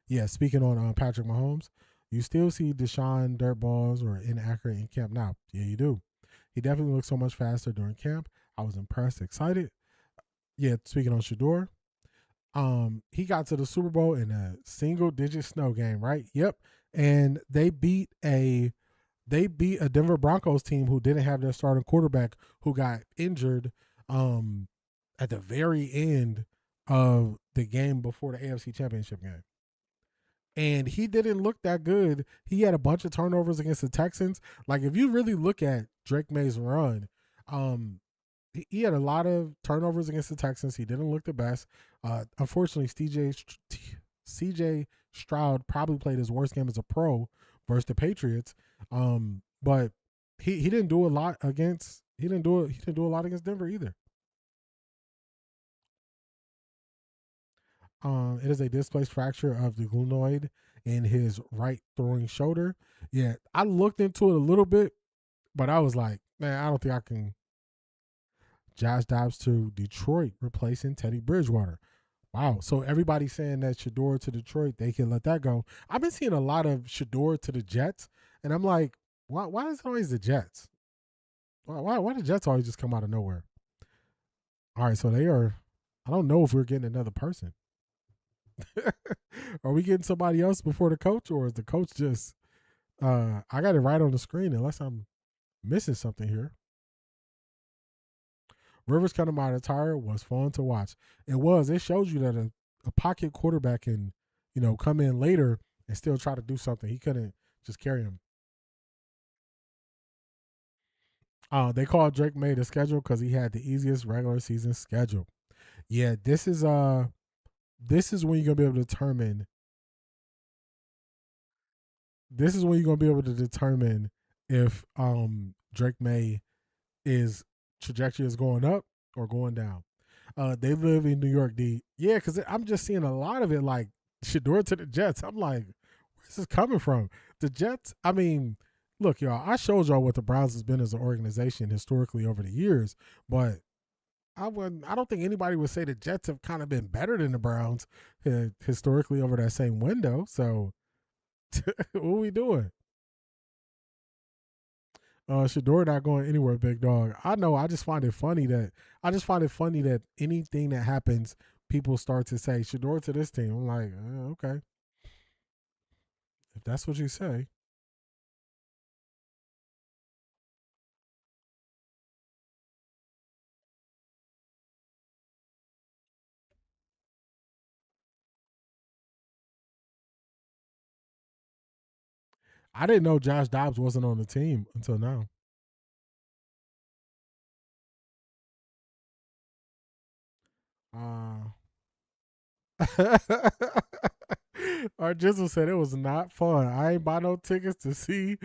Yeah, speaking on Patrick Mahomes, you still see Deshaun dirt balls or inaccurate in camp now. Yeah, you do. He definitely looked so much faster during camp. I was impressed, excited. Yeah, speaking on Shador, he got to the Super Bowl in a single-digit snow game, right? Yep. And they beat a Denver Broncos team who didn't have their starting quarterback, who got injured at the very end of the game before the AFC Championship game. And he didn't look that good. He had a bunch of turnovers against the Texans. Like, if you really look at Drake May's run, he had a lot of turnovers against the Texans. He didn't look the best. Unfortunately, CJ Stroud probably played his worst game as a pro versus the Patriots. But he didn't do a lot against Denver either. It is a displaced fracture of the glenoid in his right throwing shoulder. Yeah, I looked into it a little bit, but I was like, man, I don't think I can. Josh Dobbs to Detroit, replacing Teddy Bridgewater. Wow. So everybody's saying that Shador to Detroit, they can let that go. I've been seeing a lot of Shador to the Jets, and I'm like, why is it always the Jets? Why the Jets always just come out of nowhere? All right, so they are, I don't know if we're getting another person. Are we getting somebody else before the coach, or is the coach just, I got it right on the screen unless I'm missing something here. Rivers coming out of tire was fun to watch. It was. It shows you that a pocket quarterback can, come in later and still try to do something. He couldn't just carry him. They called Drake May the schedule because he had the easiest regular season schedule. Yeah, this is when you're gonna be able to determine. This is when you're gonna be able to determine if Drake May is trajectory is going up or going down. They live in New York, D. Yeah, because I'm just seeing a lot of it like Shador to the Jets. I'm like, where's this coming from? The Jets, I mean, look, y'all, I showed y'all what the Browns has been as an organization historically over the years, but I don't think anybody would say the Jets have kind of been better than the Browns historically over that same window. So what are we doing? Shador not going anywhere, big dog. I know. I just find it funny that anything that happens, people start to say Shador to this team. I'm like, okay, if that's what you say. I didn't know Josh Dobbs wasn't on the team until now. Our Jizzle said it was not fun. I ain't buy no tickets to see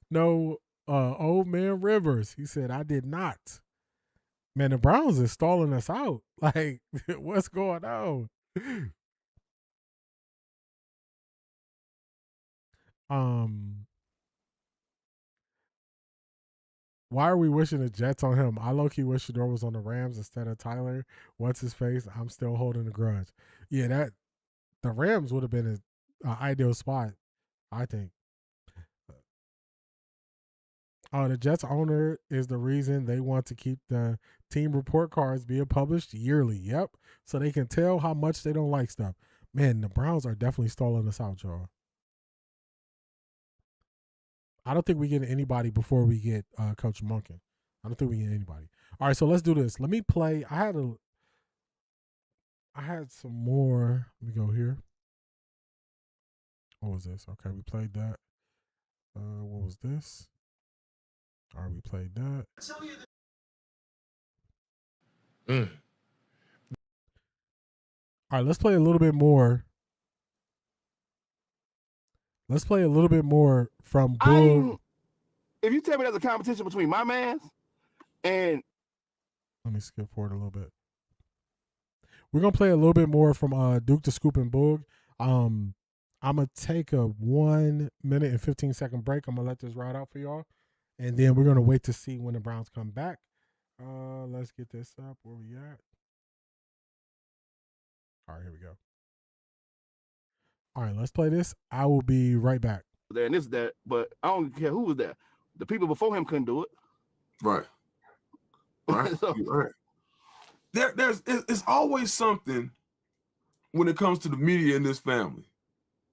no old man Rivers. He said I did not. Man, the Browns is stalling us out. Like, what's going on? Why are we wishing the Jets on him? I low-key wish Shador was on the Rams instead of Tyler. What's his face? I'm still holding a grudge. Yeah, the Rams would have been an ideal spot, I think. The Jets owner is the reason they want to keep the team report cards being published yearly. Yep. So they can tell how much they don't like stuff. Man, the Browns are definitely stalling us out, y'all. I don't think we get anybody before we get Coach Monken. I don't think we get anybody. All right, so let's do this. Let me play. I had some more. Let me go here. What was this? Okay, we played that. What was this? All right, we played that. All right, let's play a little bit more. Let's play a little bit more from Boog. If you tell me there's a competition between my mans and... Let me skip forward a little bit. We're gonna play a little bit more from DukesTheScoop and Boog. I'm gonna take a 1 minute and 15-second break. I'm gonna let this ride out for y'all, and then we're gonna wait to see when the Browns come back. Let's get this up. Where we at? All right, here we go. All right, let's play this. I will be right back. There and this that, but I don't care who was there. The people before him couldn't do it. Right. Right. So, Right. It's always something when it comes to the media in this family.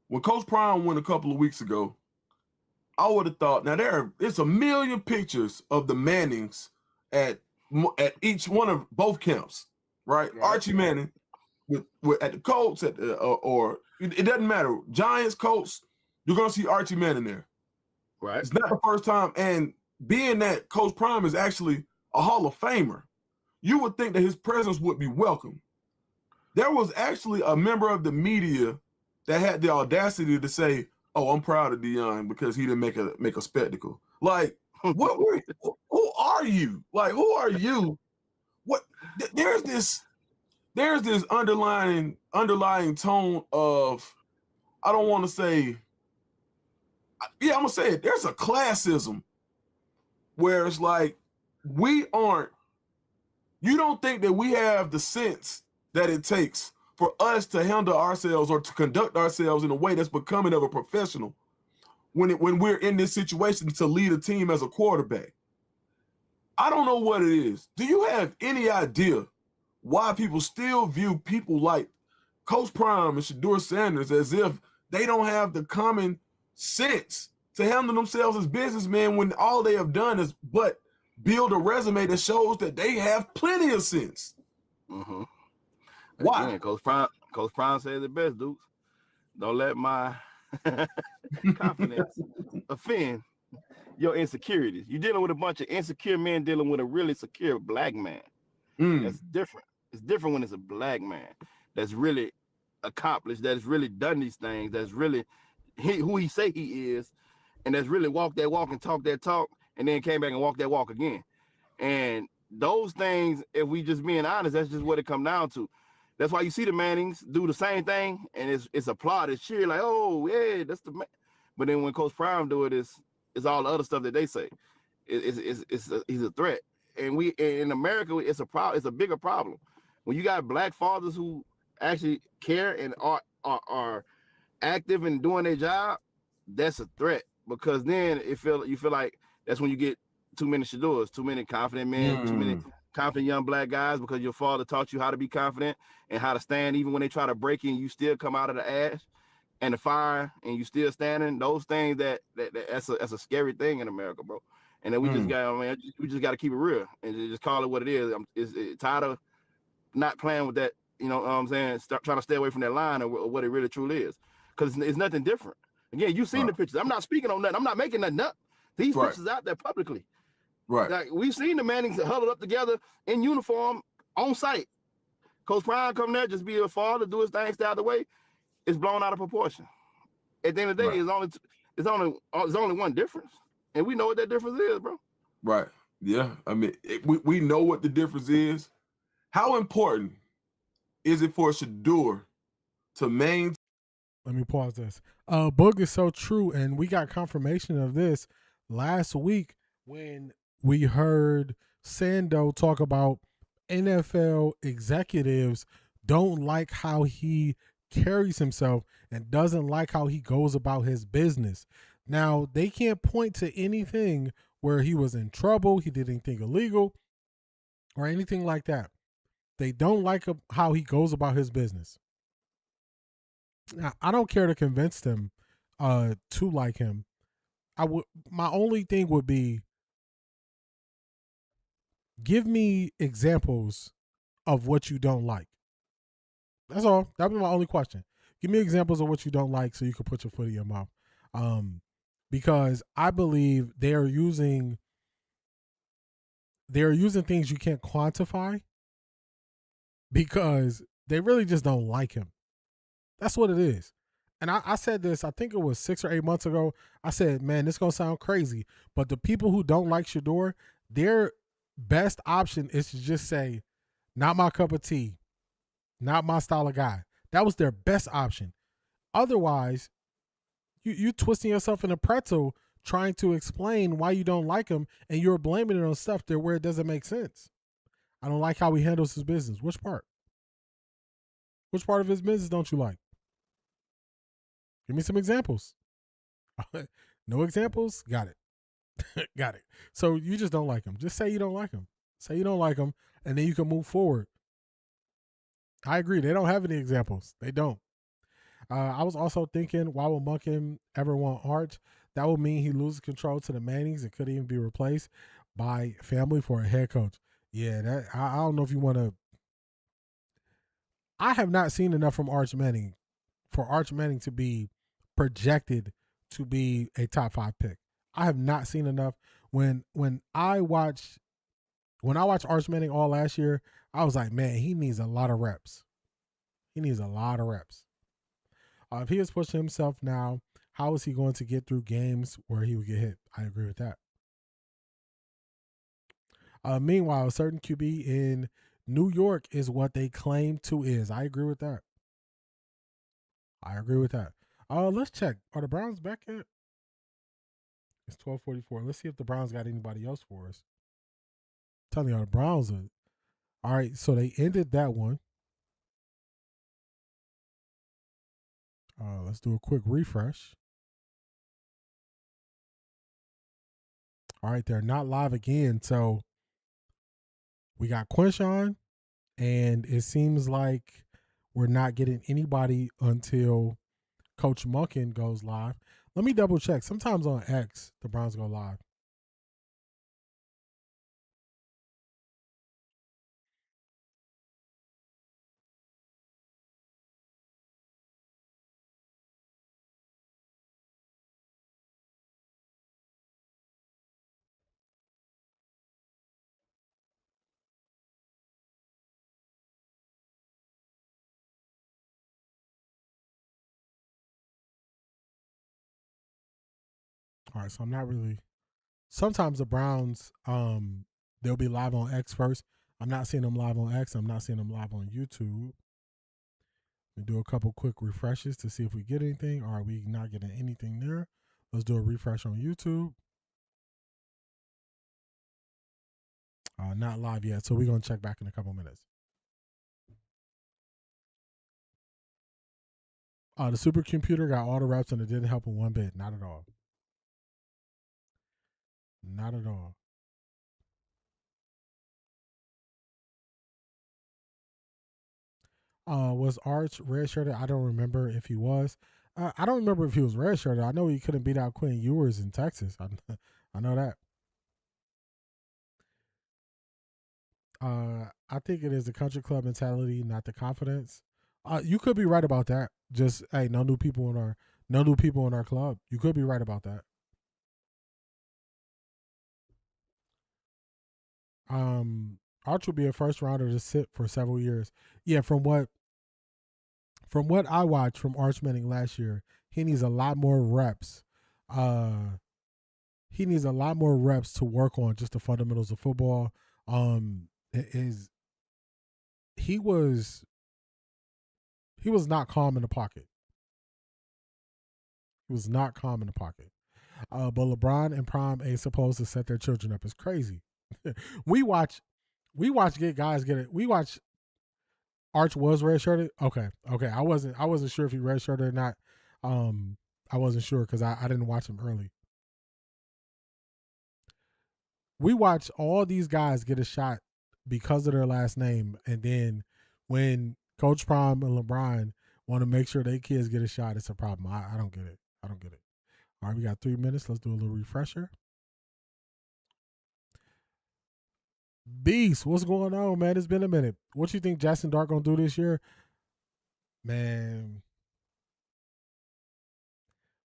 When Coach Prime went a couple of weeks ago, I would have thought, now it's a million pictures of the Mannings at each one of both camps, right? Archie Manning with at the Colts, or it doesn't matter. Giants, Colts, you're gonna see Archie Manning there. Right. It's not the first time, and being that Coach Prime is actually a Hall of Famer, you would think that his presence would be welcome. There was actually a member of the media that had the audacity to say, "Oh, I'm proud of Deion because he didn't make a spectacle." Like, who are you? Like, who are you? What? There's this underlying tone of, I don't want to say, yeah, I'm gonna say it. There's a classism where it's like you don't think that we have the sense that it takes for us to handle ourselves or to conduct ourselves in a way that's becoming of a professional when we're in this situation to lead a team as a quarterback. I don't know what it is. Do you have any idea why people still view people like Coach Prime and Shedeur Sanders as if they don't have the common sense to handle themselves as businessmen when all they have done is but build a resume that shows that they have plenty of sense? Mm-hmm. Why? Again, Coach Prime says it best, Dukes. Don't let my confidence offend your insecurities. You're dealing with a bunch of insecure men dealing with a really secure black man. That's different. It's different when it's a black man that's really accomplished, that's really done these things, that's really who he say he is, and that's really walked that walk and talked that talk, and then came back and walked that walk again. And those things, if we just being honest, that's just what it come down to. That's why you see the Mannings do the same thing, and it's applauded, cheer, like, oh yeah, that's the man. But then when Coach Prime do it, it's all the other stuff that they say. He's a threat, and we in America, it's a problem. It's a bigger problem when you got black fathers who actually care and are active and doing their job. That's a threat, because then you feel like that's when you get too many Shedeurs, too many confident men, too many confident young black guys, because your father taught you how to be confident and how to stand even when they try to break you and you still come out of the ash and the fire and you still standing. Those things that's a scary thing in America, bro. And then we just got to keep it real and just call it what it is. It's tired of not playing with that, you know what I'm saying? Trying to stay away from that line of what it really truly is, because it's nothing different. Again, you've seen the pictures. I'm not speaking on nothing. I'm not making nothing up. These pictures out there publicly. Right. Like, we've seen the Mannings huddled up together in uniform on site. Coach Prime come there, just be a father, do his thing, stay out of the way. It's blown out of proportion. At the end of the day, it's only one difference, and we know what that difference is, bro. Right. Yeah. I mean, we know what the difference is. How important is it for Shedeur to maintain? Let me pause this. Boog is so true, and we got confirmation of this last week when we heard Sando talk about NFL executives don't like how he carries himself and doesn't like how he goes about his business. Now, they can't point to anything where he was in trouble, he did anything illegal, or anything like that. They don't like how he goes about his business. Now, I don't care to convince them to like him. My only thing would be, give me examples of what you don't like. That's all. That would be my only question. Give me examples of what you don't like so you can put your foot in your mouth. Because I believe they're using things you can't quantify because they really just don't like him. That's what it is. And I said this, I think it was 6 or 8 months ago. I said, man, this is going to sound crazy, but the people who don't like Shedeur, their best option is to just say, not my cup of tea. Not my style of guy. That was their best option. Otherwise, you twisting yourself in a pretzel trying to explain why you don't like him, and you're blaming it on stuff there where it doesn't make sense. I don't like how he handles his business. Which part? Which part of his business don't you like? Give me some examples. No examples? Got it. Got it. So you just don't like him. Just say you don't like him. Say you don't like him, and then you can move forward. I agree. They don't have any examples. They don't. I was also thinking, why would Monken ever want Arch? That would mean he loses control to the Mannings and could even be replaced by family for a head coach. Yeah, that I don't know if you want to. I have not seen enough from Arch Manning for Arch Manning to be projected to be a top 5 pick. I have not seen enough. When I watched Arch Manning all last year, I was like, man, he needs a lot of reps. He needs a lot of reps. If he is pushing himself now, how is he going to get through games where he would get hit? I agree with that. Meanwhile, a certain QB in New York is what they claim to is. I agree with that. Let's check. Are the Browns back yet? It's 12:44. Let's see if the Browns got anybody else for us. I'm telling you, the Browns are. All right, so they ended that one. Let's do a quick refresh. All right, they're not live again. So we got Quinshawn, and it seems like we're not getting anybody until Coach Monken goes live. Let me double check. Sometimes on X, the Browns go live. All right, so I'm not really. Sometimes the Browns, they'll be live on X first. I'm not seeing them live on X. I'm not seeing them live on YouTube. We do a couple quick refreshes to see if we get anything. Or are we not getting anything there? Let's do a refresh on YouTube. Not live yet, so we're going to check back in a couple minutes. The supercomputer got all the reps and it didn't help him one bit. Not at all. Not at all. Was Arch redshirted? I don't remember if he was. I don't remember if he was redshirted. I know he couldn't beat out Quinn Ewers in Texas. I know that. I think it is the country club mentality, not the confidence. You could be right about that. Just hey, no new people in our club. You could be right about that. Arch will be a first rounder to sit for several years. Yeah, from what I watched from Arch Manning last year, he needs a lot more reps. He needs a lot more reps to work on just the fundamentals of football. He was not calm in the pocket. He was not calm in the pocket. But LeBron and Prime ain't supposed to set their children up. It's crazy. we watch guys get it. We watch Arch was redshirted. Okay. I wasn't sure if he redshirted or not. I wasn't sure because I didn't watch him early. We watch all these guys get a shot because of their last name, and then when Coach Prime and LeBron want to make sure their kids get a shot, it's a problem. I don't get it. All right, we got 3 minutes. Let's do a little refresher. Beast, what's going on, man? It's been a minute. What you think Jackson Dart gonna do this year? Man,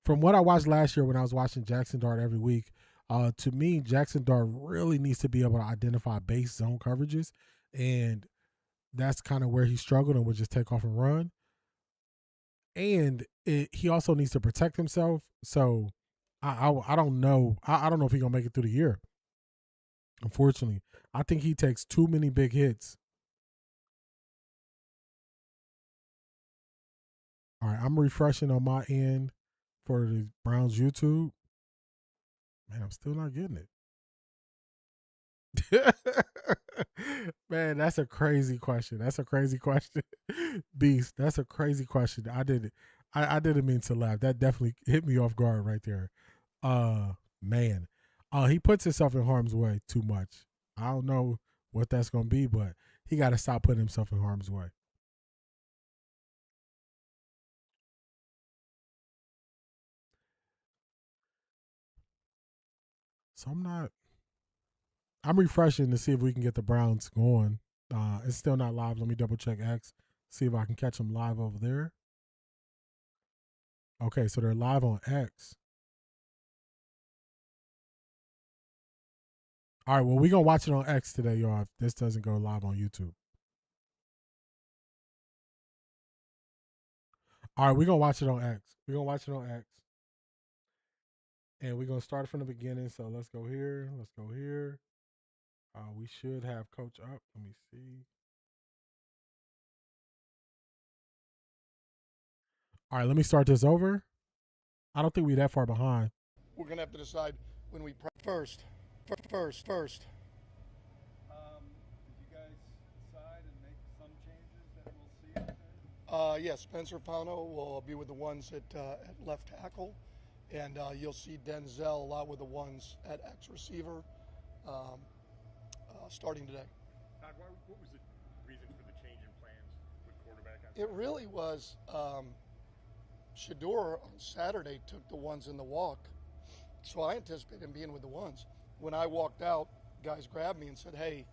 from what I watched last year when I was watching Jackson Dart every week, to me, Jackson Dart really needs to be able to identify base zone coverages, and that's kind of where he struggled and would just take off and run. And he also needs to protect himself. So I don't know. I don't know if he's gonna make it through the year. Unfortunately, I think he takes too many big hits. All right, I'm refreshing on my end for the Browns YouTube. Man, I'm still not getting it. Man, that's a crazy question. That's a crazy question. Beast, that's a crazy question. I didn't mean to laugh. That definitely hit me off guard right there. Man. He puts himself in harm's way too much. I don't know what that's gonna be, but he gotta stop putting himself in harm's way. So I'm refreshing to see if we can get the Browns going. It's still not live. Let me double check X, see if I can catch them live over there. Okay, so they're live on X. All right, well, we're going to watch it on X today, y'all, if this doesn't go live on YouTube. All right, we're going to watch it on X. We're going to watch it on X. And we're going to start from the beginning. So let's go here. Let's go here. We should have Coach up. Let me see. All right, let me start this over. I don't think we're that far behind. We're going to have to decide when we first. Did you guys decide and make some changes that we'll see out there? Yes, Spencer Fano will be with the ones at left tackle, and you'll see Denzel a lot with the ones at X receiver starting today. Todd, what was the reason for the change in plans with quarterback? It really was Shador on Saturday took the ones in the walk, so I anticipated him being with the ones. When I walked out, guys grabbed me and said, hey,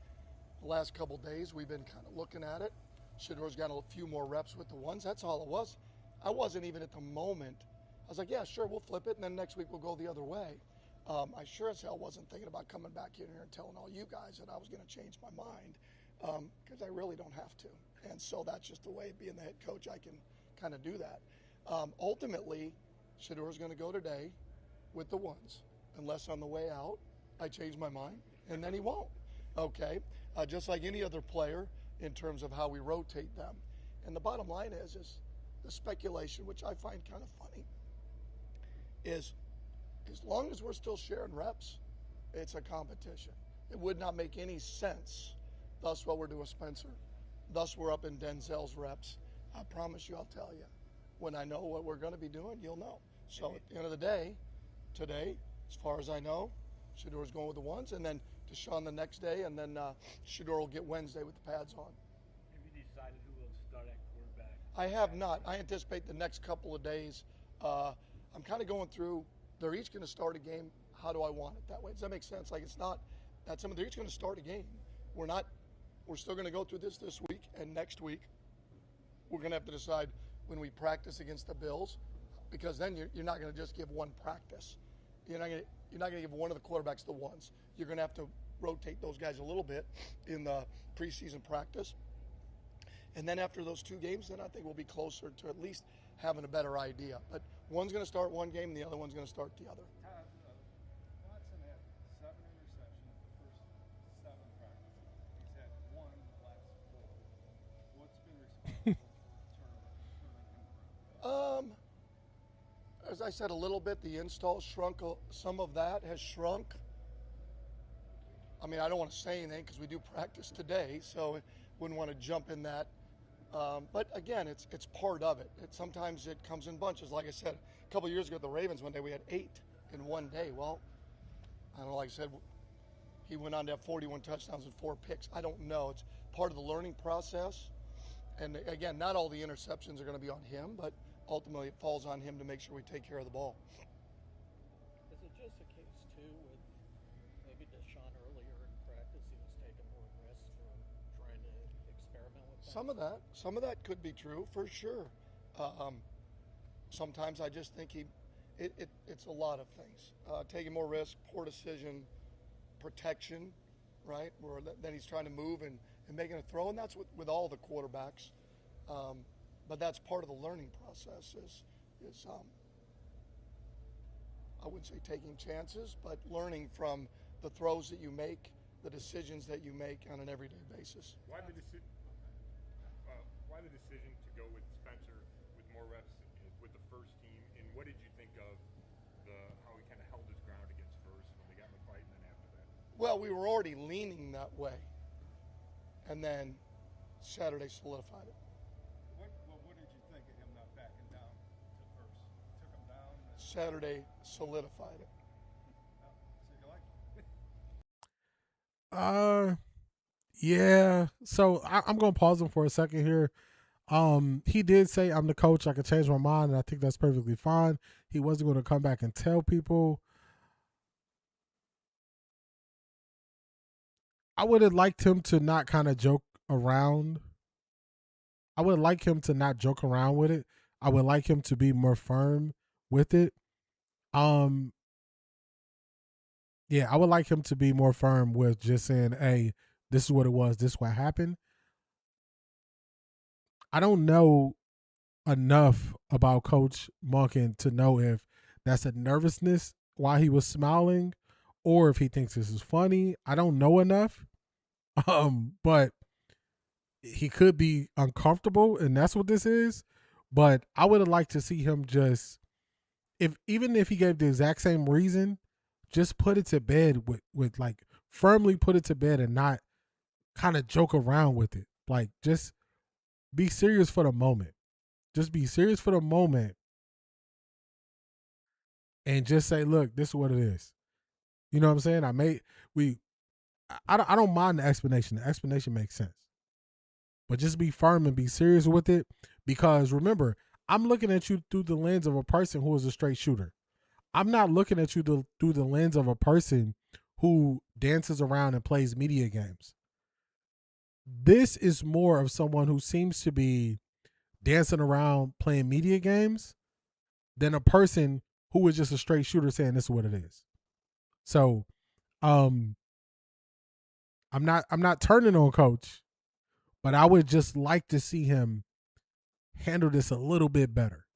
the last couple days we've been kind of looking at it. Shador's got a few more reps with the ones. That's all it was. I wasn't even at the moment. I was like, yeah, sure, we'll flip it, and then next week we'll go the other way. I sure as hell wasn't thinking about coming back in here and telling all you guys that I was going to change my mind, because I really don't have to. And so that's just the way, being the head coach, I can kind of do that. Ultimately, Shador's going to go today with the ones, unless on the way out I change my mind, and then he won't. Okay, just like any other player in terms of how we rotate them. And the bottom line is the speculation, which I find kind of funny, is as long as we're still sharing reps, it's a competition. It would not make any sense. Thus what we're doing, Spencer. Thus we're up in Denzel's reps. I promise you, I'll tell you. When I know what we're going to be doing, you'll know. So at the end of the day, today, as far as I know, Shador's going with the ones, and then Deshaun the next day, and then Shador will get Wednesday with the pads on. Have you decided who will start at quarterback? I have not. I anticipate the next couple of days. I'm kind of going through, they're each going to start a game. How do I want it that way? Does that make sense? Like, it's not that they're each going to start a game. We're still going to go through this week, and next week we're going to have to decide when we practice against the Bills, because then you're not going to just give one practice. You're not going to give one of the quarterbacks the ones. You're going to have to rotate those guys a little bit in the preseason practice. And then after those two games, then I think we'll be closer to at least having a better idea. But one's going to start one game, and the other one's going to start the other. Todd, Watson had 7 interceptions the first 7 practices. He's had 1 in the last 4. What's been responsible for turning him around? As I said a little bit, the install shrunk. Some of that has shrunk. I mean, I don't want to say anything because we do practice today, so wouldn't want to jump in that. But again, it's part of it. Sometimes it comes in bunches. Like I said, a couple of years ago at the Ravens, one day we had 8 in one day. Well, I don't know, like I said, he went on to have 41 touchdowns and 4 picks. I don't know. It's part of the learning process. And again, not all the interceptions are going to be on him, but ultimately it falls on him to make sure we take care of the ball. Is it just a case, too, with maybe Deshaun earlier in practice, he was taking more risks or trying to experiment with things? Some of that could be true, for sure. Sometimes I just think it's a lot of things. Taking more risk, poor decision, protection, right? Where then he's trying to move and making a throw, and that's with all the quarterbacks. But that's part of the learning process is I wouldn't say taking chances, but learning from the throws that you make, the decisions that you make on an everyday basis. Why the decision to go with Spencer with more reps Well, we were already leaning that way, and then Saturday solidified it. What did you think of him not backing down at first? Took him down. Saturday solidified it. So you like? Yeah. So I'm gonna pause him for a second here. He did say, "I'm the coach. I can change my mind," and I think that's perfectly fine. He wasn't going to come back and tell people. I would have liked him to not kind of joke around. I would like him to not joke around with it. I would like him to be more firm with it. Yeah, I would like him to be more firm with just saying, "Hey, this is what it was. This is what happened." I don't know enough about Coach Monken to know if that's a nervousness while he was smiling or if he thinks this is funny. I don't know enough. But he could be uncomfortable, and that's what this is. But I would have liked to see him just, even if he gave the exact same reason, just put it to bed with like firmly put it to bed and not kind of joke around with it. Like, just be serious for the moment. Just be serious for the moment and just say, look, this is what it is. You know what I'm saying? I don't mind the explanation. The explanation makes sense. But just be firm and be serious with it, because remember, I'm looking at you through the lens of a person who is a straight shooter. I'm not looking at you through the lens of a person who dances around and plays media games. This is more of someone who seems to be dancing around playing media games than a person who is just a straight shooter saying this is what it is. So, I'm not turning on Coach, but I would just like to see him handle this a little bit better.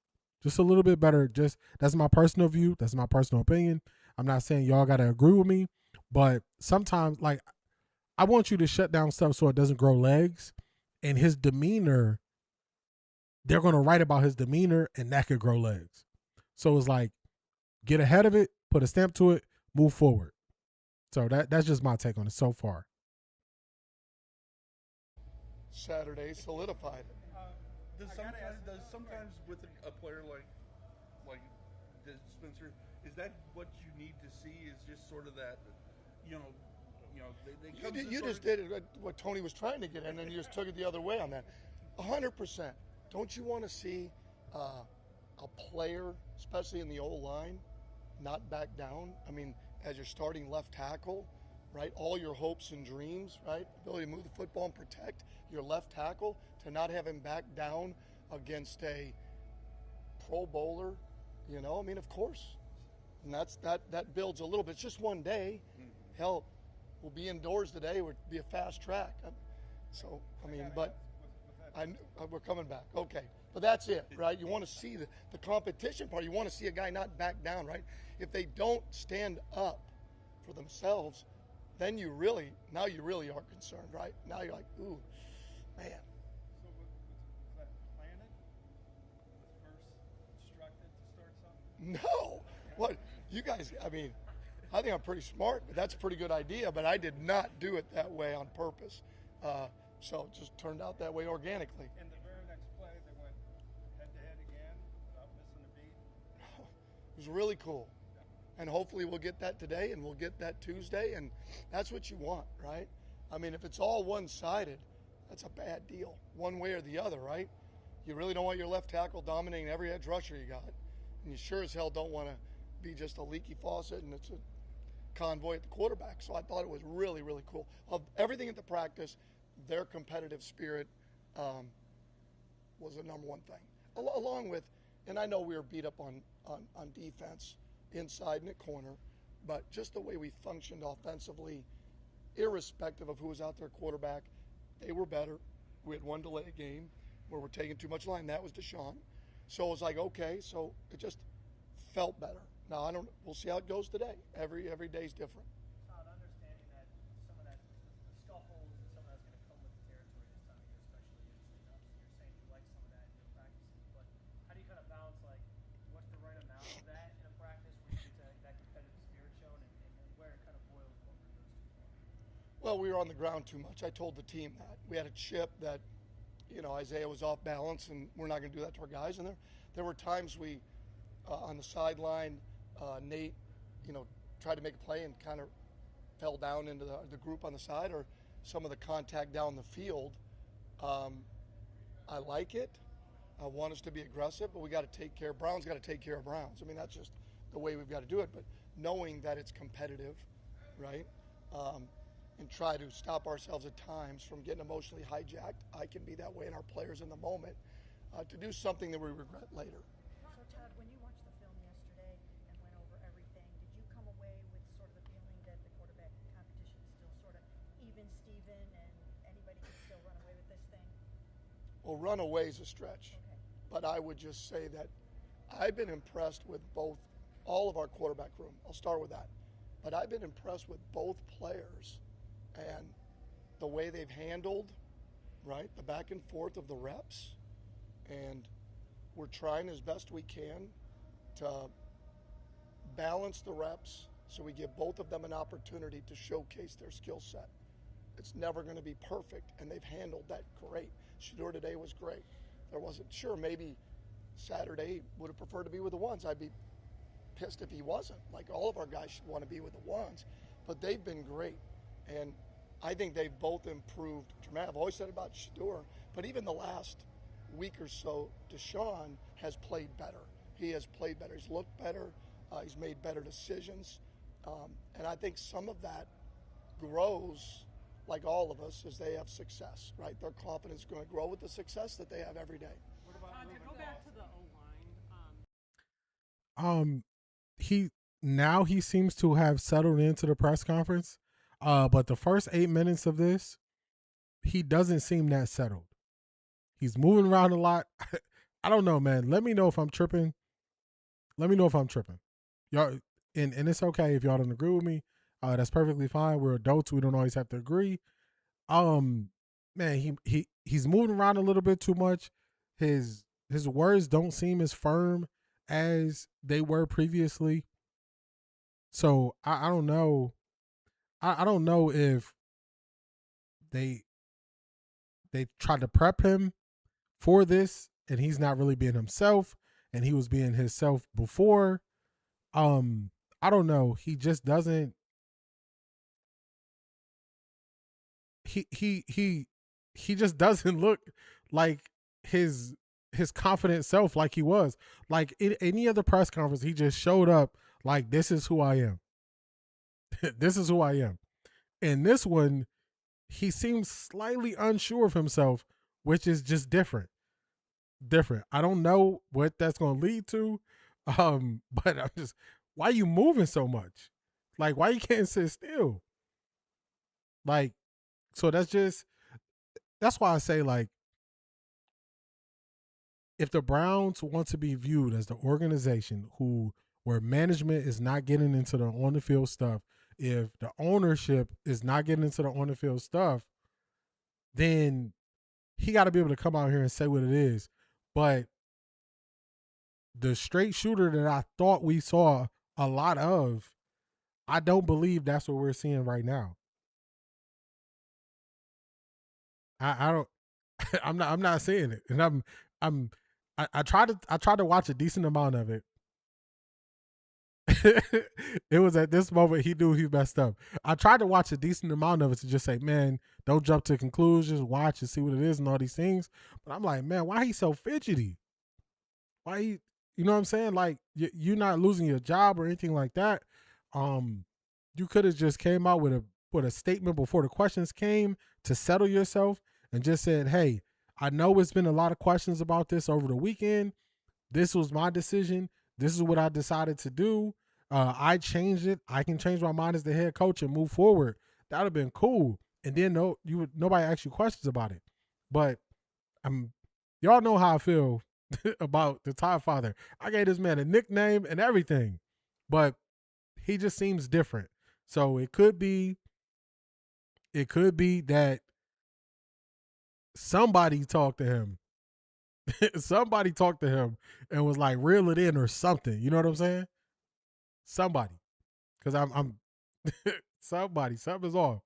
Just a little bit better. Just, that's my personal view. That's my personal opinion. I'm not saying y'all got to agree with me, but sometimes, like, I want you to shut down stuff so it doesn't grow legs. And his demeanor, they're going to write about his demeanor, and that could grow legs. So it's like, get ahead of it, put a stamp to it, move forward. So that's just my take on it so far. Saturday solidified it. Does sometimes with a player like Spencer, is that what you need to see? Is just sort of that, they come You just did it, what Tony was trying to get in, and you just took it the other way on that. 100%. Don't you want to see a player, especially in the O-line, not back down? I mean, as your starting left tackle, right? All your hopes and dreams, right? Ability to move the football and protect your left tackle, to not have him back down against a Pro Bowler, I mean, of course. And that builds a little bit. It's just one day. Hell, we'll be indoors today. We'll be a fast track. So, I mean, but we're coming back. Okay. But that's it, right? You want to see the competition part. You want to see a guy not back down, right? If they don't stand up for themselves, then you really are concerned, right? Now you're like, ooh, man. So was that planted? Was first instructed to start something? No. What? You guys, I mean, I think I'm pretty smart, but that's a pretty good idea, but I did not do it that way on purpose. So it just turned out that way organically. And the very next play, they went head-to-head again without missing a beat. It was really cool. And hopefully we'll get that today, and we'll get that Tuesday, and that's what you want, right? I mean, if it's all one-sided, that's a bad deal, one way or the other, right? You really don't want your left tackle dominating every edge rusher you got, and you sure as hell don't want to be just a leaky faucet and it's a convoy at the quarterback. So I thought it was really, really cool. Of everything at the practice, their competitive spirit was the number one thing. Along with, and I know we were beat up on defense, inside and at corner, but just the way we functioned offensively, irrespective of who was out there quarterback, they were better. We had one delay game where we're taking too much line. That was Deshaun. So it was like, okay, so it just felt better. Now, we'll see how it goes today. Every day's different. Todd, understanding that some of that, the scuffles and some of that's going to come with the territory this time of year, especially, you're saying you like some of that in your practices, but how do you kind of balance, like, what's the right amount of that in a practice where you get that competitive spirit shown, and where it kind of boils over those two thought we were on the ground too much. I told the team that. We had a chip that, Isaiah was off balance, and we're not going to do that to our guys. And there were times we, on the sideline, Nate, tried to make a play and kind of fell down into the group on the side, or some of the contact down the field. I like it. I want us to be aggressive, but we got to take care. Brown's got to take care of Browns. I mean, that's just the way we've got to do it. But knowing that it's competitive, right, and try to stop ourselves at times from getting emotionally hijacked. I can be that way in our players in the moment to do something that we regret later. So, Todd, when you watched the film yesterday and went over everything, did you come away with sort of the feeling that the quarterback competition is still sort of even Steven and anybody can still run away with this thing? Well, run away is a stretch. Okay. But I would just say that I've been impressed with all of our quarterback room. I'll start with that. But I've been impressed with both players and the way they've handled, right, the back and forth of the reps. And we're trying as best we can to balance the reps so we give both of them an opportunity to showcase their skill set. It's never going to be perfect, and they've handled that great. Shador today was great. There wasn't, sure, maybe Saturday would have preferred to be with the ones. I'd be pissed if he wasn't. Like, all of our guys should want to be with the ones. But they've been great. And I think they've both improved dramatically. I've always said about Shador, but even the last week or so, Deshaun has played better. He has played better. He's looked better. He's made better decisions. And I think some of that grows, like all of us, as they have success, right? Their confidence is going to grow with the success that they have every day. What about to go back to the O-line? He seems to have settled into the press conference. But the first 8 minutes of this, he doesn't seem that settled. He's moving around a lot. I don't know, man. Let me know if I'm tripping. Y'all, and it's okay if y'all don't agree with me. That's perfectly fine. We're adults. We don't always have to agree. Man, he's moving around a little bit too much. His words don't seem as firm as they were previously. So I don't know. I don't know if they tried to prep him for this and he's not really being himself and he was being himself before. I don't know. He just doesn't. He just doesn't look like his confident self like he was. Like in any other press conference, he just showed up like, this is who I am. This is who I am. In this one, he seems slightly unsure of himself, which is just different. I don't know what that's going to lead to. But I'm just, why are you moving so much? Like, why you can't sit still? Like, so that's why I say, like, if the Browns want to be viewed as the organization where management is not getting into the on the field stuff, if the ownership is not getting into the on the field stuff, then he got to be able to come out here and say what it is. But the straight shooter that I thought we saw a lot of, I don't believe that's what we're seeing right now. I don't. I'm not seeing it, and I tried to watch a decent amount of it. It was at this moment he knew he messed up. I tried to watch a decent amount of it to just say, man, don't jump to conclusions, watch and see what it is and all these things. But I'm like, man, why he so fidgety? Why he, you know what I'm saying? Like, you're not losing your job or anything like that. You could have just came out with a statement before the questions came to settle yourself and just said, hey, I know it's been a lot of questions about this over the weekend. This was my decision. This is what I decided to do. I changed it. I can change my mind as the head coach and move forward. That would have been cool. And then nobody asked you questions about it. But y'all know how I feel about the Todd father. I gave this man a nickname and everything, but he just seems different. So it could be that somebody talked to him. Somebody talked to him and was like, reel it in or something. You know what I'm saying? Somebody. Because I'm somebody. Something's off.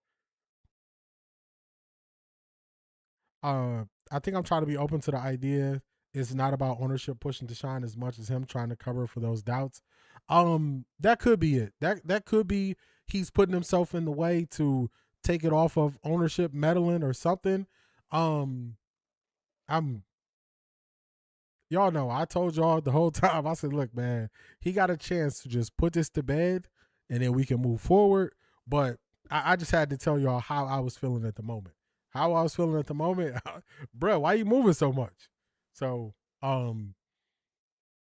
I think I'm trying to be open to the idea. It's not about ownership pushing Deshaun as much as him trying to cover for those doubts. That could be it. That could be he's putting himself in the way to take it off of ownership meddling or something. Y'all know I told y'all the whole time. I said, look, man, he got a chance to just put this to bed and then we can move forward. But I just had to tell y'all how I was feeling at the moment. How I was feeling at the moment, bro, why you moving so much? So,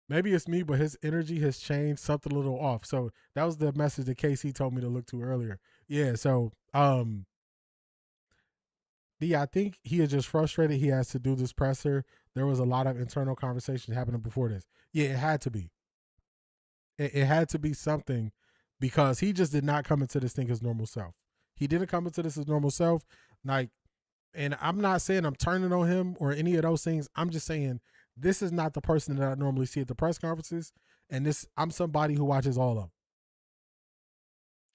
maybe it's me, but his energy has changed, something a little off. So that was the message that KC told me to look to earlier. Yeah, so I think he is just frustrated he has to do this presser. There was a lot of internal conversation happening before this. Yeah, it had to be. It had to be something because he just did not come into this thing his normal self. He didn't come into this his normal self. Like, and I'm not saying I'm turning on him or any of those things. I'm just saying this is not the person that I normally see at the press conferences. And I'm somebody who watches all of them.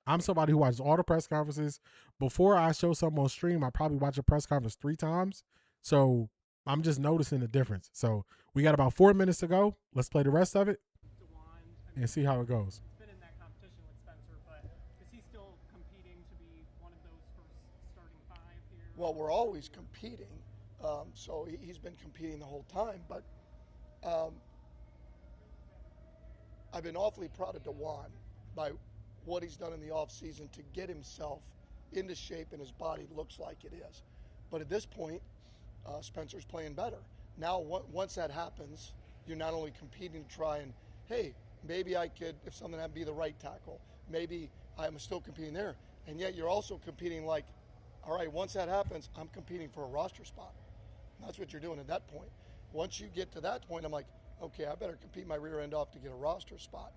I'm somebody who watches all the press conferences. Before I show something on stream, I probably watch a press conference 3 times. So I'm just noticing the difference. So we got about 4 minutes to go. Let's play the rest of it and see how it goes. He's been in that competition with Spencer, but is he still competing to be one of those first starting 5 here? Well, we're always competing. So he's been competing the whole time. But I've been awfully proud of DeJuan by what he's done in the offseason to get himself into shape and his body looks like it is. But at this point, Spencer's playing better. Now, once that happens, you're not only competing to try and, hey, maybe I could, if something happened, be the right tackle. Maybe I'm still competing there. And yet you're also competing like, all right, once that happens, I'm competing for a roster spot. That's what you're doing at that point. Once you get to that point, I'm like, okay, I better compete my rear end off to get a roster spot.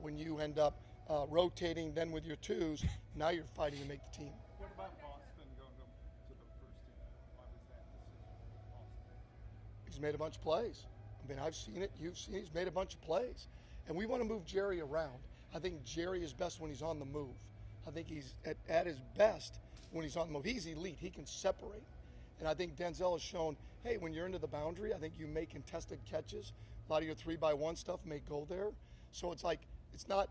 When you end up rotating then with your 2s, now you're fighting to make the team. What about Boston going to the first team? Why was that decision for Boston? He's made a bunch of plays. I mean, I've seen it. You've seen it. He's made a bunch of plays. And we want to move Jerry around. I think Jerry is best when he's on the move. I think he's at his best when he's on the move. He's elite. He can separate. And I think Denzel has shown, hey, when you're into the boundary, I think you make contested catches. A lot of your 3-by-1 stuff may go there. So it's like, it's not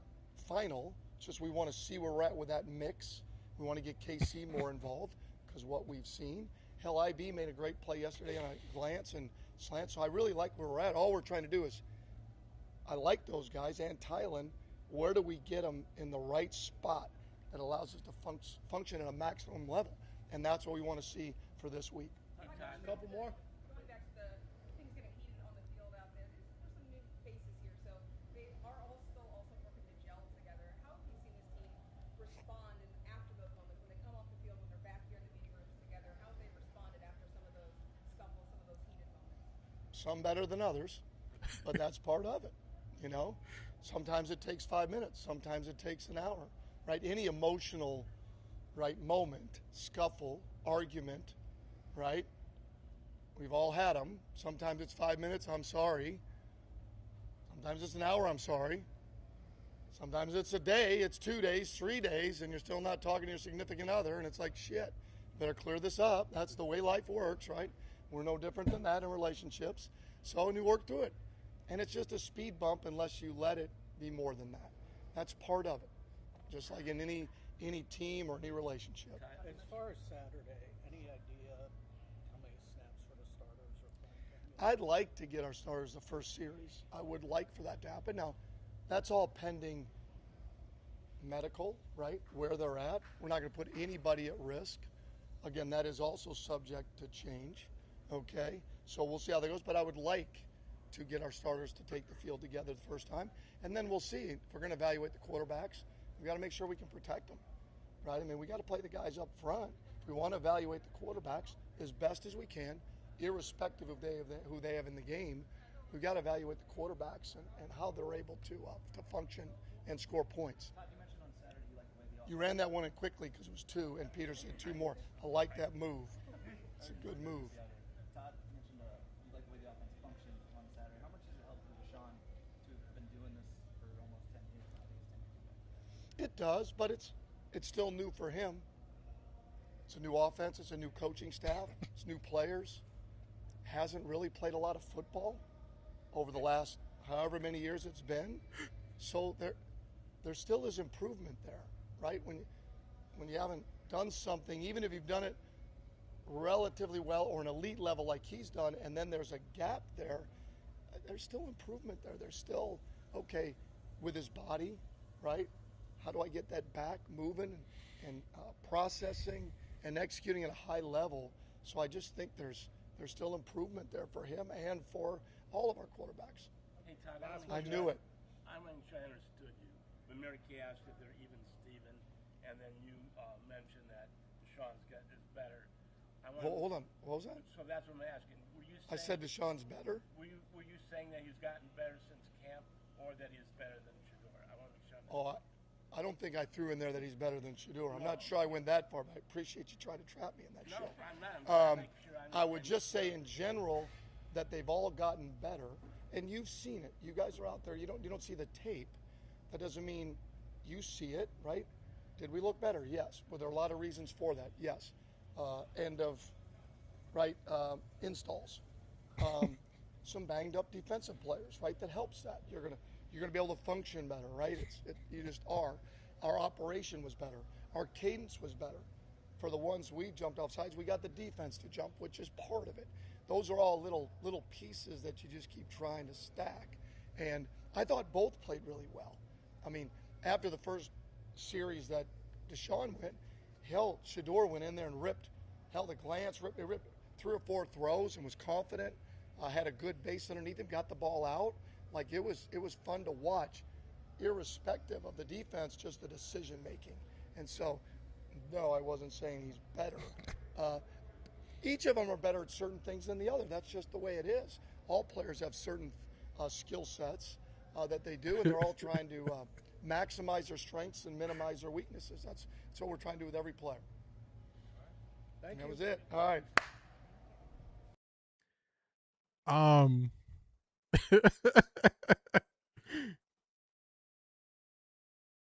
final. It's just we want to see where we're at with that mix. We want to get KC more involved because what we've seen. Hell, IB made a great play yesterday on a glance and slant. So I really like where we're at. All we're trying to do is, I like those guys and Tylen. Where do we get them in the right spot that allows us to function at a maximum level? And that's what we want to see for this week. A couple more. Going back to the things getting heated on the field out there, there's some new faces here, so they are all still also working to gel together. How have you seen this team respond and after those moments when they come off the field, when they're back here in the meeting rooms together? How have they responded after some of those scuffles, some of those heated moments? Some better than others, but that's part of it. You know, sometimes it takes 5 minutes, sometimes it takes an hour, right? Any emotional, right, moment, scuffle, argument, right? We've all had them. Sometimes it's 5 minutes, I'm sorry. Sometimes it's an hour, I'm sorry. Sometimes it's a day, it's 2 days, 3 days, and you're still not talking to your significant other, and it's like, shit, better clear this up. That's the way life works, right? We're no different than that in relationships. So, and you work through it. And it's just a speed bump unless you let it be more than that. That's part of it. Just like in any team or any relationship. As far as Saturday, any idea how many snaps for the starters are playing? I'd like to get our starters the first series. I would like for that to happen. Now, that's all pending medical, right? Where they're at. We're not going to put anybody at risk. Again, that is also subject to change. Okay? So we'll see how that goes. But I would like to get our starters to take the field together the first time. And then we'll see. If we're going to evaluate the quarterbacks, we've got to make sure we can protect them. Right? I mean, we got to play the guys up front. If we want to evaluate the quarterbacks as best as we can, irrespective of who they have in the game, we've got to evaluate the quarterbacks and how they're able to function and score points. Todd, you mentioned on Saturday you like the way the You ran that one in quickly because it was 2, and Peter said 2 more. I like that move. It's a good move. Todd mentioned you like the way the offense functions on Saturday. How much does it help for Deshaun to have been doing this for almost 10 years now? It does, but it's still new for him. It's a new offense. It's a new coaching staff. It's new players. Hasn't really played a lot of football over the last however many years it's been. So there still is improvement there, right? When you haven't done something, even if you've done it relatively well or an elite level like he's done, and then there's a gap there, there's still improvement there. There's still, okay, with his body, right? How do I get that back moving and processing and executing at a high level? So I just think there's still improvement there for him and for all of our quarterbacks. Hey, Todd, I knew it. I'm not sure I understood you. When Mary Kay asked if they're even Steven, and then you mentioned that Deshaun's is better. Hold on. What was that? So that's what I'm asking. Were you saying, I said Deshaun's better? Were you saying that he's gotten better since camp, or that he's better than Shador? I want to make sure. I don't think I threw in there that he's better than Shador. I'm not sure I went that far, but I appreciate you trying to trap me in that shit. I'm not. I'm trying to make sure I would just say in general that they've all gotten better, and you've seen it. You guys are out there. You don't see the tape. That doesn't mean you see it, right? Did we look better? Yes. Were there a lot of reasons for that? Yes. End of installs. Some banged up defensive players, right? That helps that. You're gonna be able to function better, right? You just are. Our operation was better. Our cadence was better. For the ones we jumped off sides, we got the defense to jump, which is part of it. Those are all little pieces that you just keep trying to stack. And I thought both played really well. I mean, after the first series that Deshaun went, Shador went in there and held a glance, ripped 3 or 4 throws and was confident, had a good base underneath him, got the ball out. Like it was fun to watch, irrespective of the defense, just the decision making. And so, no, I wasn't saying he's better. Each of them are better at certain things than the other. That's just the way it is. All players have certain skill sets that they do, and they're all trying to maximize their strengths and minimize their weaknesses. That's what we're trying to do with every player. Thank you. That was it. All right.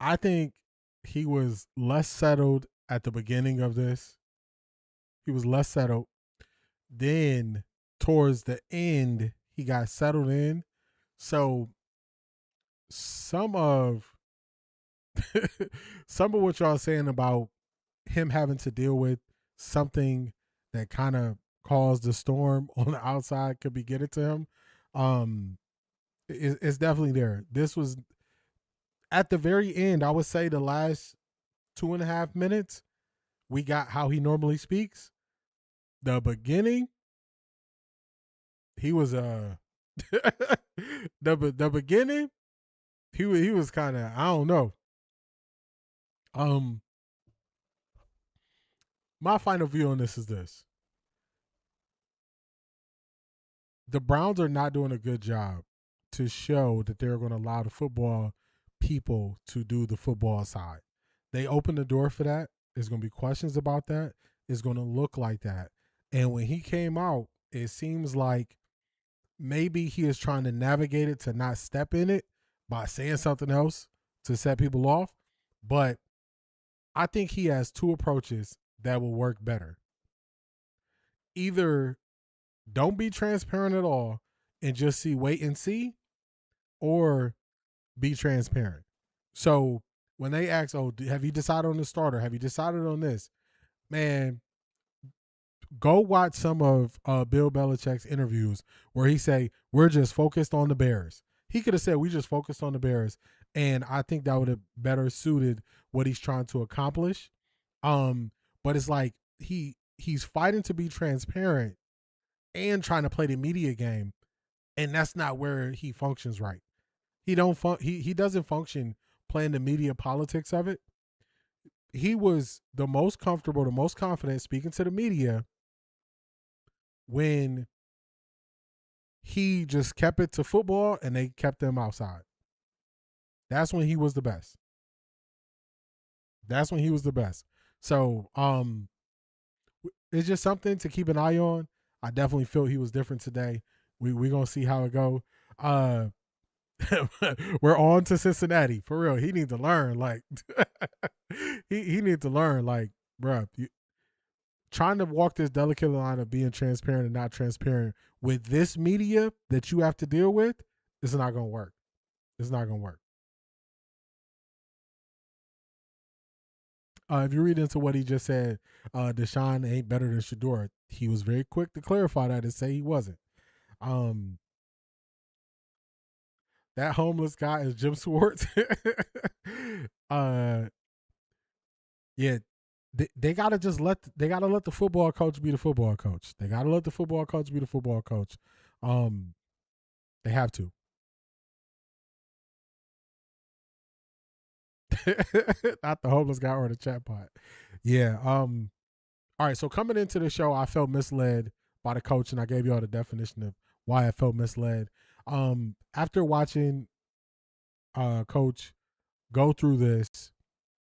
I think he was less settled at the beginning of this. He was less settled. Then towards the end, he got settled in. So some of what y'all saying about him having to deal with something that kind of caused the storm on the outside could be getting to him. It's definitely there. This was at the very end. I would say the last 2.5 minutes, we got how he normally speaks. The beginning, he was the beginning, he was kind of, I don't know. My final view on this is this. The Browns are not doing a good job to show that they're going to allow the football people to do the football side. They open the door for that. There's going to be questions about that. It's going to look like that. And when he came out, it seems like maybe he is trying to navigate it to not step in it by saying something else to set people off. But I think he has 2 approaches that will work better. Either don't be transparent at all and just wait and see, or be transparent. So when they ask, oh, have you decided on the starter? Have you decided on this? Man, go watch some of Bill Belichick's interviews where he say, we're just focused on the Bears. He could have said, we just focused on the Bears. And I think that would have better suited what he's trying to accomplish. But it's like he's fighting to be transparent and trying to play the media game. And that's not where he functions right. He doesn't function playing the media politics of it. He was the most comfortable, the most confident speaking to the media when he just kept it to football and they kept them outside. That's when he was the best. That's when he was the best. So it's just something to keep an eye on. I definitely feel he was different today. We're going to see how it go. We're on to Cincinnati. For real. He needs to learn. Like, he needs to learn. Like, bruh, trying to walk this delicate line of being transparent and not transparent with this media that you have to deal with, it's not going to work. It's not going to work. If you read into what he just said, Deshaun ain't better than Shedeur. He was very quick to clarify that and say he wasn't. That homeless guy is Jim Swartz. Yeah, they gotta just let the football coach be the football coach. They gotta let the football coach be the football coach. They have to. Not the homeless guy or the chatbot. Yeah. All right. So coming into the show, I felt misled by the coach, and I gave you all the definition of why I felt misled. After watching Coach go through this,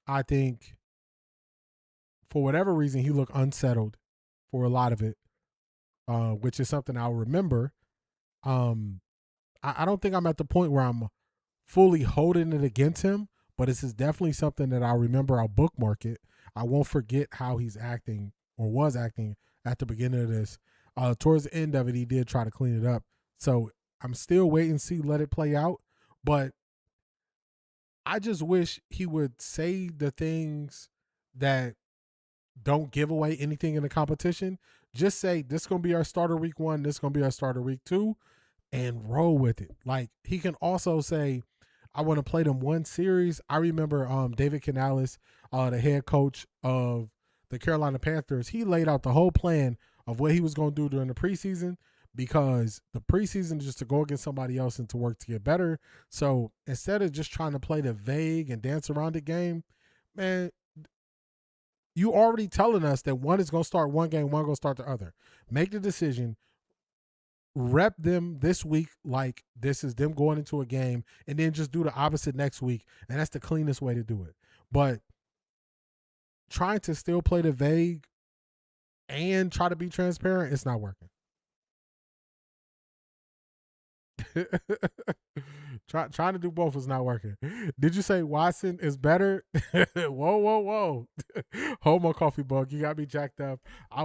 I think for whatever reason he looked unsettled for a lot of it, which is something I'll remember. I don't think I'm at the point where I'm fully holding it against him, but this is definitely something that I'll remember. I'll bookmark it. I won't forget how he's acting or was acting at the beginning of this. Towards the end of it, he did try to clean it up. So I'm still waiting to see, let it play out. But I just wish he would say the things that don't give away anything in the competition. Just say, this is going to be our starter week 1. This is going to be our starter week 2. And roll with it. Like, he can also say, I want to play them one series. I remember David Canales, the head coach of the Carolina Panthers, he laid out the whole plan of what he was going to do during the preseason, because the preseason is just to go against somebody else and to work to get better. So instead of just trying to play the vague and dance around the game, man, you already telling us that one is going to start one game, one going to start the other. Make the decision. Rep them this week like this is them going into a game, and then just do the opposite next week, and that's the cleanest way to do it. But trying to still play the vague and try to be transparent, it's not working. Trying to do both is not working. Did you say Watson is better? Whoa. Hold my coffee, Bug. You got me jacked up. I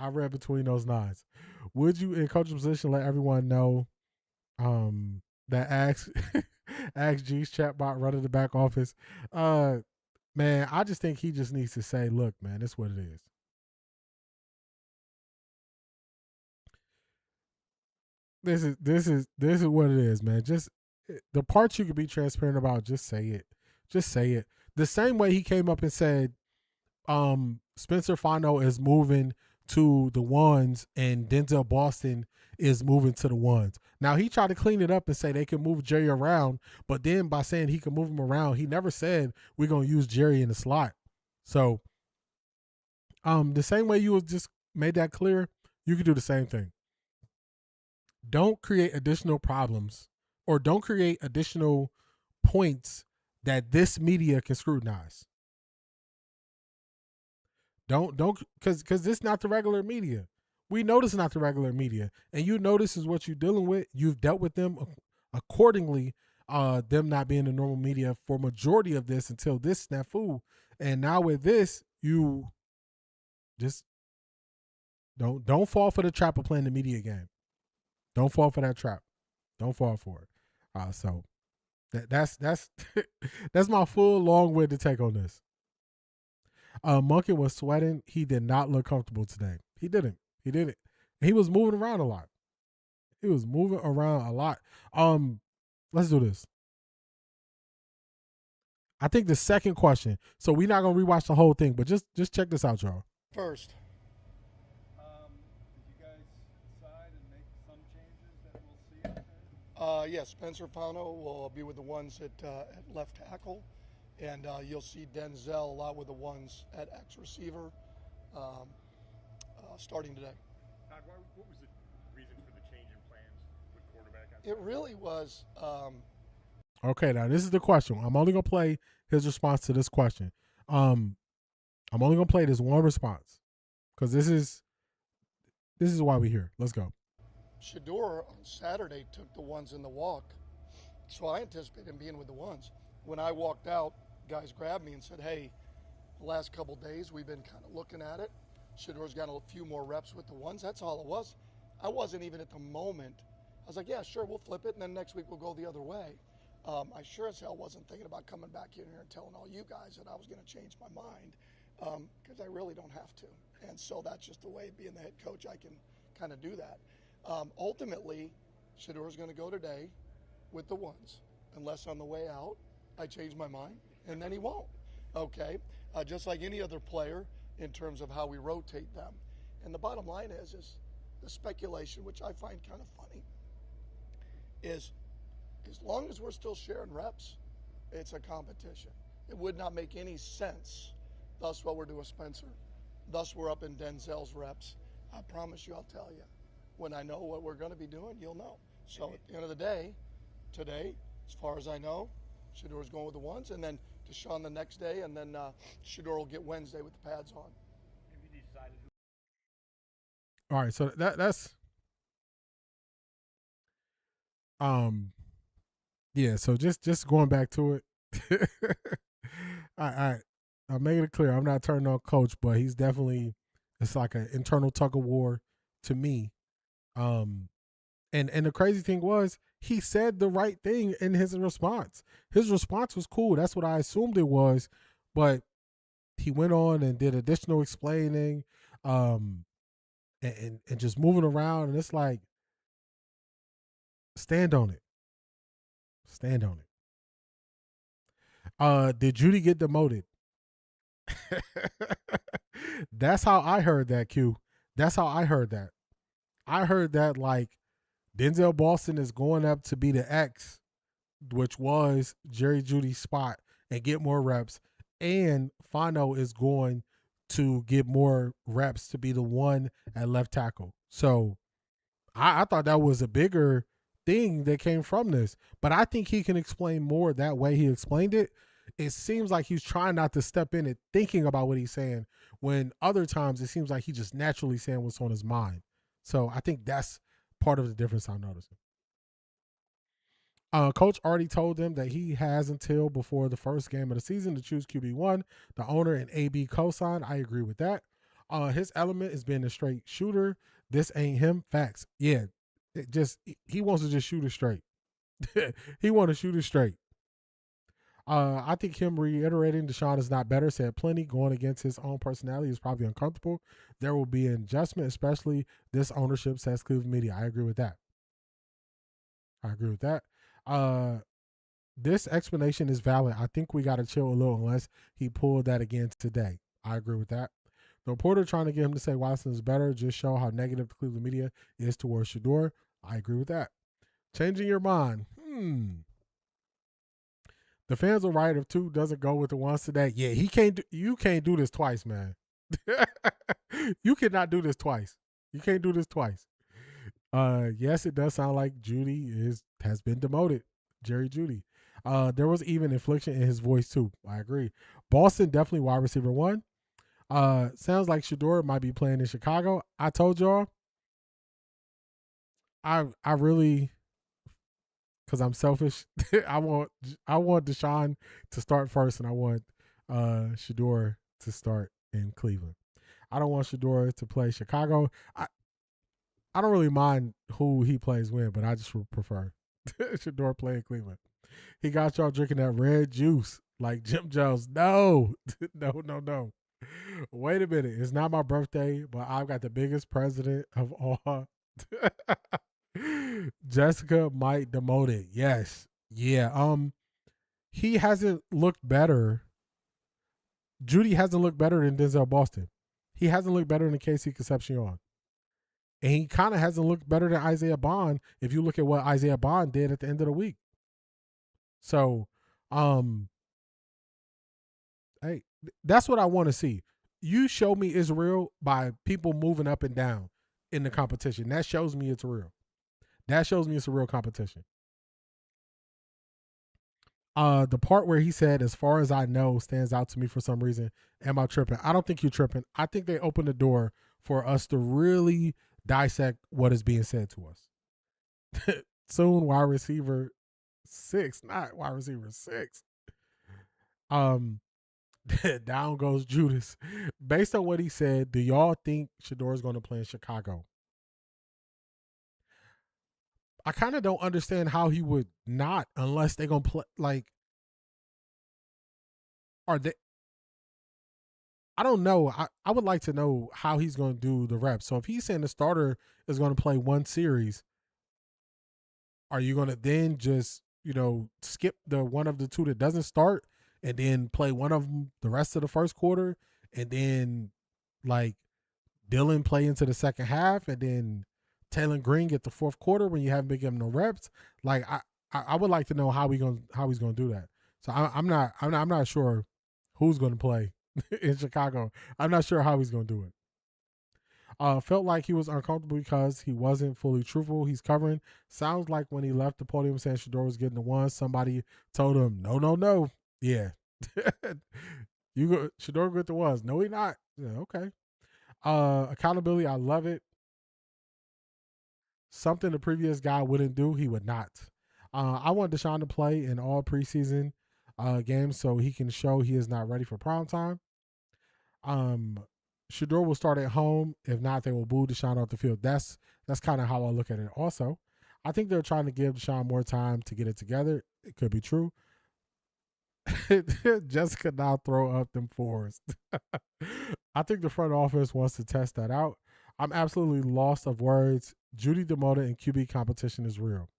read between those lines. Would you, in coach's position, let everyone know that Ask G's chatbot running the back office? Man, I just think he just needs to say, look, man, this is what it is. This is what it is, man. Just the parts you can be transparent about, just say it. Just say it. The same way he came up and said, Spencer Fano is moving to the ones and Denzel Boston is moving to the ones. Now, he tried to clean it up and say they can move Jerry around, but then by saying he can move him around, he never said we're going to use Jerry in the slot. So the same way you just made that clear, you could do the same thing. Don't create additional problems or don't create additional points that this media can scrutinize. Don't because this is not the regular media. We know this is not the regular media, and you know this is what you're dealing with. You've dealt with them accordingly. Them not being the normal media for majority of this until this snafu, and now with this, you just don't fall for the trap of playing the media game. Don't fall for that trap. Don't fall for it. So that's that's my full long-winded take on this. Monken was sweating. He did not look comfortable today. He didn't. He was moving around a lot. Let's do this. I think the second question. So we're not gonna rewatch the whole thing, but just check this out, y'all. First. Did you guys decide and make some changes that we'll see out there? Yes, Spencer Fano will be with the ones at left tackle, and you'll see Denzel a lot with the ones at X receiver starting today. Todd, what was the reason for the change in plans with quarterback? It really was. Okay, now this is the question. I'm only gonna play his response to this question. I'm only gonna play this one response because this is why we're here. Let's go. Shedeur on Saturday took the ones in the walk, so I anticipate him being with the ones. When I walked out, guys grabbed me and said, hey, the last couple days we've been kind of looking at it. Shador's got a few more reps with the ones. That's all it was. I wasn't even at the moment. I was like, yeah, sure, we'll flip it, and then next week we'll go the other way. I sure as hell wasn't thinking about coming back in here and telling all you guys that I was going to change my mind, because I really don't have to. And so that's just the way, being the head coach, I can kind of do that. Ultimately, Shador's going to go today with the ones, unless on the way out I change my mind, and then he won't. Okay, just like any other player in terms of how we rotate them. And the bottom line is the speculation, which I find kind of funny, is as long as we're still sharing reps, it's a competition. It would not make any sense. Thus what we're doing, Spencer. Thus we're up in Denzel's reps. I promise you, I'll tell you. When I know what we're going to be doing, you'll know. So at the end of the day, today, as far as I know, Shador's going with the ones, and then Deshaun the next day, and then Shador will get Wednesday with the pads on. Have you decided All right, so that's yeah, so just going back to it. I'm making it clear, I'm not turning on Coach, but he's definitely, it's like an internal tug of war to me. And the crazy thing was, he said the right thing in his response. His response was cool. That's what I assumed it was, but he went on and did additional explaining, and just moving around, and it's like, stand on it. Stand on it. Did Judy get demoted? That's how I heard that, Q. That's how I heard that. I heard that like Denzel Boston is going up to be the X, which was Jerry Judy's spot, and get more reps. And Fano is going to get more reps to be the one at left tackle. So I thought that was a bigger thing that came from this. But I think he can explain more that way he explained it. It seems like he's trying not to step in and thinking about what he's saying, when other times it seems like he's just naturally saying what's on his mind. So I think that's part of the difference I'm noticing. Coach already told them that he has until before the first game of the season to choose QB1. The owner and AB co-signed. I agree with that. His element is being a straight shooter. This ain't him. Facts. Yeah, he wants to just shoot it straight. He want to shoot it straight. I think him reiterating Deshaun is not better said plenty. Going against his own personality is probably uncomfortable. There will be an adjustment, especially this ownership, says Cleveland media. I agree with that. This explanation is valid. I think we got to chill a little unless he pulled that again today. I agree with that. The reporter trying to get him to say Watson is better just show how negative the Cleveland media is towards Shador. I agree with that. Changing your mind. The fans will riot if 2 doesn't go with the ones today. Yeah, you can't do this twice, man. You cannot do this twice. You can't do this twice. Yes, it does sound like Judy has been demoted. Jerry Judy. There was even inflection in his voice too. I agree. Boston definitely wide receiver 1. Sounds like Shador might be playing in Chicago. I told y'all. I really, because I'm selfish. I want Deshaun to start first, and I want Shador to start in Cleveland. I don't want Shador to play Chicago. I don't really mind who he plays when, but I just would prefer Shador play in Cleveland. He got y'all drinking that red juice like Jim Jones. No. No. Wait a minute. It's not my birthday, but I've got the biggest president of all. Jessica might demote it. Yes. Yeah. He hasn't looked better. Judy hasn't looked better than Denzel Boston. He hasn't looked better than Casey Concepcion. And he kind of hasn't looked better than Isaiah Bond if you look at what Isaiah Bond did at the end of the week. So, hey, that's what I want to see. You show me it's real by people moving up and down in the competition. That shows me it's real. That shows me it's a real competition. The part where he said, as far as I know, stands out to me for some reason. Am I tripping? I don't think you're tripping. I think they opened the door for us to really dissect what is being said to us. Soon, wide receiver 6, not wide receiver 6. Down goes Judas. Based on what he said, do y'all think Shedeur is going to play in Chicago? I kind of don't understand how he would not, unless they're going to play. Like, are they? I don't know. I would like to know how he's going to do the reps. So if he's saying the starter is going to play one series, are you going to then just, skip the one of the two that doesn't start and then play one of them the rest of the first quarter, and then like Dylan play into the second half, and then Taylor Green get the fourth quarter when you haven't been giving no reps? Like I would like to know how he's gonna do that. So I'm not sure who's gonna play in Chicago. I'm not sure how he's gonna do it. Felt like he was uncomfortable because he wasn't fully truthful. He's covering. Sounds like when he left the podium saying Shedeur was getting the one, somebody told him, no. Yeah. You go, Shedeur get the ones. No, he not. Yeah, okay. Accountability, I love it. Something the previous guy wouldn't do, he would not. I want Deshaun to play in all preseason games so he can show he is not ready for prime time. Shedeur will start at home. If not, they will boo Deshaun off the field. That's kind of how I look at it. Also, I think they're trying to give Deshaun more time to get it together. It could be true. Jessica now throw up them fours. I think the front office wants to test that out. I'm absolutely lost of words. Judy demoted and QB competition is real.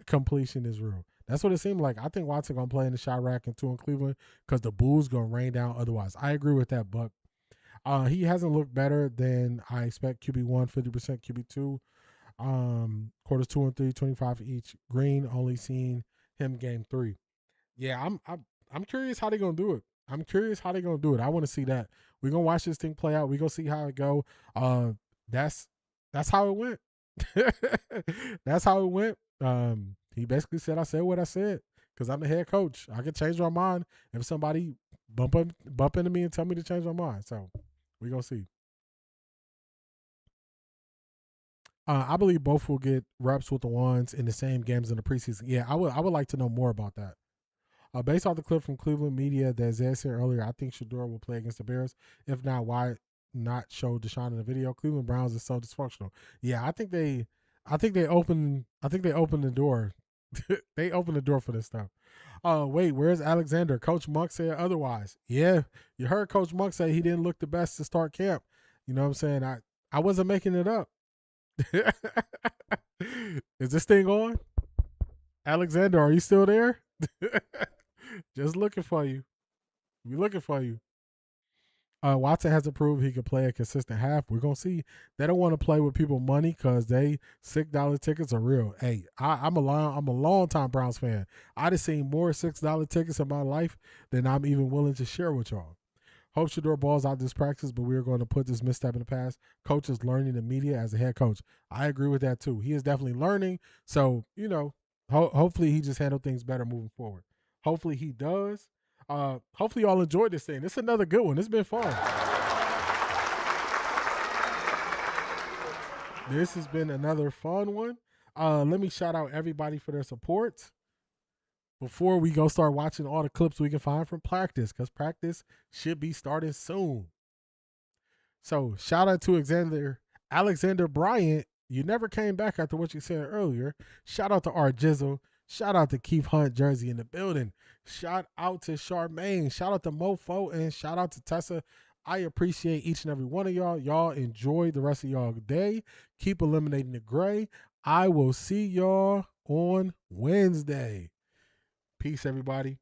Completion is real. That's what it seemed like. I think Watson gonna play in the shot rack and 2 in Cleveland because the Bulls gonna rain down otherwise. I agree with that, Buck. He hasn't looked better than I expect. QB1, 50%, QB2. Quarters 2 and 3, 25 each. Green only seen him game 3. Yeah, I'm curious how they're gonna do it. I want to see that. We're gonna watch this thing play out. We're gonna see how it go. That's how it went. That's how it went. He basically said, I said what I said because I'm the head coach. I can change my mind if somebody bump into me and tell me to change my mind. So we're gonna see. I believe both will get reps with the ones in the same games in the preseason. Yeah, I would like to know more about that. Based off the clip from Cleveland media that Zed said earlier, I think Shedeur will play against the Bears. If not, why not show Deshaun in the video? Cleveland Browns is so dysfunctional. Yeah, I think they opened the door. They opened the door for this stuff. Wait, where's Alexander? Coach Monk said otherwise. Yeah, you heard Coach Monk say he didn't look the best to start camp. You know what I'm saying? I wasn't making it up. Is this thing on? Alexander, are you still there? Just looking for you. We're looking for you. Watson has to prove he can play a consistent half. We're going to see. They don't want to play with people money because they $6 tickets are real. Hey, I'm a long-time Browns fan. I just seen more $6 tickets in my life than I'm even willing to share with y'all. Hope Shedeur balls out this practice, but we are going to put this misstep in the past. Coach is learning the media as a head coach. I agree with that too. He is definitely learning. So, hopefully he just handled things better moving forward. Hopefully he does. Hopefully y'all enjoyed this thing. This is another good one. It's been fun. This has been another fun one. Let me shout out everybody for their support before we go start watching all the clips we can find from practice, because practice should be starting soon. So shout out to Alexander Bryant. You never came back after what you said earlier. Shout out to Art Jizzle. Shout out to Keith Hunt, Jersey in the building. Shout out to Charmaine. Shout out to Mofo, and shout out to Tessa. I appreciate each and every one of y'all. Y'all enjoy the rest of y'all day. Keep eliminating the gray. I will see y'all on Wednesday. Peace, everybody.